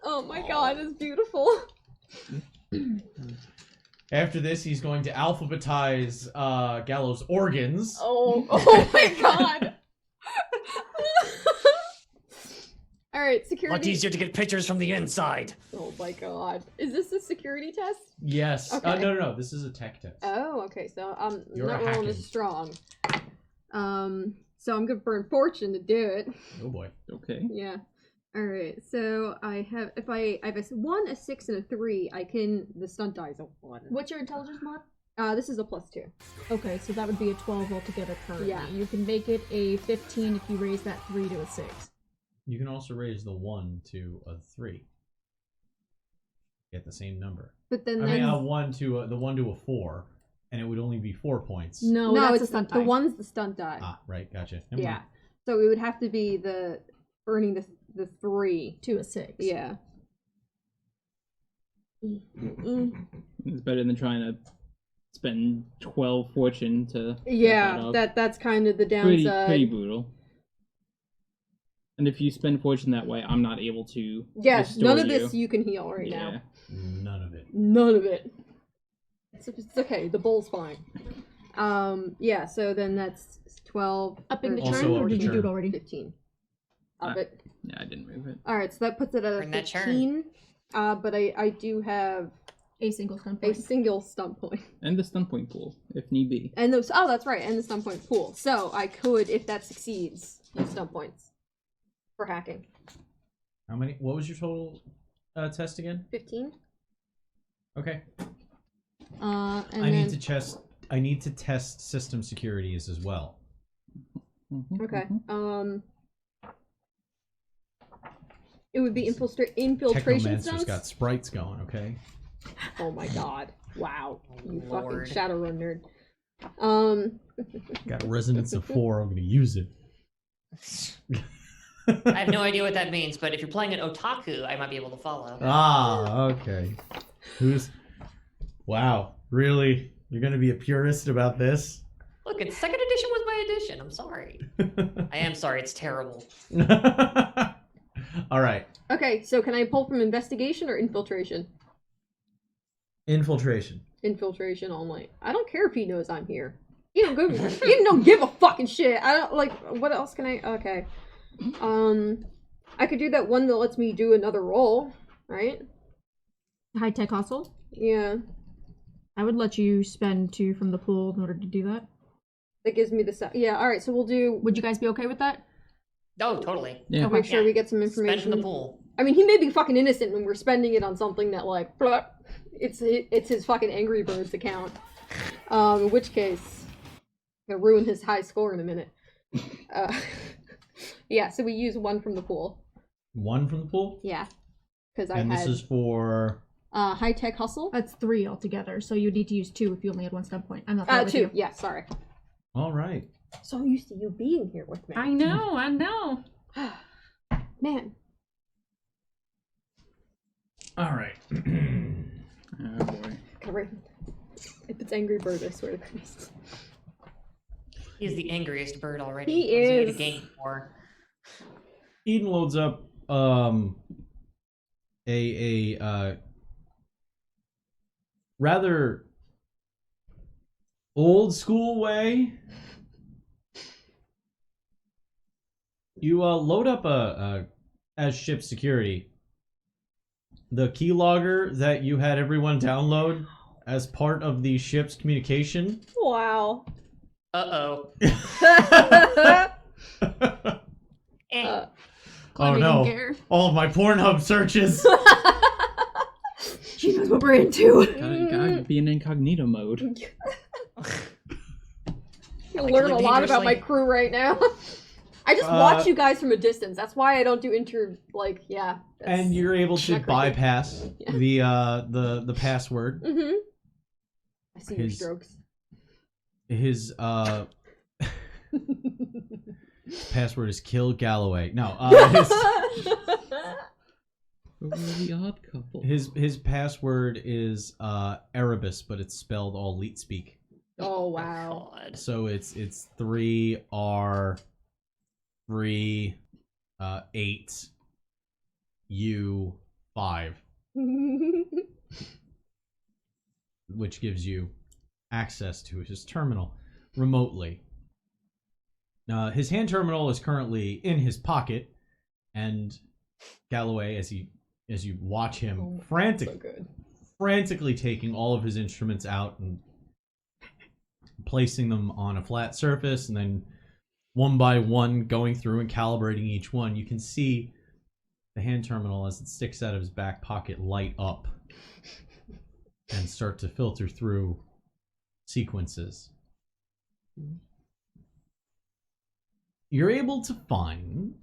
Oh my god, it's beautiful. After this, he's going to alphabetize Gallo's organs. Oh my god. All right, security. Much easier to get pictures from the inside. Oh my god. Is this a security test? Yes. Okay. No. This is a tech test. Oh, okay. So I'm You're not rolling hacking. as strong. So I'm gonna burn fortune to do it. Oh boy. Okay. Yeah. All right. So I have I have a 1, a 6, and a 3. I can the stunt die's a 1. What's your intelligence mod? This is a +2. Okay, so that would be a 12 altogether currently. Yeah. You can make it a 15 if you raise that 3 to a 6. You can also raise the 1 to a 3. Get the same number. But then I mean, the 1 to a 4, and it would only be 4 points. No, no, that's it's a stunt the die. one's the stunt die. Ah, right. Gotcha. Never Yeah. mind. So it would have to be the earning the 3. To a 6. Yeah. It's better than trying to spend 12 fortune to. Yeah, that's kind of the downside. Pretty brutal. And if you spend fortune that way, I'm not able to. Yes, restore none of this you you can heal right Yeah. now. None of it. None of it. It's okay. The bowl's fine. Yeah. So then that's 12. Upping the Also turn, a or did you do it turn. already? 15. Up it. Yeah, I didn't move it. All right. So that puts it at a Bring that churn. 15. But I do have A single stunt a point. single stun point. And the stun point pool, if need be. And those. Oh, that's right. And the stun point pool. So I could, if that succeeds, use stun points for hacking. How many? What was your total test again? 15. Okay. And I then need to test system securities as well. okay. It would be infiltration Technomancer's stunts. got sprites going. Okay. Oh my god! Wow, you Lord. fucking Shadowrun nerd. Got a resonance of 4. I'm gonna use it. I have no idea what that means, but if you're playing an otaku, I might be able to follow. Ah, okay. Wow, really? You're gonna be a purist about this? Look, it's second edition was my edition. I'm sorry. I am sorry. It's terrible. All right. Okay, so can I pull from investigation or infiltration? Infiltration. Infiltration only. I don't care if he knows I'm here. You don't give a fucking shit. I don't like. What else can I? Okay. I could do that one that lets me do another roll, right? High tech hustle. Yeah. I would let you spend 2 from the pool in order to do that. That gives me the yeah. All right, so we'll do. Would you guys be okay with that? Oh, totally. Yeah. Make sure we get some Spend information. from the pool. I mean, he may be fucking innocent when we're spending it on something that like, blah, it's his fucking Angry Birds account. In which case, gonna ruin his high score in a minute. Yeah, so we use 1 from the pool. 1 from the pool? Yeah, because I And had this is for... high tech hustle. That's 3 altogether, so you need to use 2 if you only had 1 stunt point. I'm not there with 2. you. Yeah, sorry. All right. So used to you being here with me. I know. Man. All right. Oh boy. Cover. If it's Angry Bird, I swear to Christ. He is the angriest bird already. He What does he is. need to gain for? Eden loads up a rather old school way. You load up as ship security the keylogger that you had everyone download as part of the ship's communication. Wow. Uh-oh. Eh. Oh Didn't no! care. All of my Pornhub searches. She knows what we're into. Gotta be in incognito mode. You Like, learn a live lot about my dangerously. crew right now. I just watch you guys from a distance. That's why I don't do yeah. And you're able to not creepy. bypass the password. Mm-hmm. I see your His- strokes. His password is kill Galloway. No, But we're the odd couple. his password is Erebus, but it's spelled all leet speak. Oh wow. God. So it's 3R 3 8 U 5. which gives you access to his terminal remotely. His hand terminal is currently in his pocket, and Galloway, as you watch him frantically taking all of his instruments out and placing them on a flat surface, and then one by one going through and calibrating each one, you can see the hand terminal as it sticks out of his back pocket light up and start to filter through sequences. You're able to find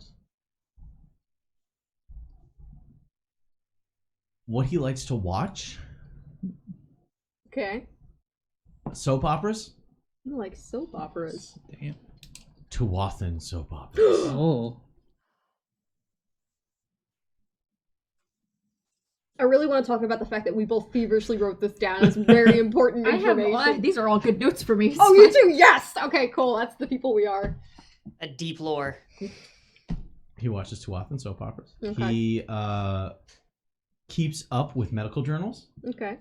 what he likes to watch. Okay. Soap operas. I like soap operas. Damn. Tuathan soap operas. Oh. I really want to talk about the fact that we both feverishly wrote this down as very important information. These are all good notes for me. Oh, you too? Yes! Okay, cool. That's the people we are. A deep lore. He watches Tuathan soap operas. Okay. He keeps up with medical journals. Okay.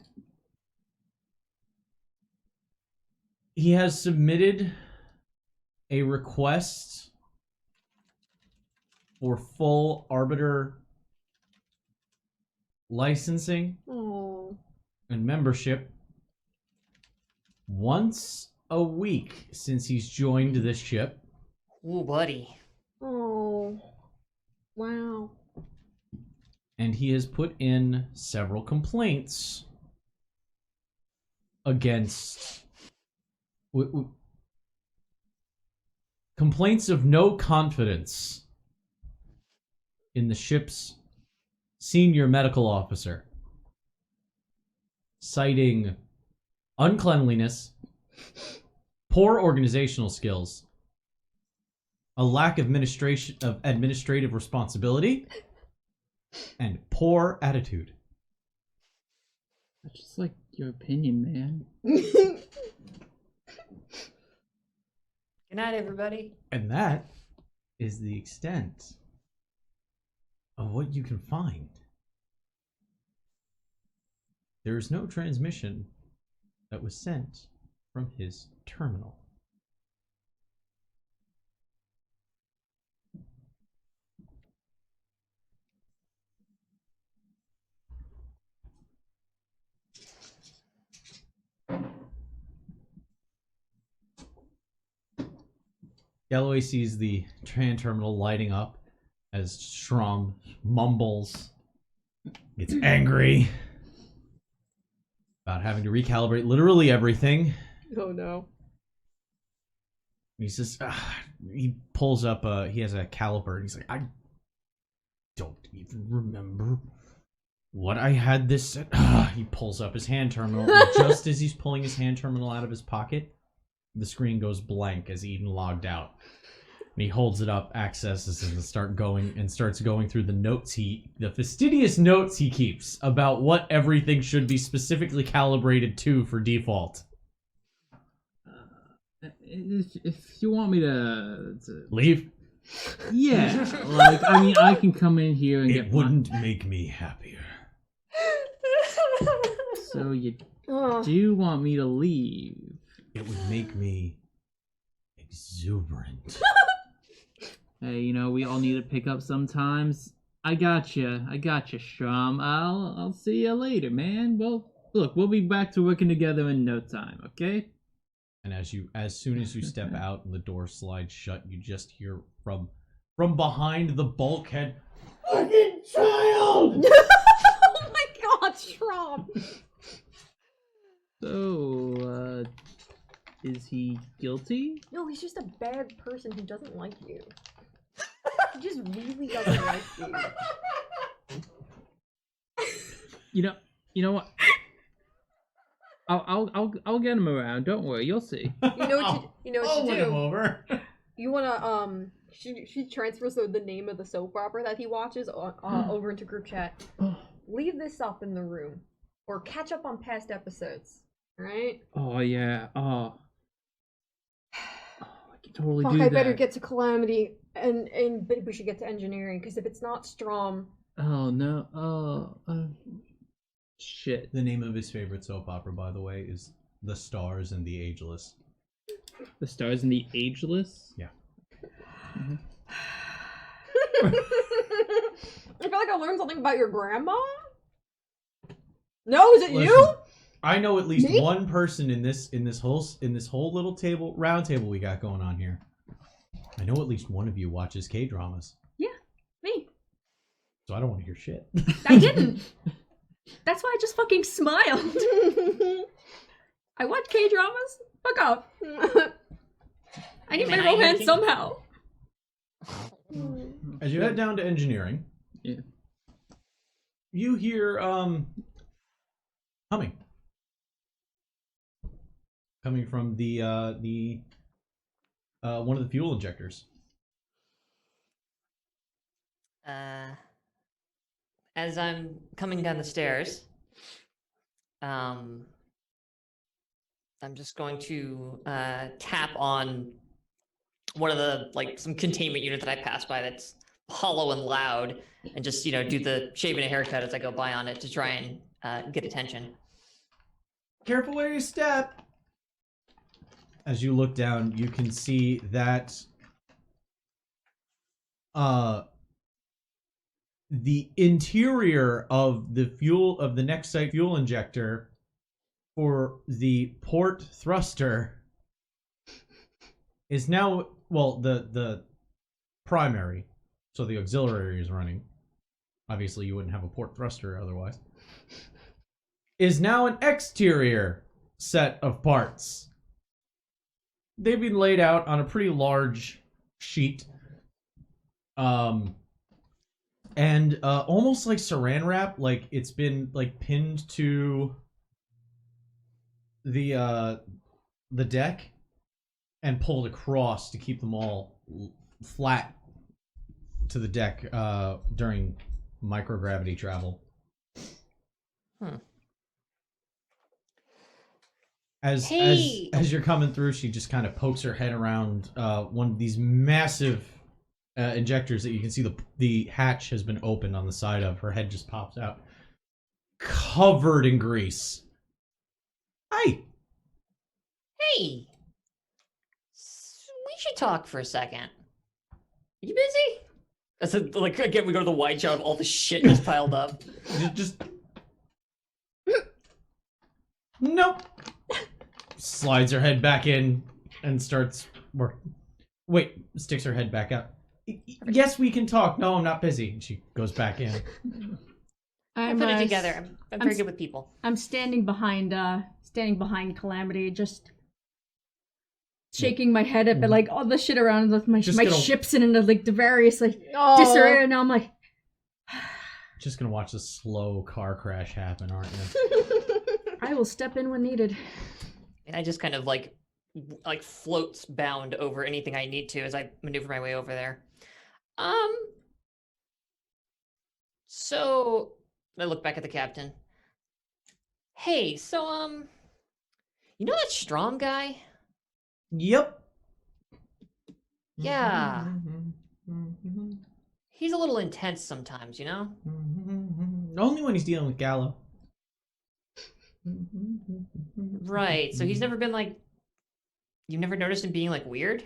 He has submitted a request for full Arbiter licensing Oh. and membership once a week since he's joined this ship. Ooh, buddy. Oh. Wow. And he has put in several complaints against complaints of no confidence in the ship's senior medical officer, citing uncleanliness, poor organizational skills, a lack of administrative responsibility, and poor attitude. That's just like your opinion, man. Good night, everybody. And that is the extent of what you can find. There is no transmission that was sent from his terminal. Galloway sees the tran terminal lighting up as Shrum mumbles, gets angry about having to recalibrate literally everything. Oh no. He says, he pulls up, he has a caliper, and he's like, I don't even remember what I had this set. He pulls up his hand terminal, and just as he's pulling his hand terminal out of his pocket, the screen goes blank as Eden logged out. And he holds it up, accesses it, and starts going through the notes the fastidious notes he keeps about what everything should be specifically calibrated to for default. If you want me to Leave? yeah, like I mean, I can come in here and It get. wouldn't make me happier. So you do want me to leave? It would make me exuberant. Hey, you know, we all need to pick up sometimes. I gotcha, Shrum. I'll see you later, man. Well, look, we'll be back to working together in no time, okay? And as soon as you step out and the door slides shut, you just hear from behind the bulkhead, "Fucking child!" Oh my god, Shrum! So, is he guilty? No, he's just a bad person who doesn't like you. He just really doesn't like you. You know what? I'll get him around. Don't worry, you'll see. You know what you I'll win him do? over. You wanna she transfers the name of the soap opera that he watches over into group chat. Leave this up in the room, or catch up on past episodes. Right? Oh yeah. Oh, I can totally Fuck, do I that. better get to Calamity, and we should get to engineering, because if it's not Strom... Oh no. Shit. The name of his favorite soap opera, by the way, is The Stars and the Ageless. The Stars and the Ageless? Yeah. Mm-hmm. I feel like I learned something about your grandma. No, is it Listen, you? I know at least Me? one person in this whole little round table we got going on here. I know at least one of you watches K-dramas. Yeah, me. So I don't want to hear shit. I didn't. That's why I just fucking smiled. I watch K-dramas. Fuck off. I need Man, my I ain't romance seen- somehow. As you head down to engineering, Yeah. you hear humming coming from the one of the fuel injectors. As I'm coming down the stairs, I'm just going to tap on one of the some containment unit that I pass by that's hollow and loud, and just do the shaving a haircut as I go by on it to try and get attention. Careful where you step. As you look down, you can see that the interior of the next site fuel injector for the port thruster is now, well, the primary, so the auxiliary is running. Obviously you wouldn't have a port thruster otherwise. Is now an exterior set of parts. They've been laid out on a pretty large sheet. And almost like saran wrap, like it's been pinned to the deck and pulled across to keep them all flat to the deck during microgravity travel. As you're coming through, she just kind of pokes her head around one of these massive injectors that you can see the hatch has been opened on the side of. Her head just pops out, covered in grease. Hi. Hey, we should talk for a second. You busy? That's again, we go to the wide shot of all the shit just piled up. Just nope. Slides her head back in and starts work. Wait, sticks her head back out. Yes, we can talk. No, I'm not busy. And she goes back in. I put it together. I'm very good with people. I'm standing behind Calamity, just shaking my head up at all the shit around with my ships and the various disarray, and now I'm like, just gonna watch this slow car crash happen, aren't you? I will step in when needed. And I just kind of floats bound over anything I need to as I maneuver my way over there. So I look back at the captain. Hey, so you know that Strom guy? Yep. Yeah. He's a little intense sometimes, you know? Only when he's dealing with Gallo. Right. So he's never been you've never noticed him being weird?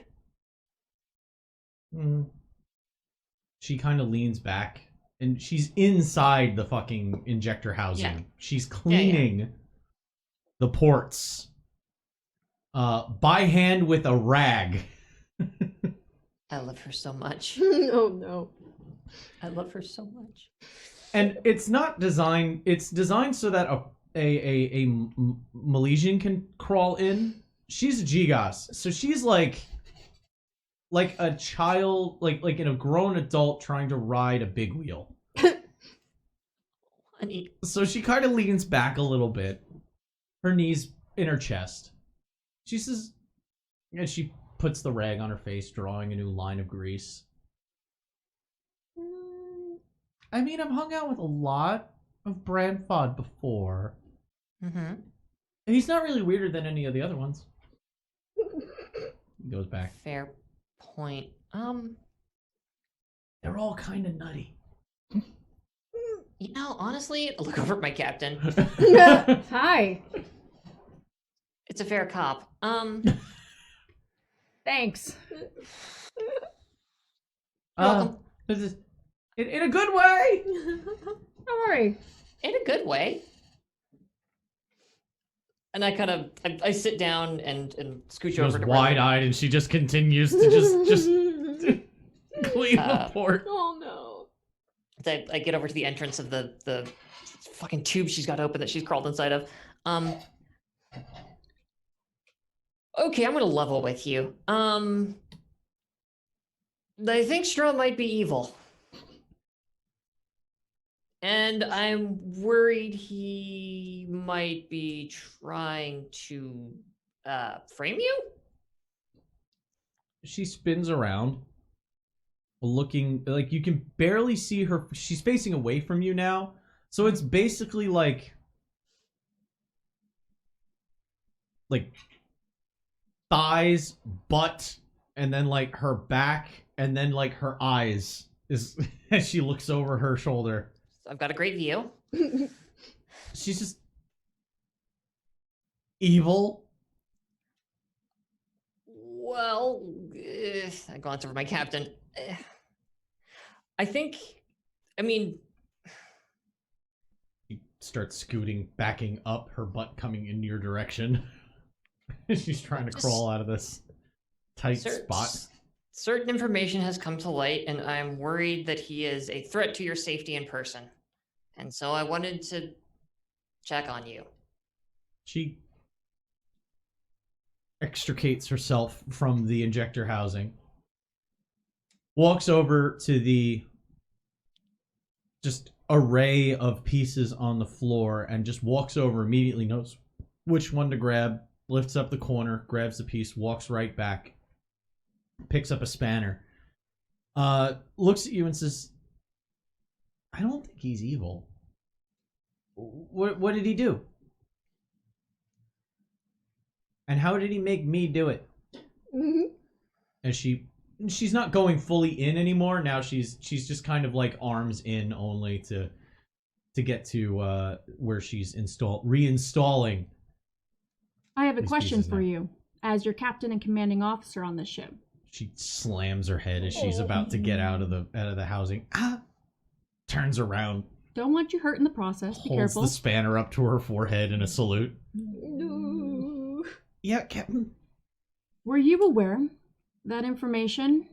She kind of leans back, and she's inside the fucking injector housing. Yeah. She's cleaning the ports by hand with a rag. I love her so much. Oh no. I love her so much. And it's not designed. It's designed so that a Milesian can crawl in. She's a Gigas, so she's like a child, like in a grown adult trying to ride a big wheel. Honey. So she kind of leans back a little bit, her knees in her chest. She says, and she puts the rag on her face, drawing a new line of grease. I mean, I've hung out with a lot of Brandfod before. Mm-hmm. And he's not really weirder than any of the other ones. He goes back. Fair point. They're all kind of nutty. You know, honestly, I look over at my captain. Hi. It's a fair cop. Thanks. You're welcome. This is in a good way. Don't worry. In a good way. And I kind of I sit down and scooch She over goes to wide-eyed, and she just continues to just clean the port. Oh no. I get over to the entrance of the fucking tube she's got open that she's crawled inside of. Okay, I'm gonna level with you. I think Straw might be evil. And I'm worried he might be trying to frame you? She spins around, looking like you can barely see her. She's facing away from you now, so it's basically like thighs, butt, and then like her back, and then like her eyes is as she looks over her shoulder. I've got a great view. She's just evil. Well, I glance over my captain. I mean, She starts scooting, backing up, her butt coming in your direction. She's trying to crawl out of this tight spot. certain information has come to light, and I'm worried that he is a threat to your safety in person. And so I wanted to check on you. She extricates herself from the injector housing, walks over to the just array of pieces on the floor, and just walks over, immediately knows which one to grab, lifts up the corner, grabs the piece, walks right back, picks up a spanner, looks at you and says, I don't think he's evil. What did he do? And how did he make me do it? Mhm. And she's not going fully in anymore. Now she's just kind of like arms in only to get to where she's reinstalling. I have a These question pieces for now. you, as your captain and commanding officer on this ship. She slams her head as she's about to get out of the housing. Turns around, Don't want you hurt in the process. Be holds careful. the spanner up to her forehead in a salute. No. Yeah, Captain. Were you aware that information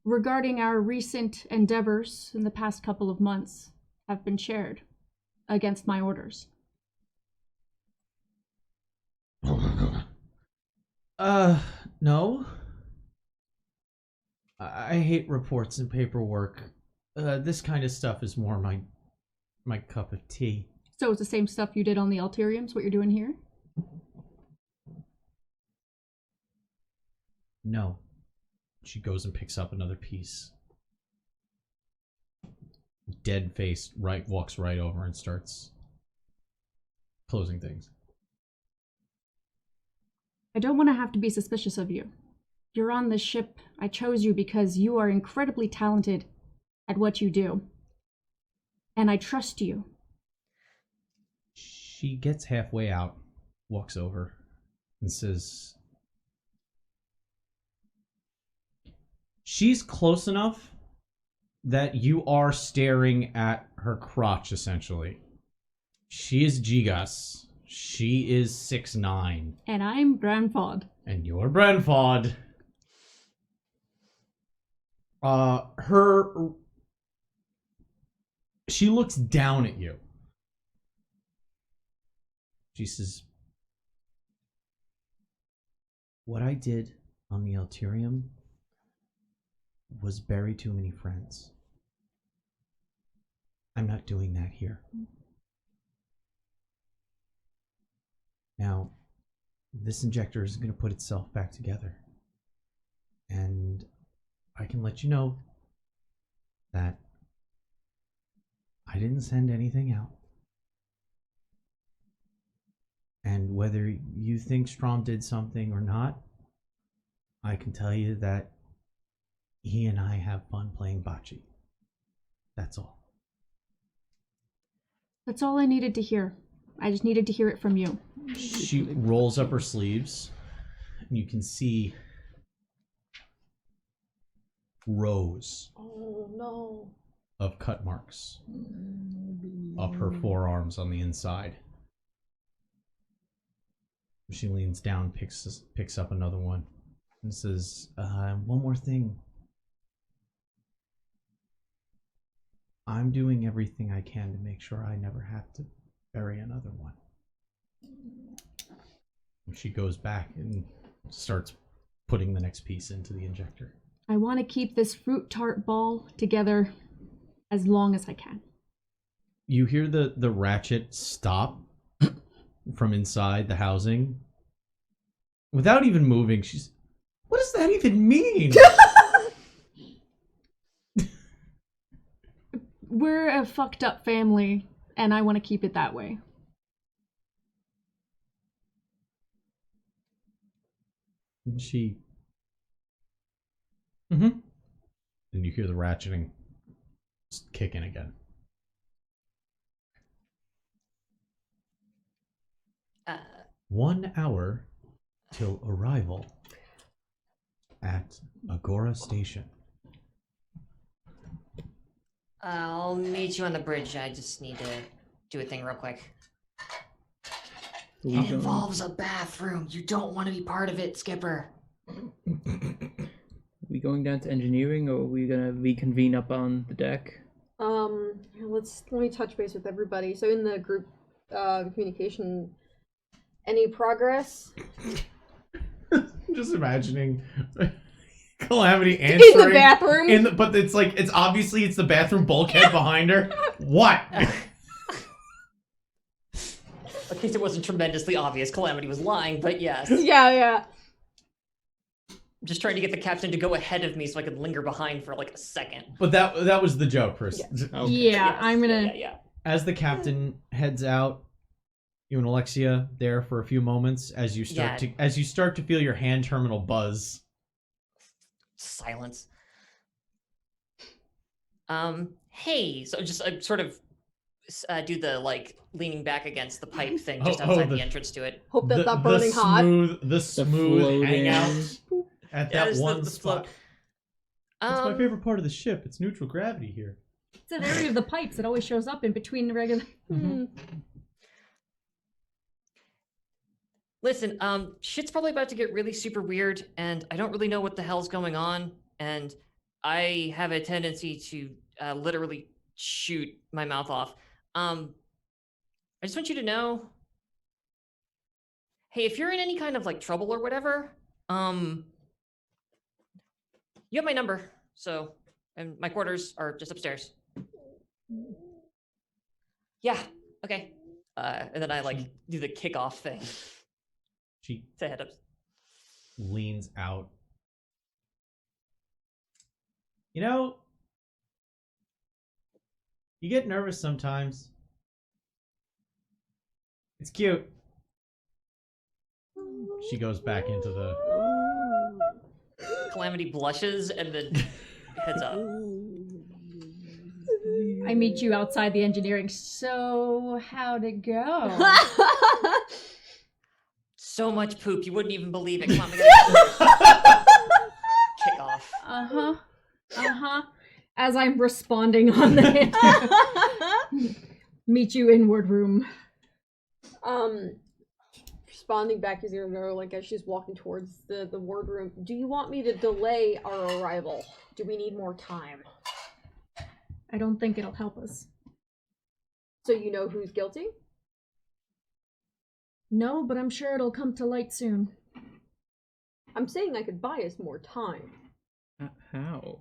regarding our recent endeavors in the past couple of months have been shared against my orders? No. I hate reports and paperwork. This kind of stuff is more my cup of tea. So it's the same stuff you did on the Alteriums, what you're doing here? No. She goes and picks up another piece. Dead faced, walks right over and starts closing things. I don't want to have to be suspicious of you. You're on this ship. I chose you because you are incredibly talented at what you do. And I trust you. She gets halfway out, walks over, and says, she's close enough that you are staring at her crotch, essentially. She is Gigas. She is 6'9". And I'm Branford. And you're Brenfod. She looks down at you. She says, what I did on the Alterium was bury too many friends. I'm not doing that here. Now, this injector is going to put itself back together. And I can let you know that I didn't send anything out. And whether you think Strom did something or not, I can tell you that he and I have fun playing bocce. That's all. That's all I needed to hear. I just needed to hear it from you. She rolls up her sleeves, and you can see rows of cut marks up her forearms on the inside. She leans down, picks up another one, and says, one more thing. I'm doing everything I can to make sure I never have to bury another one. She goes back and starts putting the next piece into the injector. I want to keep this fruit tart ball together as long as I can. You hear the ratchet stop from inside the housing. Without even moving, she's... What does that even mean? We're a fucked up family, and I want to keep it that way. And she... Mm-hmm. And you hear the ratcheting kick in again. Uh, 1 hour till arrival at Agora Station. I'll meet you on the bridge. I just need to do a thing real quick. It involves a bathroom. You don't want to be part of it, Skipper. Are we going down to engineering, or are we gonna reconvene up on the deck? Let me touch base with everybody. So in the group communication, any progress? I'm just imagining Calamity answering in the bathroom. But it's like it's the bathroom bulkhead behind her. What? In case it wasn't tremendously obvious, Calamity was lying, but yes. Yeah. I'm just trying to get the captain to go ahead of me so I could linger behind for like a second. But that was the joke, Chris. Yes. Okay. Yeah, Yes, I'm gonna... Yeah. As the captain heads out, you and Alexia there for a few moments as you start to feel your hand terminal buzz. Silence. Hey, so just sort of do the like leaning back against the pipe thing just outside the entrance to it. Hope that's not burning hot. The smooth floating. hangout at that one the spot. float. That's my favorite part of the ship. It's neutral gravity here. It's an area of the pipes that always shows up in between the regular... Listen, shit's probably about to get really super weird, and I don't really know what the hell's going on, and I have a tendency to literally shoot my mouth off. I just want you to know, hey, if you're in any kind of like trouble or whatever, you have my number, so, and my quarters are just upstairs. Yeah, okay. And then I like do the kickoff thing. She To head up. leans out. You know, you get nervous sometimes. It's cute. She goes back into the... Calamity blushes and then heads up. I meet you outside the engineering. So, how'd it go? So much poop, you wouldn't even believe it. Come on, we gotta kick off. As I'm responding on the meet you in wardroom. Responding back to Zero, like as she's walking towards the wardroom. Do you want me to delay our arrival? Do we need more time? I don't think it'll help us. So you know who's guilty? No, but I'm sure it'll come to light soon. I'm saying I could buy us more time. How?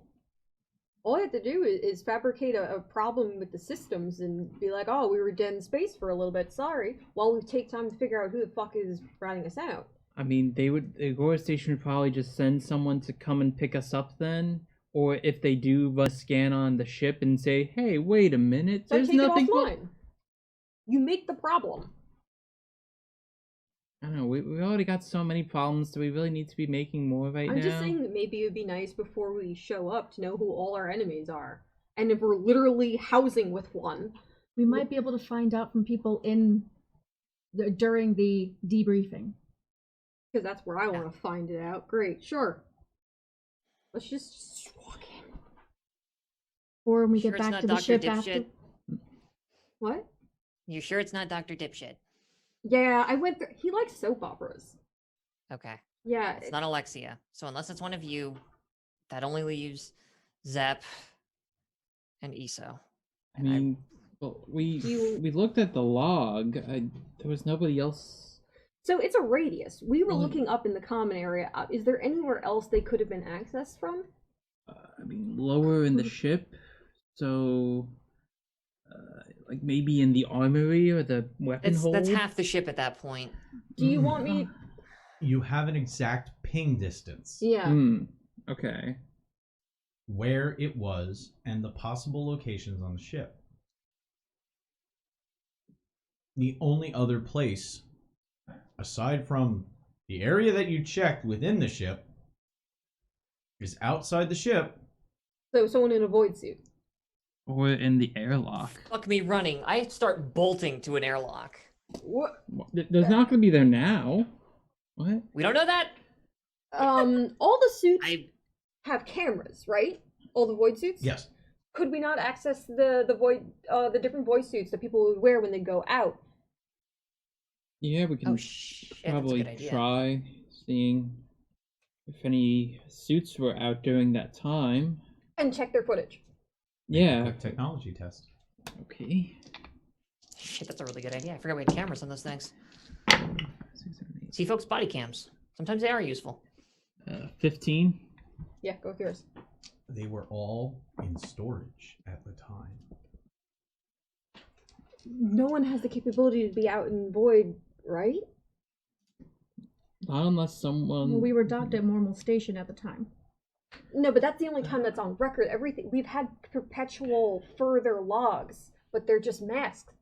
All I have to do is fabricate a problem with the systems and be like, oh, we were dead in space for a little bit, sorry, while we take time to figure out who the fuck is ratting us out. I mean, the Agora Station would probably just send someone to come and pick us up then. Or if they do run a scan on the ship and say, hey, wait a minute, So there's take nothing... it offline. You make the problem. I don't know, we already got so many problems, do we really need to be making more right now? I'm just saying that maybe it would be nice before we show up to know who all our enemies are. And if we're literally housing with one, We might be able to find out from people during the debriefing. Because that's where I want to find it out. Great, sure. Let's just walk in. Or when we Sure get it's back not to the Dr. ship Dipshit? after. What? You sure it's not Dr. Dipshit? Yeah, I went through. He likes soap operas. Okay. Yeah. It's not Alexia. So unless it's one of you, that only leaves Zep and Iso. I mean, well, we looked at the log. There was nobody else. So it's a radius. We were Really? looking up in the common area. Is there anywhere else they could have been accessed from? I mean, lower in the ship. So, like maybe in the armory or the weapon hold. That's half the ship at that point. Do you want me? You have an exact ping distance. Yeah. Okay. Where it was and the possible locations on the ship. The only other place, aside from the area that you checked within the ship, is outside the ship. So someone in a void suit. Or in the airlock. Fuck me running. I start bolting to an airlock. What? There's not gonna be there now. What? We don't know that. All the suits I have cameras, right? All the void suits. Yes. Could we not access the void, the different void suits that people would wear when they go out? Yeah, we can shit, that's a probably good idea. try seeing if any suits were out during that time. And check their footage. Yeah. Quick technology test. Okay. Shit, that's a really good idea. I forgot we had cameras on those things. See, folks, body cams. Sometimes they are useful. 15. Yeah, go with yours. They were all in storage at the time. No one has the capability to be out in void, right? Not unless someone. Well, we were docked at Mormal Station at the time. No, but that's the only time that's on record. Everything we've had perpetual further logs, but they're just masked.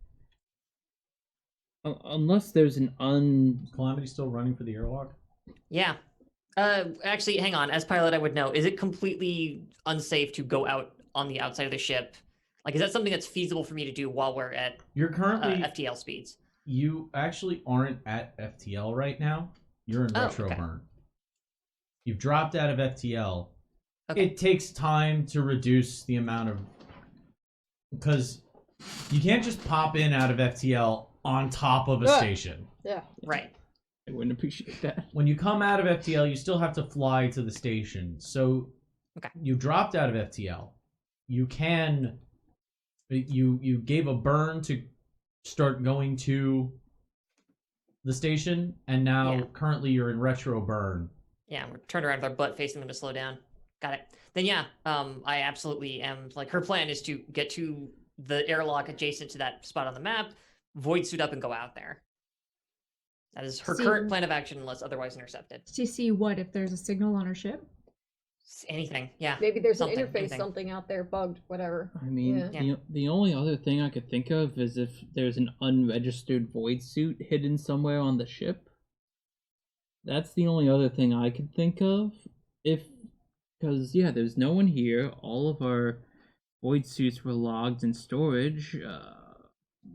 Unless there's an Is Calamity still running for the airlock? Yeah. Actually, hang on. As pilot, I would know. Is it completely unsafe to go out on the outside of the ship? Like, is that something that's feasible for me to do while we're at You're currently FTL speeds? You actually aren't at FTL right now. You're in retro okay. burn. You've dropped out of FTL. Okay. It takes time to reduce the amount of, because you can't just pop in out of FTL on top of a station. Yeah. Right. I wouldn't appreciate that. When you come out of FTL, you still have to fly to the station. So Okay. you dropped out of FTL. You can, you gave a burn to start going to the station, and now currently you're in retro burn. Yeah, we're turned around with our butt facing them to slow down. Got it. Then yeah, I absolutely am. Like, her plan is to get to the airlock adjacent to that spot on the map, void suit up, and go out there. That is her current plan of action, unless otherwise intercepted. To see what, if there's a signal on our ship? Anything, yeah. Maybe there's Something, an interface, anything. something out there, bugged, whatever. I mean, Yeah. the only other thing I could think of is if there's an unregistered void suit hidden somewhere on the ship. That's the only other thing I could think of. Because, yeah, there's no one here. All of our void suits were logged in storage.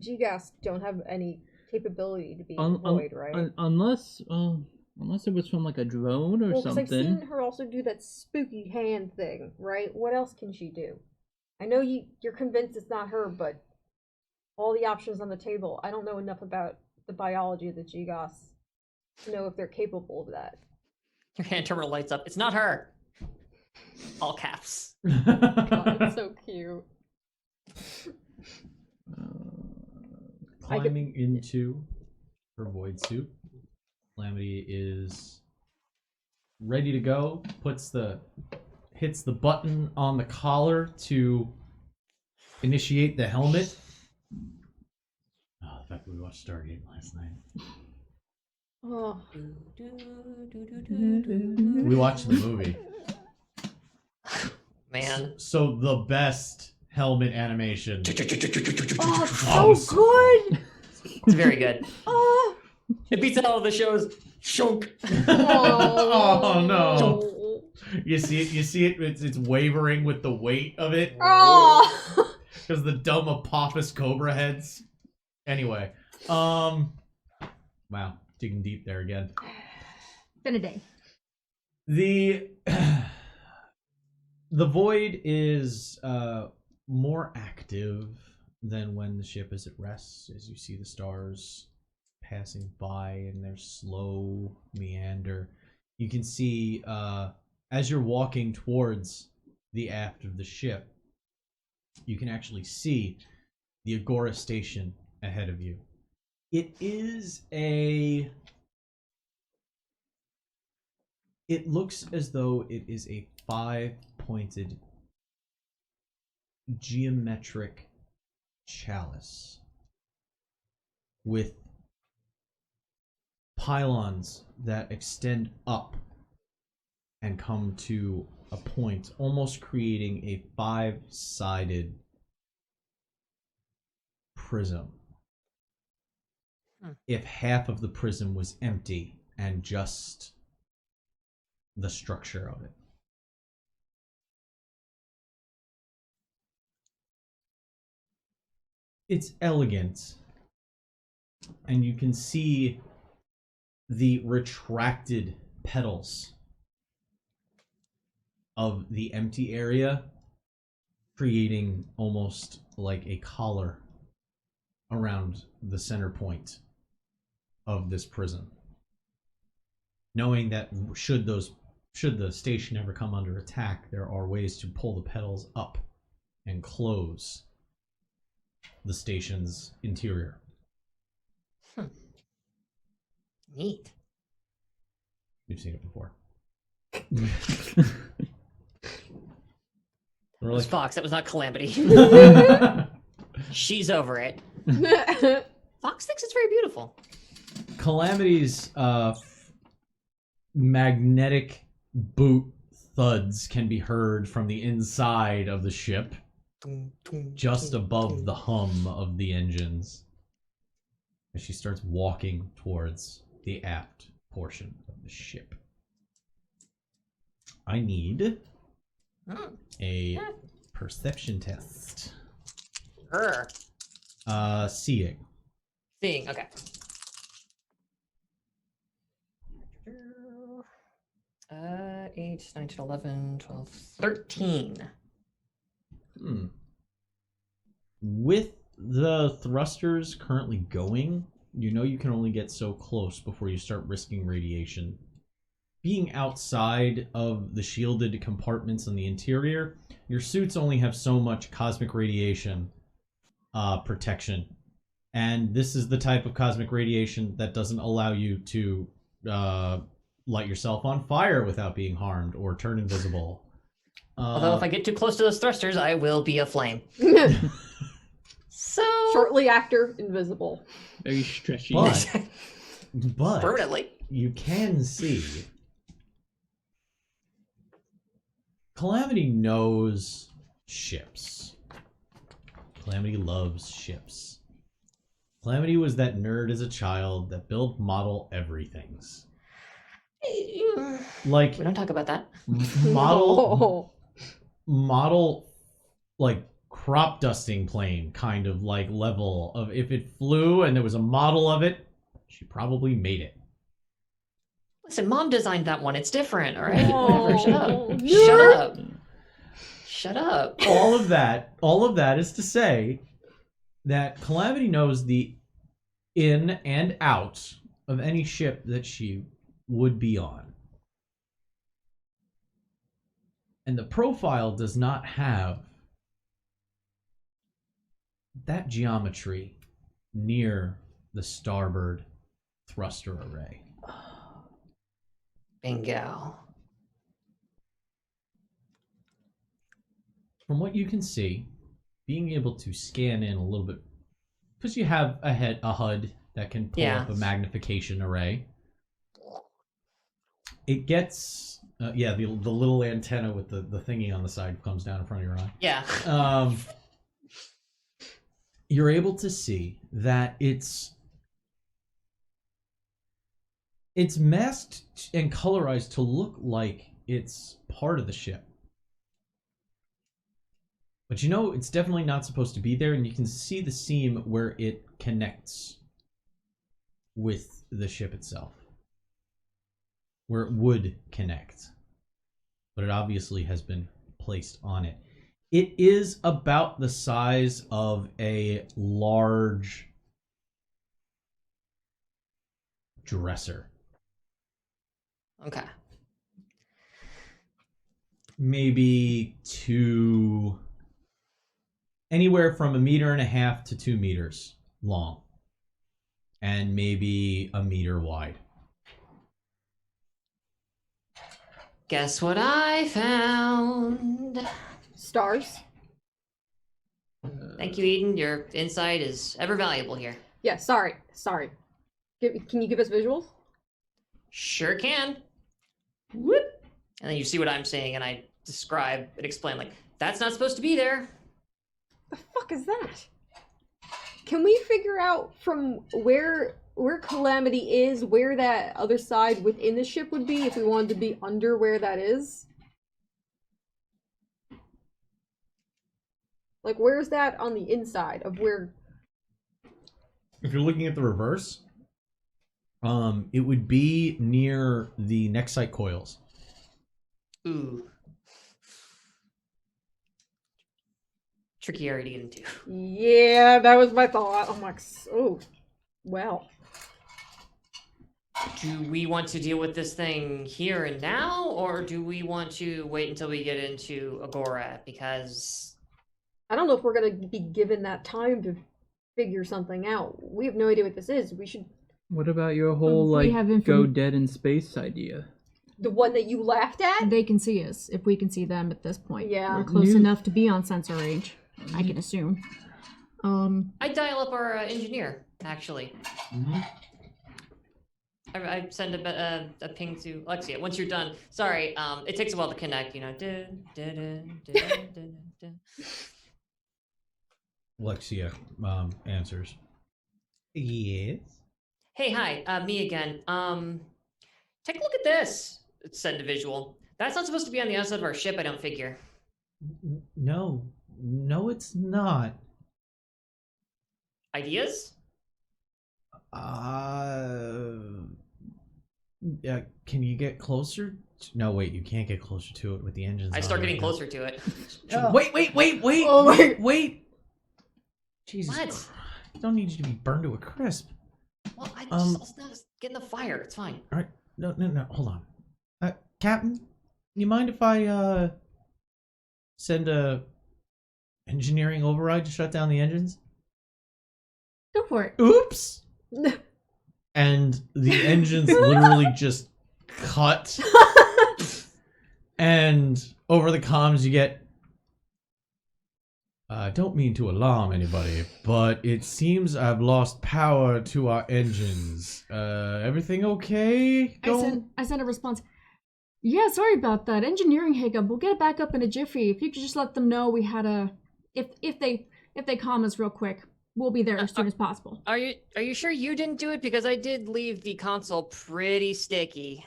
GGAS don't have any capability to be in void, right? Unless it was from like a drone or Well, because something. I've seen her also do that spooky hand thing, right? What else can she do? I know you're convinced it's not her, but all the options on the table. I don't know enough about the biology of the GGAS to know if they're capable of that. Your hand terminal lights up. It's not her. All caps. God, it's so cute. Climbing into her void suit, Calamity is ready to go. Hits the button on the collar to initiate the helmet. Oh, the fact that we watched Stargate last night. Oh, We watched the movie. Man. So the best helmet animation. oh, it's so good. It's very good. Oh, It beats all of the shows. Shunk. Oh no! You see it. It's wavering with the weight of it. Oh. Because the dumb Apophis Cobra heads. Anyway, wow, digging deep there again. Been a day. The void is more active than when the ship is at rest, as you see the stars passing by in their slow meander. You can see as you're walking towards the aft of the ship, you can actually see the Agora station ahead of you. It looks as though it is a 5-pointed geometric chalice with pylons that extend up and come to a point, almost creating a 5-sided prism. If half of the prism was empty and just the structure of it. It's elegant, and you can see the retracted petals of the empty area, creating almost like a collar around the center point of this prism. Knowing that should the station ever come under attack, there are ways to pull the petals up and close the station's interior. Neat. You've seen it before. It was Fox. That was not Calamity. She's over it. Fox thinks it's very beautiful. Calamity's magnetic boot thuds can be heard from the inside of the ship, just above the hum of the engines, as she starts walking towards the aft portion of the ship. I need a perception test. Seeing. Seeing, okay. Uh, 8, 9, 10, 11, 12, 13. With the thrusters currently going, you know you can only get so close before you start risking radiation. Being outside of the shielded compartments in the interior, your suits only have so much cosmic radiation protection. And this is the type of cosmic radiation that doesn't allow you to light yourself on fire without being harmed or turn invisible. Although if I get too close to those thrusters, I will be aflame. So Shortly after, invisible. Very stretchy. But permanently. You can see Calamity knows ships. Calamity loves ships. Calamity was that nerd as a child that built model everythings. Like, we don't talk about that. Model like crop dusting plane kind of like level of if it flew and there was a model of it, she probably made it. Listen, Mom designed that one. It's different, all right? Oh, Whatever. Shut up. nerd. Shut up. Shut up. All of that is to say that Calamity knows the in and out of any ship that she would be on. And the profile does not have that geometry near the starboard thruster array. Bingo. From what you can see, being able to scan in a little bit, because you have a HUD that can pull up a magnification array. It gets, the little antenna with the thingy on the side comes down in front of your eye. Yeah. You're able to see that it's masked and colorized to look like it's part of the ship. But it's definitely not supposed to be there, and you can see the seam where it connects with the ship itself. Where it would connect. But it obviously has been placed on it. It is about the size of a large dresser. Okay. Maybe anywhere from 1.5 meters to 2 meters long. And maybe 1 meter wide. Guess what I found? Stars. Thank you, Eden. Your insight is ever valuable here. Yeah, sorry. Can you give us visuals? Sure can. Whoop. And then you see what I'm saying, and I describe and explain, like, that's not supposed to be there. The fuck is that? Can we figure out from where Calamity is, where that other side within the ship would be, if we wanted to be under where that is? Like, where's that on the inside of where... If you're looking at the reverse, it would be near the neck sight coils. Ooh. Tricky area to get into. Yeah, that was my thought. I'm like, oh, well. Do we want to deal with this thing here and now, or do we want to wait until we get into Agora? Because I don't know if we're gonna be given that time to figure something out. We have no idea what this is. We should... What about your whole, go dead in space idea? The one that you laughed at? They can see us if we can see them at this point. Yeah. We're close enough to be on sensor range, I can assume. I dial up our engineer, actually. Mm-hmm. I send a ping to Alexia. Once you're done, sorry, it takes a while to connect, Alexia answers. Yes? Hey, hi, me again. Take a look at this. Send a visual. That's not supposed to be on the outside of our ship, I don't figure. No, it's not. Ideas? Yeah, can you get closer? No, wait, you can't get closer to it with the engines. I start getting closer to it. Wait! Oh wait! Jesus What? Christ. I don't need you to be burned to a crisp. Well, I'll just get in the fire. It's fine. All right, no, hold on. Captain, you mind if I send a engineering override to shut down the engines? Go for it. Oops. And the engines literally just cut. And over the comms you get, I don't mean to alarm anybody, but it seems I've lost power to our engines. Everything okay? I sent a response. Yeah, sorry about that. Engineering hiccup. We'll get it back up in a jiffy. If you could just let them know we had a... If they calm us real quick, we'll be there as soon as possible. Are you sure you didn't do it? Because I did leave the console pretty sticky.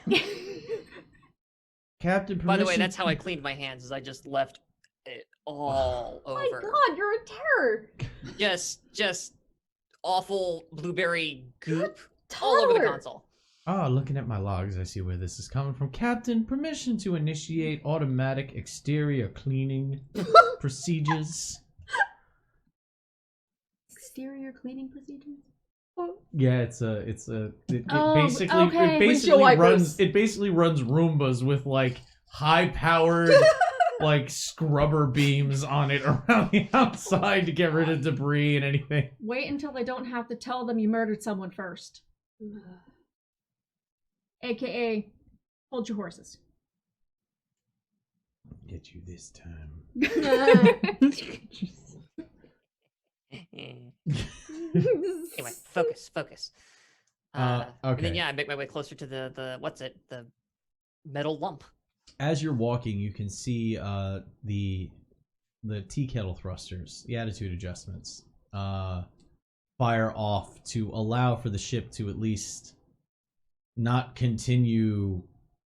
Captain, By the way, that's how I cleaned my hands, is I just left it all over. my god, you're a terror! Just awful blueberry goop Tyler. all over the console. Looking at my logs, I see where this is coming from. Captain, permission to initiate automatic exterior cleaning procedures. Exterior cleaning procedures? Yeah, it okay. basically runs Roombas with like high powered like scrubber beams on it around the outside to get rid of debris and anything. Wait until they don't have to tell them you murdered someone first. AKA, hold your horses. Get you this time. Anyway, focus. Okay. And then I make my way closer to the metal lump. As you're walking, you can see the tea kettle thrusters, the attitude adjustments, fire off to allow for the ship to at least not continue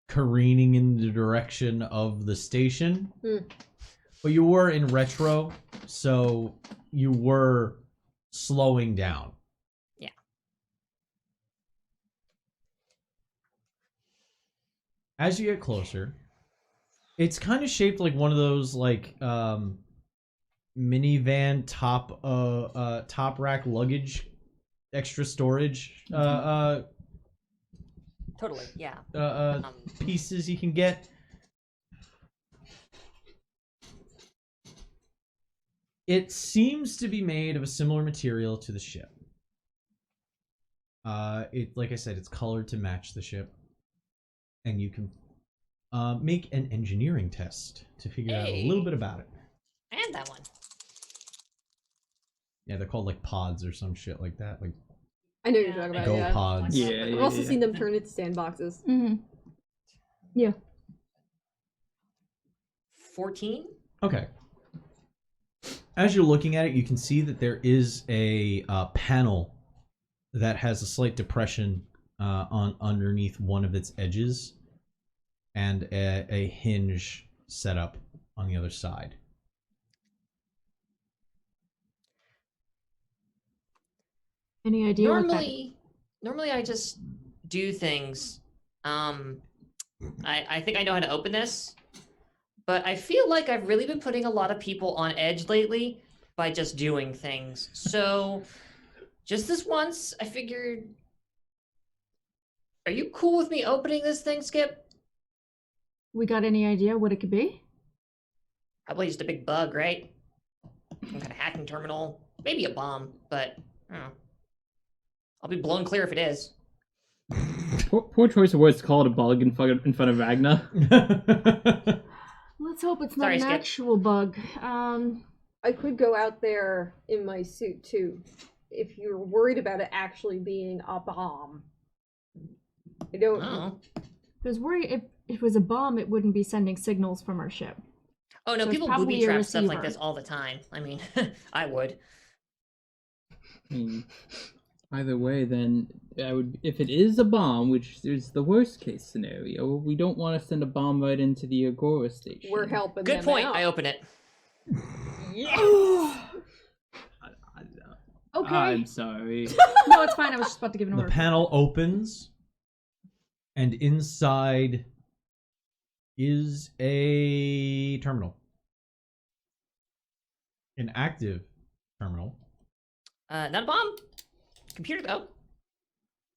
careening in the direction of the station. But you were in retro, so you were slowing down. Yeah. As you get closer, it's kind of shaped like one of those like minivan top rack luggage, extra storage Totally, yeah. pieces you can get. It seems to be made of a similar material to the ship. Like I said, it's colored to match the ship, and you can make an engineering test to figure out a little bit about it. And that one. Yeah, they're called like pods or some shit like that, like I know you're talking about. go Yeah. pods. Yeah, I've also seen them turn into sandboxes. Mm-hmm. Yeah. 14? Okay. As you're looking at it, you can see that there is a panel that has a slight depression on underneath one of its edges, and a hinge set up on the other side. Any idea what that? Normally I just do things. I think I know how to open this, but I feel like I've really been putting a lot of people on edge lately by just doing things. So, just this once, I figured. Are you cool with me opening this thing, Skip? We got any idea what it could be? Probably just a big bug, right? Some kind of hacking terminal, maybe a bomb, but I don't know. I'll be blown clear if it is. Poor choice of words to call it a bug in front of Ragnar. Let's hope it's not Sorry, an Skip. actual bug. I could go out there in my suit too, if you're worried about it actually being a bomb. I don't. Oh. Because if it was a bomb, it wouldn't be sending signals from our ship. Oh no, So it's people probably booby a trap stuff like receiver. this all the time. I mean, I would. Either way, then I would. If it is a bomb, which is the worst case scenario, we don't want to send a bomb right into the Agora station. We're helping Good them point. out. I open it. Yes! Okay. I'm sorry. No, it's fine. I was just about to give an The order. panel opens, and inside is a terminal. An active terminal. Not a bomb. Computer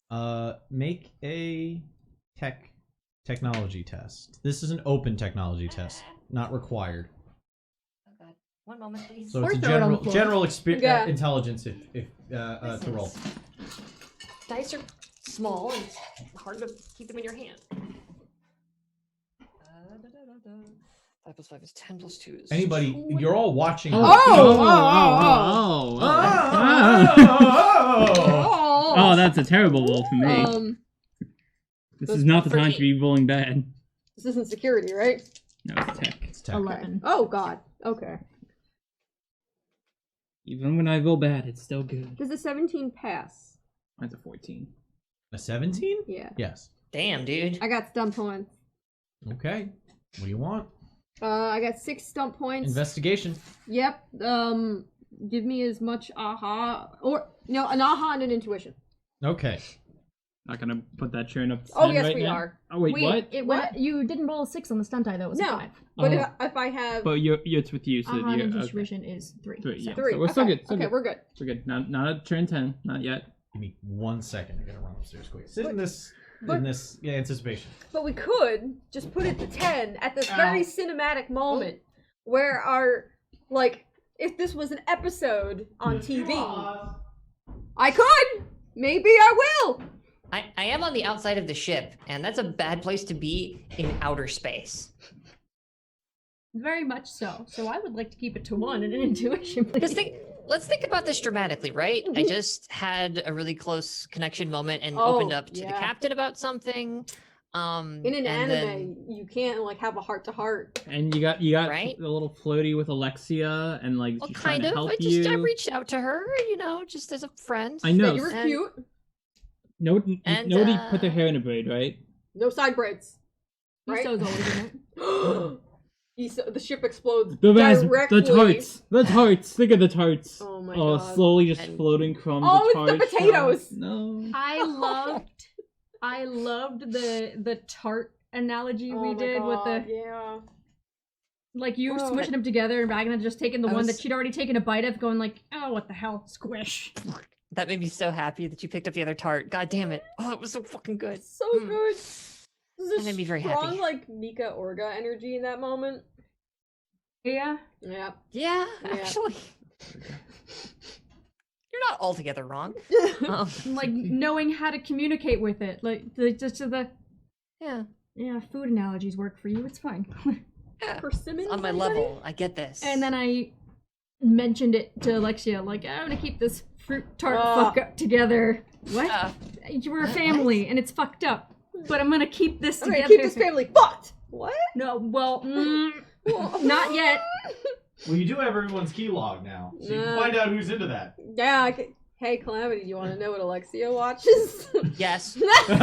though. Make a technology test. This is an open technology test, not required. Oh god. One moment, please. So Or it's a throw it on the general floor. Yeah. intelligence if to roll. Dice are small and it's hard to keep them in your hand. 5 plus 5 is 10 plus 2 is Anybody, you're all watching. Oh, that's a terrible roll for me. This is not the time to be rolling bad. This isn't security, right? No, it's tech. It's tech. 11. Oh god. Okay. Even when I roll bad, it's still good. Does the 17 pass? Mine's a 14. A 17? Yeah. Yes. Damn, dude. I got stump points. Okay. What do you want? I got 6 stump points. Investigation. Yep. Give me as much aha or no, an aha and an intuition. Okay. Not gonna put that churn up to 10 Oh yes, right we now. are. Oh wait, what? It What? You didn't roll a 6 on the stunt die, though. It was a No. 5. But Oh. if I have But it's with you, so Uh-huh, you're and okay. intuition is 3. 3, yeah. 3, So we're still okay. good. Still Okay, good. we're good. We're good. Not a turn 10. Not yet. Give me 1 second. I gotta run upstairs quick. Sit in But- this. but- in this. Yeah, anticipation. But we could just put it to 10 at this very cinematic moment where if this was an episode on TV, I could. Maybe I will. I am on the outside of the ship, and that's a bad place to be in outer space. Very much so. So I would like to keep it to 1 and an intuition, please. Because let's think about this dramatically, right? I just had a really close connection moment and Oh, opened up to the yeah. captain about something. In an and anime, then- you can't have a heart to heart. And you got Right? the little floaty with Alexia, and well, she's trying kind to of. help I you. reached out to her, just as a friend. I know. You were And- cute. Nobody And, put their hair in a braid, right? No side braids. Right? Miso's always in it. The ship explodes The directly. tarts. The tarts. Look at the tarts. Oh my god. Slowly just And- floating crumbs. Oh, of it's the tarts potatoes! down. No. I loved the tart analogy we Oh my did with god, the yeah. like you Oh. swishing them together and Ragnar just taking the I one was- that she'd already taken a bite of, going like, oh, what the hell, squish. That made me so happy that you picked up the other tart. God damn it. Oh, it was so fucking good. So Mm. good. There's That made me very strong, happy. like, Mika Orga energy in that moment. Yeah. Yeah. Yeah, Yeah. actually. You're not altogether wrong. Like knowing how to communicate with it, like just the Yeah. food analogies work for you. It's fine. Yeah. Persimmons, On my anybody? level, I get this. And then I mentioned it to Alexia, like, I'm gonna keep this fruit tart fuck up together. What? You were a family, and it's fucked up. But I'm gonna keep this I'm together. gonna keep this family fucked! What? No, well, not yet. Well, you do have everyone's key log now, so you can Yeah. find out who's into that. Yeah, Hey, Calamity, do you want to know what Alexia watches? Yes. That's our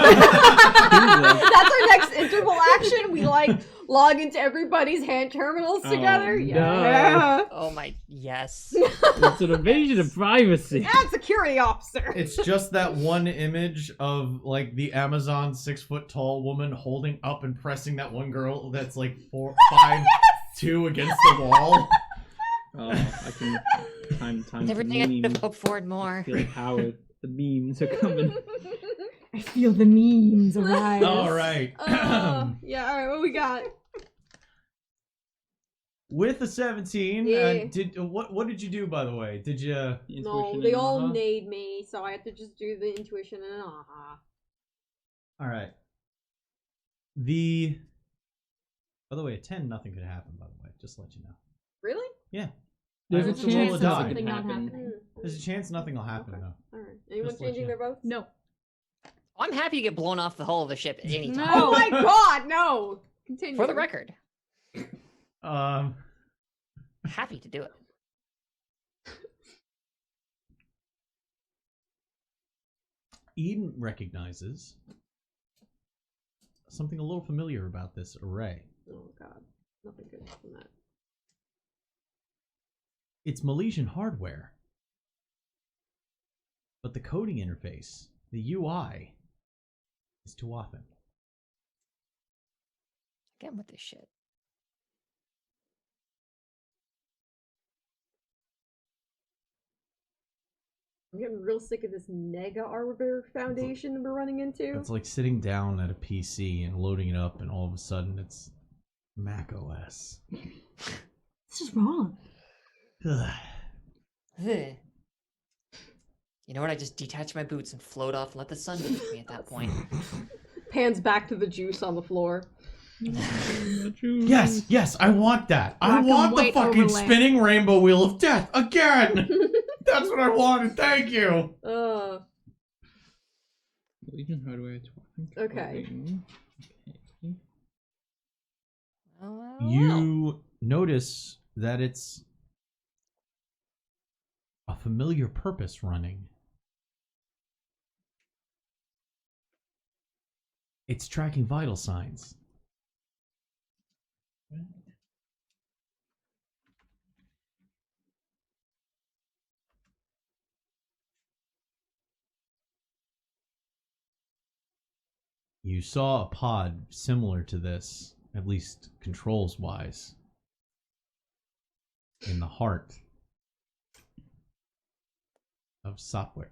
next interval action. We, like, log into everybody's hand terminals Oh, together. no. Yeah. Oh my, yes. It's an invasion of privacy. And security officer. It's just that one image of like the Amazon 6-foot-tall woman holding up and pressing that one girl that's like 5'2" against the wall. Oh, I can time Everything I to could have hoped for and more. feel the power. The memes are coming. I feel the memes arise. All right. Yeah, alright, what we got? With a 17, Yeah. what did you do, by the way? Did you? No, Intuition they and all aha. nade me, so I had to just do the intuition and aha. All right. By the way, a 10, nothing could happen. By the way, just to let you know. Really? Yeah. There's I a have to roll chance a that die. something could Something not happen. happening. There's a chance nothing will happen Okay. though. Alright. Anyone Just let changing you their know. votes? No. I'm happy to get blown off the hull of the ship at any time. No. Oh my god, no! Continue. For the record, happy to do it. Eden recognizes something a little familiar about this array. Oh god. Nothing good from that. It's Malaysian hardware. But the coding interface, the UI, is too often. Again with this shit. I'm getting real sick of this Nega Arbiter Foundation that we're running into. It's like sitting down at a PC and loading it up, and all of a sudden it's Mac OS. This is wrong. Ugh. You know what? I just detach my boots and float off and let the sun beat me at that point. Pans back to the juice on the floor. Yes, yes, I want that. Black I and want the white fucking overlay. spinning rainbow wheel of death again. That's what I wanted. Thank you. Legion hardware. Okay. Okay. Well. You notice that it's a familiar purpose running. It's tracking vital signs. You saw a pod similar to this, at least controls wise, in the heart of Sopwith.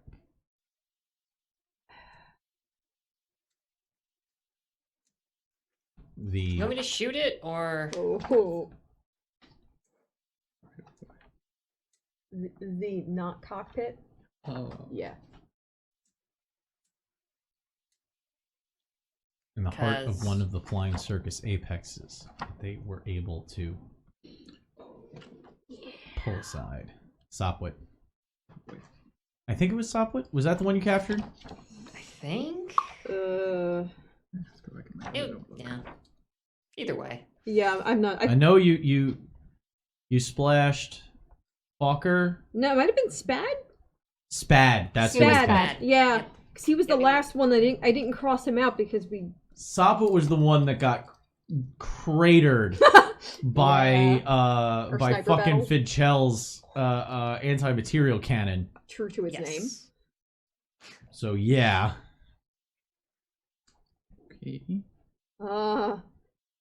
You want me to shoot it or? Oh. The not cockpit? Oh. Yeah. In the heart of 'Cause- one of the flying circus apexes, they were able to pull aside. Sopwith. I think it was Sopwith. Was that the one you captured? I think. Let's go back in my notebook. Yeah. Either way. Yeah, I'm not. I know you splashed Falker. No, it might have been Spad? Spad. That's what it was. Spad. Yeah, because he was the Yeah, last one that I didn't cross him out because we. Sopwith was the one that got cratered by Or by sniper fucking battles. Fidchel's anti-material cannon. True to its name. Yes. So yeah. Okay.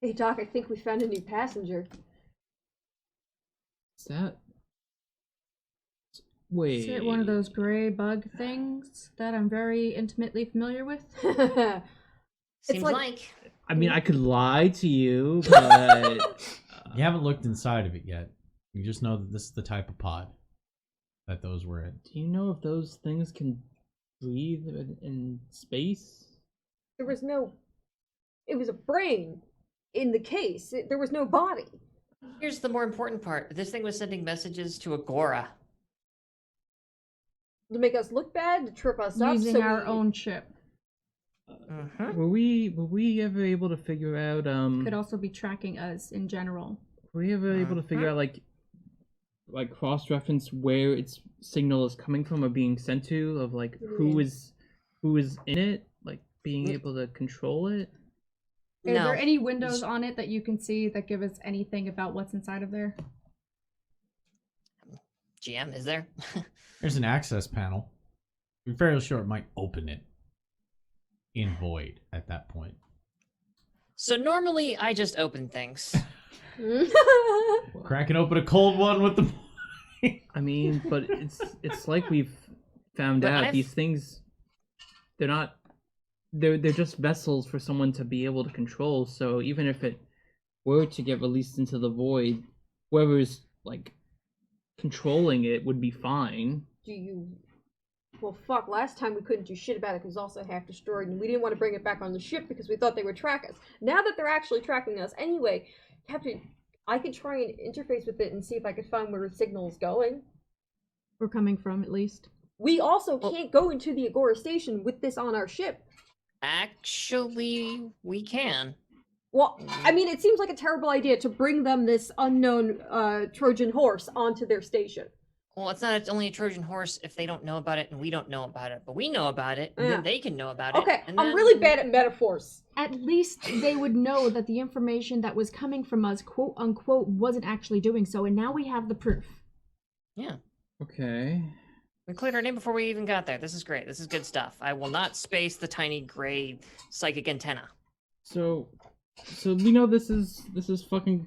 Hey Doc, I think we found a new passenger. Is that? Wait. Is it one of those gray bug things that I'm very intimately familiar with? Seems like- like. I mean, I could lie to you, but You haven't looked inside of it yet. You just know that this is the type of pod that those were in. do you know if those things can breathe in space? There was no. It was a brain in the case. There was no body. Here's the more important part. This thing was sending messages to Agora. To make us look bad, to trip us up. Using so our we... own ship. Mm-hmm. Were we ever able to figure out Could also be tracking us in general. were we ever able to figure out like cross-reference where its signal is coming from or being sent to, of like who is in it, like being able to control it? Are No. there any windows on it that you can see that give us anything about what's inside of there? GM, is there? There's an access panel. I'm fairly sure it might open it in void at that point. So normally I just open things. Cracking open a cold one with the. I mean, but it's like we've found But out I've- these things, they're just vessels for someone to be able to control. So even if it were to get released into the void, whoever's like controlling it would be fine. Do you? Well, fuck. Last time we couldn't do shit about it because it was also half destroyed, and we didn't want to bring it back on the ship because we thought they would track us. Now that they're actually tracking us, anyway, Captain, I could try and interface with it and see if I could find where the signal's going. We're coming from, at least. We also can't go into the Agora station with this on our ship. Actually, we can. Well, I mean, it seems like a terrible idea to bring them this unknown Trojan horse onto their station. Well, it's not only a Trojan horse if they don't know about it and we don't know about it, but we know about it, and Yeah. then they can know about it. Okay, and I'm then- really bad at metaphors. At least they would know that the information that was coming from us, quote unquote, wasn't actually doing so, and now we have the proof. Yeah. Okay. We cleared our name before we even got there. This is great. This is good stuff. I will not space the tiny gray psychic antenna. So we know this is fucking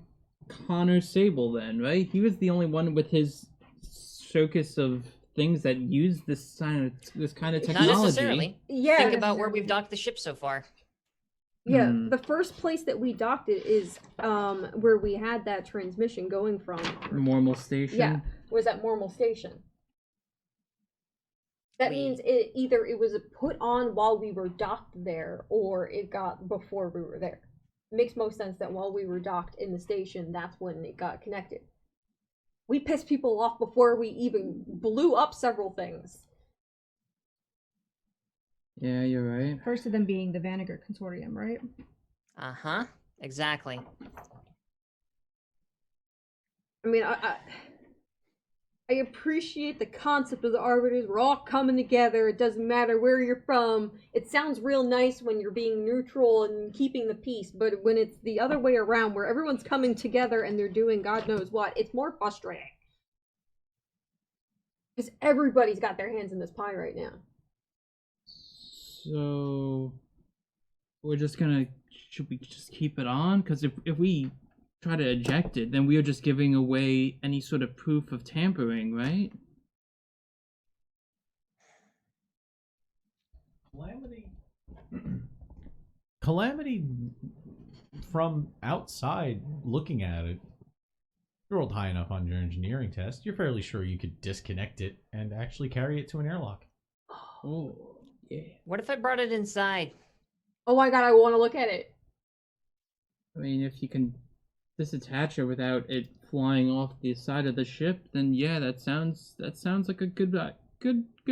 Connor Sable then, right? He was the only one with his showcase of things that use this kind of technology. Not necessarily. Yeah, Think about where we've docked the ship so far. yeah. Hmm. The first place that we docked it is where we had that transmission going from. Normal station. Yeah, was at Mormal Station. That means it was put on while we were docked there, or it got before we were there. It makes most sense that while we were docked in the station, that's when it got connected. We pissed people off before we even blew up several things. Yeah, you're right. First of them being the Vanager Consortium, right? Uh-huh. Exactly. I mean, I appreciate the concept of the Arbiters. We're all coming together. It doesn't matter where you're from. It sounds real nice when you're being neutral and keeping the peace, but when it's the other way around, where everyone's coming together and they're doing God knows what, it's more frustrating. Because everybody's got their hands in this pie right now. So we're just gonna, should we just keep it on? Because if we try to eject it, then we are just giving away any sort of proof of tampering, right? Calamity from outside looking at it, you rolled high enough on your engineering test, you're fairly sure you could disconnect it and actually carry it to an airlock. Oh, yeah. What if I brought it inside? Oh my god, I want to look at it. I mean, if you can disattach it without it flying off the side of the ship, then yeah, that sounds like a good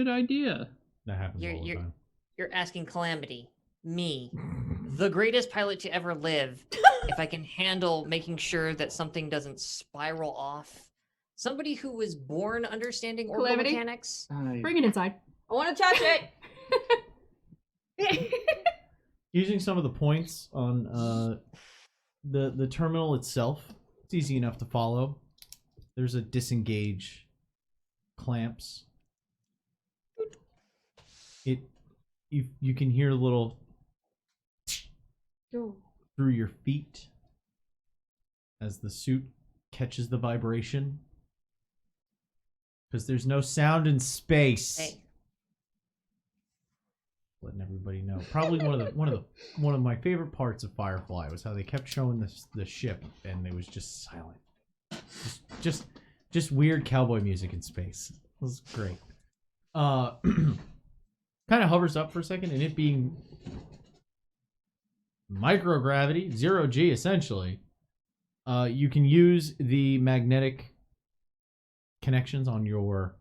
idea. That happens all the time. You're asking Calamity, me, the greatest pilot to ever live, if I can handle making sure that something doesn't spiral off. Somebody who was born understanding orbital Calamity? mechanics. Bring it inside. I want to touch it! Using some of the points on the terminal itself, It's easy enough to follow. There's a disengage clamps. You can hear a little Oh. through your feet as the suit catches the vibration. Because there's no sound in space. Hey. Letting everybody know. Probably one of my favorite parts of Firefly was how they kept showing the ship and it was just silent. Just weird cowboy music in space. It was great. Kind of hovers up for a second, and it being microgravity, 0G essentially, you can use the magnetic connections on your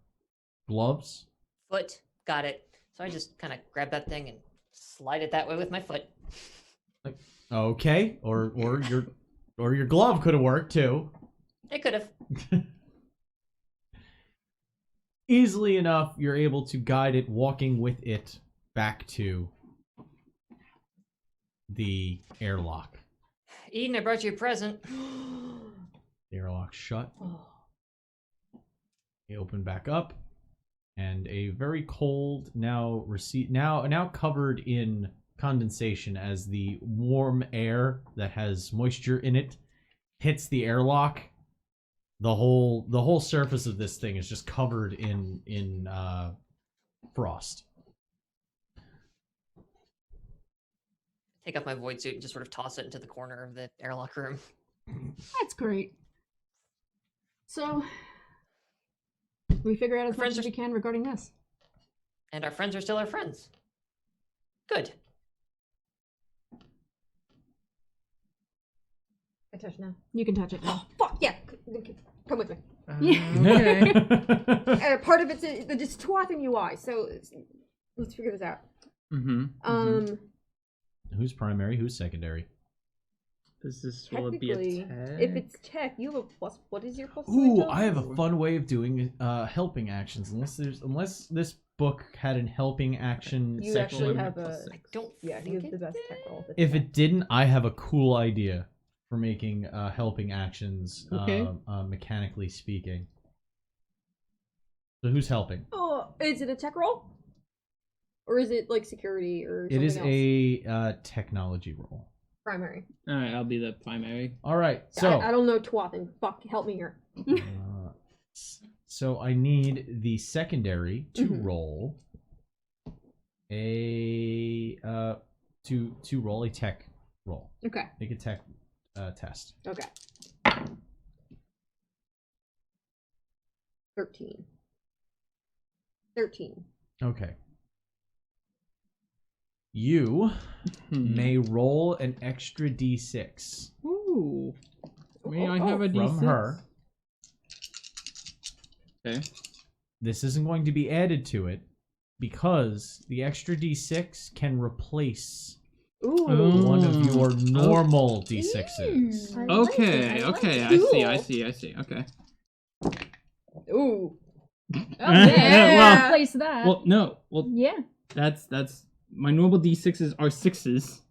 gloves. Foot. Got it. So I just kind of grab that thing and slide it that way with my foot. Like, okay, or your glove could have worked too. It could have. Easily enough, you're able to guide it, walking with it back to the airlock. Eden, I brought you a present. The airlock shut. Oh. You open back up, and a very cold, now covered in condensation as the warm air that has moisture in it hits the airlock. The whole surface of this thing is just covered in frost. Take off my void suit and just sort of toss it into the corner of the airlock room. That's great. So, we figure out as much Friends as are- we can regarding this. And our friends are still our friends. Good. I touch now. You can touch it now. Oh, fuck yeah! Come with me. Okay. Part of it's it's Tuathan UI, so let's figure this out. Who's primary? Who's secondary? Does this will it be a Technically, tag? if it's tech, you have a plus. What is your plus? to Ooh, intelligence? I have a fun way of doing helping actions. Unless this book had an helping action You section. actually have a. I don't Yeah, think you have the it best did. tech roll. If it didn't, I have a cool idea for making helping actions, Okay. mechanically speaking. So who's helping? Oh, is it a tech roll? Or is it like security or something It is else? a technology roll. Primary. All right, I'll be the primary. All right, so I don't know Tuathan. Fuck, help me here. so I need the secondary to Mhm. roll a to roll a tech roll. Okay. Make a tech test. Okay. 13. Okay. You may roll an extra d6 Ooh. May I have a D6? from her. Okay. This isn't going to be added to it because the extra d6 can replace Ooh. Oh. one of your normal d6s. I like Okay, it, I like okay, it. I see. Okay. Ooh. Oh, Yeah. yeah. Place that. Well, no. Well, yeah. that's my normal D6s are 6s.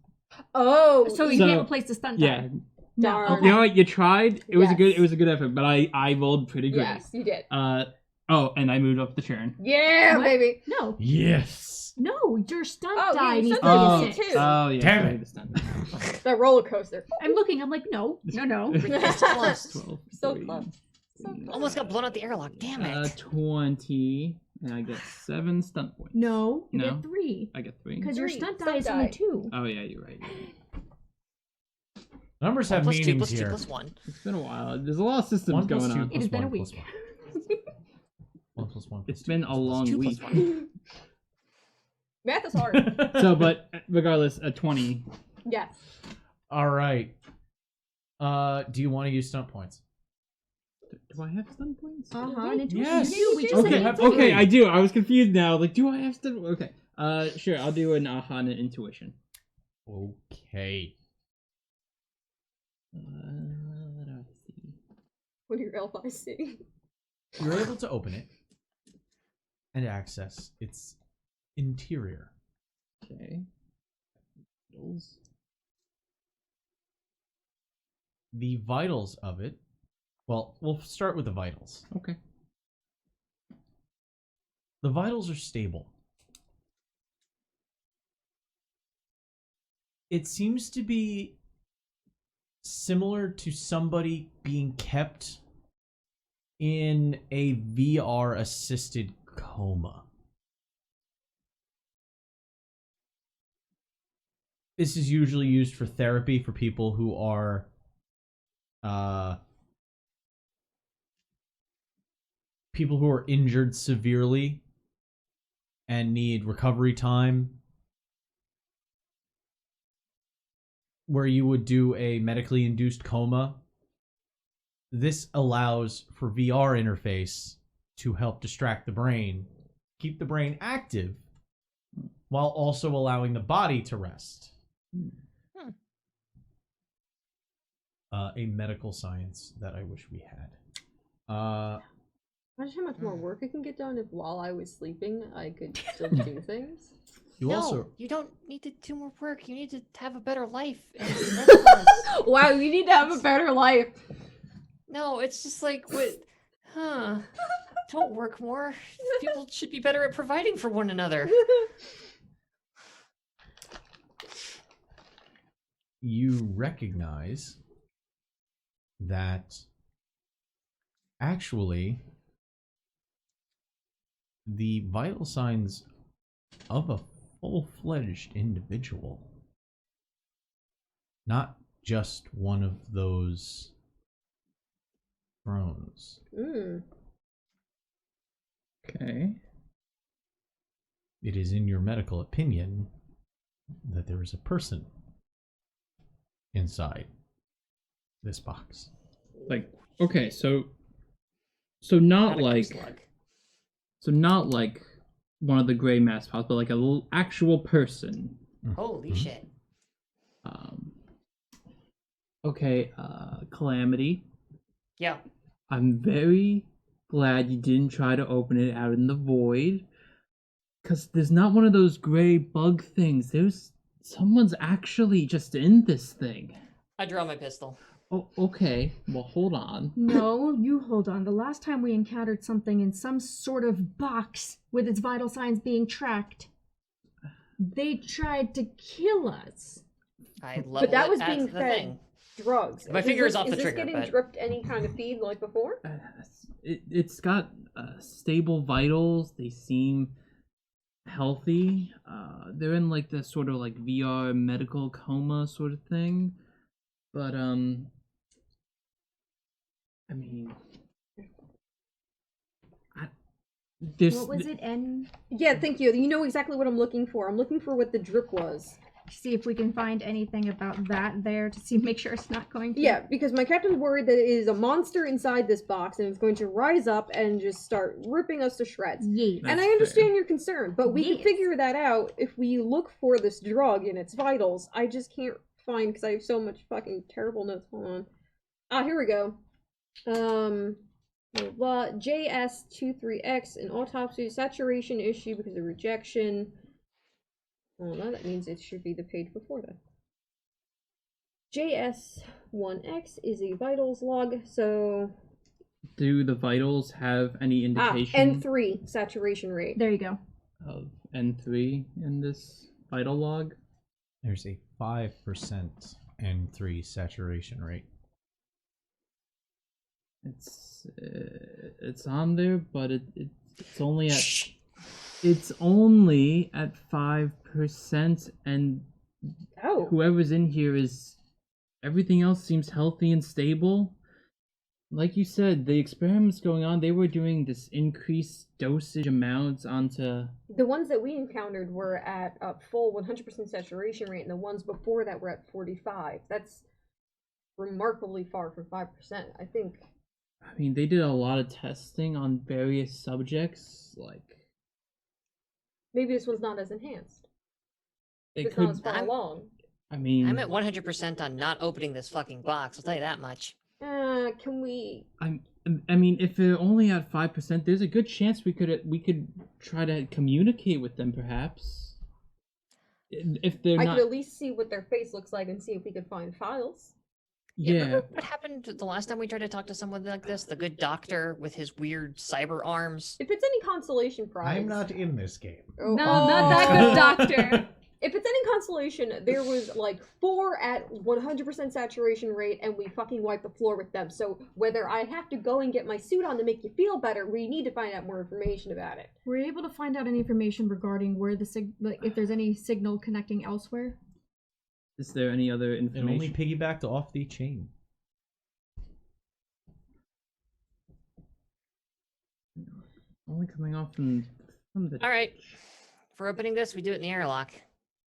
Oh. So you So- can't replace the stun Yeah. die. Darn. No. You know what? You tried. It was Yes. a good effort, but I rolled pretty great. Yes, you did. Oh, and I moved up the turn. Yeah, What? baby. No. Yes. No, your stun Oh, die your needs stun die to needs be to 6. too. Oh yeah. Damn sorry, it. the stun. That roller coaster. I'm looking, I'm like, no. It's close. 12, So 3, close. So close. Almost got blown out the airlock. Damn it. 20, and I get 7 stun points. No, you No. get 3. I get 3. Because your 3. stunt Stunt die is only die. 2. Oh yeah, you're right. Numbers have Plus 2, meanings plus 2, here. plus 1. It's been a while. There's a lot of systems 1 plus going 2 on. plus It has been 1 a week. plus 1. 1 plus 1 plus It's 2 been a plus long 2 plus week. 1. Math is hard. So, but regardless, a 20. Yes. All right. Do you want to use stunt points? Do I have stun points? And intuition Yes. you do, we just Okay, said you it. have Okay, three. I do. I was confused now. Like, do I have stun? Okay. Sure. I'll do an aha and an intuition. Okay. What do I see? What do your elf eyes see? You're able to open it and access its interior. Okay. Vitals. The vitals of it Well, we'll start with the vitals. Okay. The vitals are stable. It seems to be similar to somebody being kept in a VR assisted coma. This is usually used for therapy for people who are injured severely and need recovery time, where you would do a medically induced coma. This allows for VR interface to help distract the brain, keep the brain active, while also allowing the body to rest. A medical science that I wish we had. Imagine how much more work I can get done if while I was sleeping I could still do things. You don't need to do more work. You need to have a better life. Wow, you need to have a better life. No, it's just like, don't work more. People should be better at providing for one another. You recognize that actually the vital signs of a full-fledged individual, not just one of those drones. Okay. It is in your medical opinion that there is a person inside this box. Like, okay, so not Not a like slug. not like one of the gray mass pods, but like a little actual person. Holy shit. Okay, Calamity. Yeah. I'm very glad you didn't try to open it out in the void. Because there's not one of those gray bug things. Someone's actually just in this thing. I draw my pistol. Oh, okay. Well, hold on. No, you hold on. The last time we encountered something in some sort of box with its vital signs being tracked, they tried to kill us. I love But that it. was That's being the fed thing. drugs. My finger is off the Is trigger, this getting but- dripped any kind of feed like before? It's got stable vitals. They seem healthy. They're in like the sort of like VR medical coma sort of thing. But I mean, What was it? Yeah, thank you. You know exactly what I'm looking for. I'm looking for what the drip was. See if we can find anything about that there to see, make sure it's not going to. Yeah, because my captain's worried that it is a monster inside this box and it's going to rise up and just start ripping us to shreds. Yes. And I That's understand fair. your concern, but we can Yes. figure that out if we look for this drug in its vitals. I just can't find because I have so much fucking terrible notes. Hold on. Ah, here we go. Blah, blah, JS23X, an autopsy saturation issue because of rejection. Well, no, that means it should be the page before that. JS1X is a vitals log, so... do the vitals have any indication N3 saturation rate. There you go. of N3 in this vital log? There's a 5% N3 saturation rate. It's on there, but it's only at it's only at 5%, and Oh. whoever's in here is everything else seems healthy and stable. Like you said, the experiments going on, they were doing this increased dosage amounts onto. The ones that we encountered were at a full 100% saturation rate, and the ones before that were at 45. That's remarkably far from 5%, I think. I mean, they did a lot of testing on various subjects, like Maybe this one's not as enhanced. they It's not as could. far along. I mean, I'm at 100% on not opening this fucking box. I'll tell you that much. Can we... I mean, if they're only at 5%, there's a good chance we could try to communicate with them, perhaps. If they're I not, could at least see what their face looks like and see if we could find files. Yeah. Remember what happened the last time we tried to talk to someone like this? The good doctor with his weird cyber arms. If it's any consolation prize. I'm not in this game. Oh, No, not that good doctor. If it's any consolation, there was like 4 at 100% saturation rate, and we fucking wiped the floor with them. So whether I have to go and get my suit on to make you feel better, we need to find out more information about it. Were you able to find out any information regarding where the if there's any signal connecting elsewhere? Is there any other It information? only piggybacked off the chain. Only coming off from the. All right. If we're opening this, we do it in the airlock.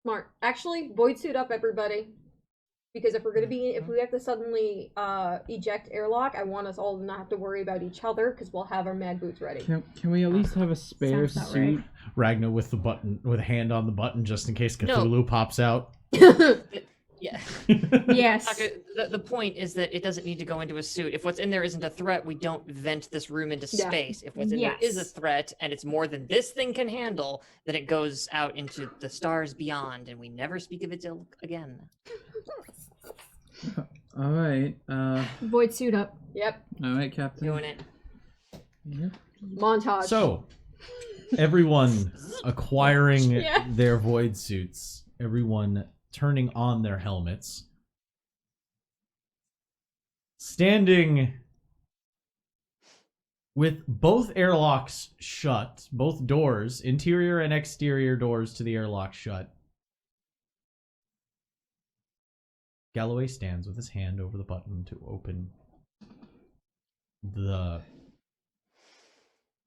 Smart. Actually, void suit up, everybody. Because if we have to suddenly eject airlock, I want us all to not have to worry about each other, because we'll have our mad boots ready. Can we at least have a spare Sounds about suit? right. Ragnar with the button, with a hand on the button, just in case No. Cthulhu pops out. Yeah. Yes. The point is that it doesn't need to go into a suit. If what's in there isn't a threat, we don't vent this room into Yeah. space. If what's in there is a Yes. threat and it's more than this thing can handle, then it goes out into the stars beyond, and we never speak of it again. All right. Void suit up. Yep. All right, Captain. Doing it. Yep. Montage. So, everyone acquiring Yeah. their void suits, everyone turning on their helmets, standing with both airlocks shut, both doors, interior and exterior doors to the airlock shut. Galloway stands with his hand over the button to open the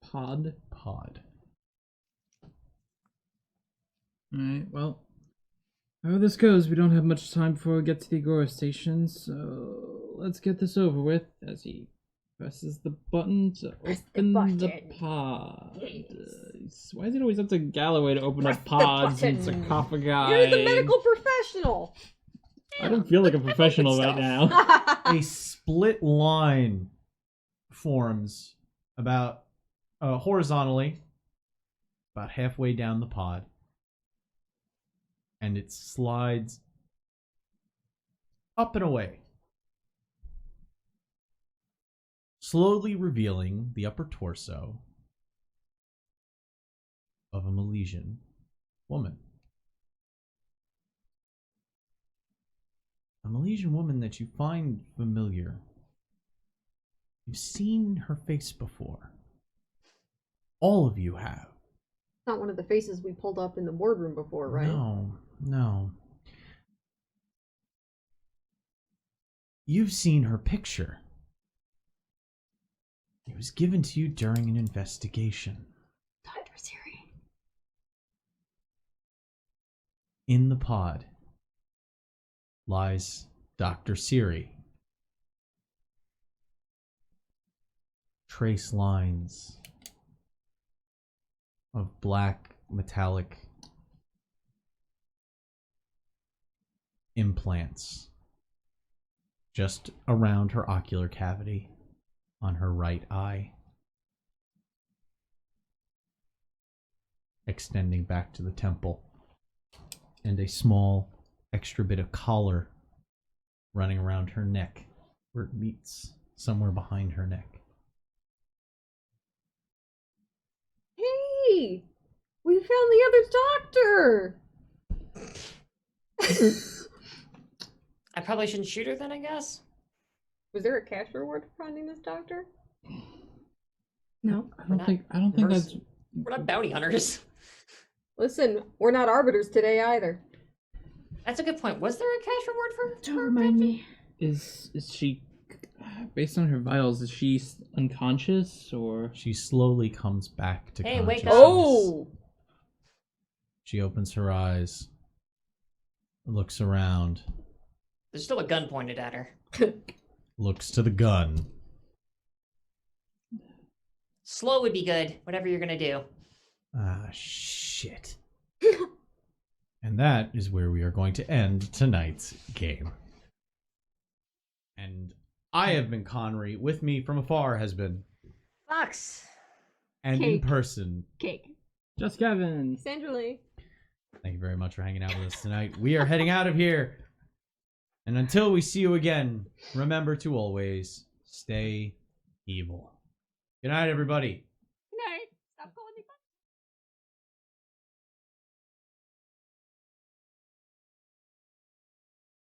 Pod. pod. All right. Well, how this goes, we don't have much time before we get to the Agora station, so let's get this over with. As he presses the button to Press the open the button. pod. Yes. Why is it always up to Galloway to open Press up the pods and button. sarcophagi? You're the medical professional. I don't feel like a professional right now. A split line forms about horizontally, about halfway down the pod, and it slides up and away, slowly revealing the upper torso of a Milesian woman. A Milesian woman that you find familiar. You've seen her face before. All of you have. Not one of the faces we pulled up in the wardroom before, right? No. You've seen her picture. It was given to you during an investigation. Dr. Siri. In the pod lies Dr. Siri. Trace lines of black metallic implants just around her ocular cavity on her right eye, extending back to the temple, and a small extra bit of collar running around her neck where it meets somewhere behind her neck. Hey! We found the other doctor! I probably shouldn't shoot her then, I guess. Was there a cash reward for finding this doctor? No. I don't think that's. We're not bounty hunters. Listen, we're not arbiters today either. That's a good point. Was there a cash reward for? Don't remind me. Is she, based on her vitals, is she unconscious or? She slowly comes back to Hey, wake consciousness. up. Oh! She opens her eyes, looks around, There's still a gun pointed at her. looks to the gun. Slow would be good. Whatever you're gonna do. Ah, shit. And that is where we are going to end tonight's game. And I have been Connery. With me from afar has been, Fox. and Cake. in person. Cake. Just Kevin. Sandra Lee. Thank you very much for hanging out with us tonight. We are heading out of here. And until we see you again, remember to always stay evil. Good night, everybody.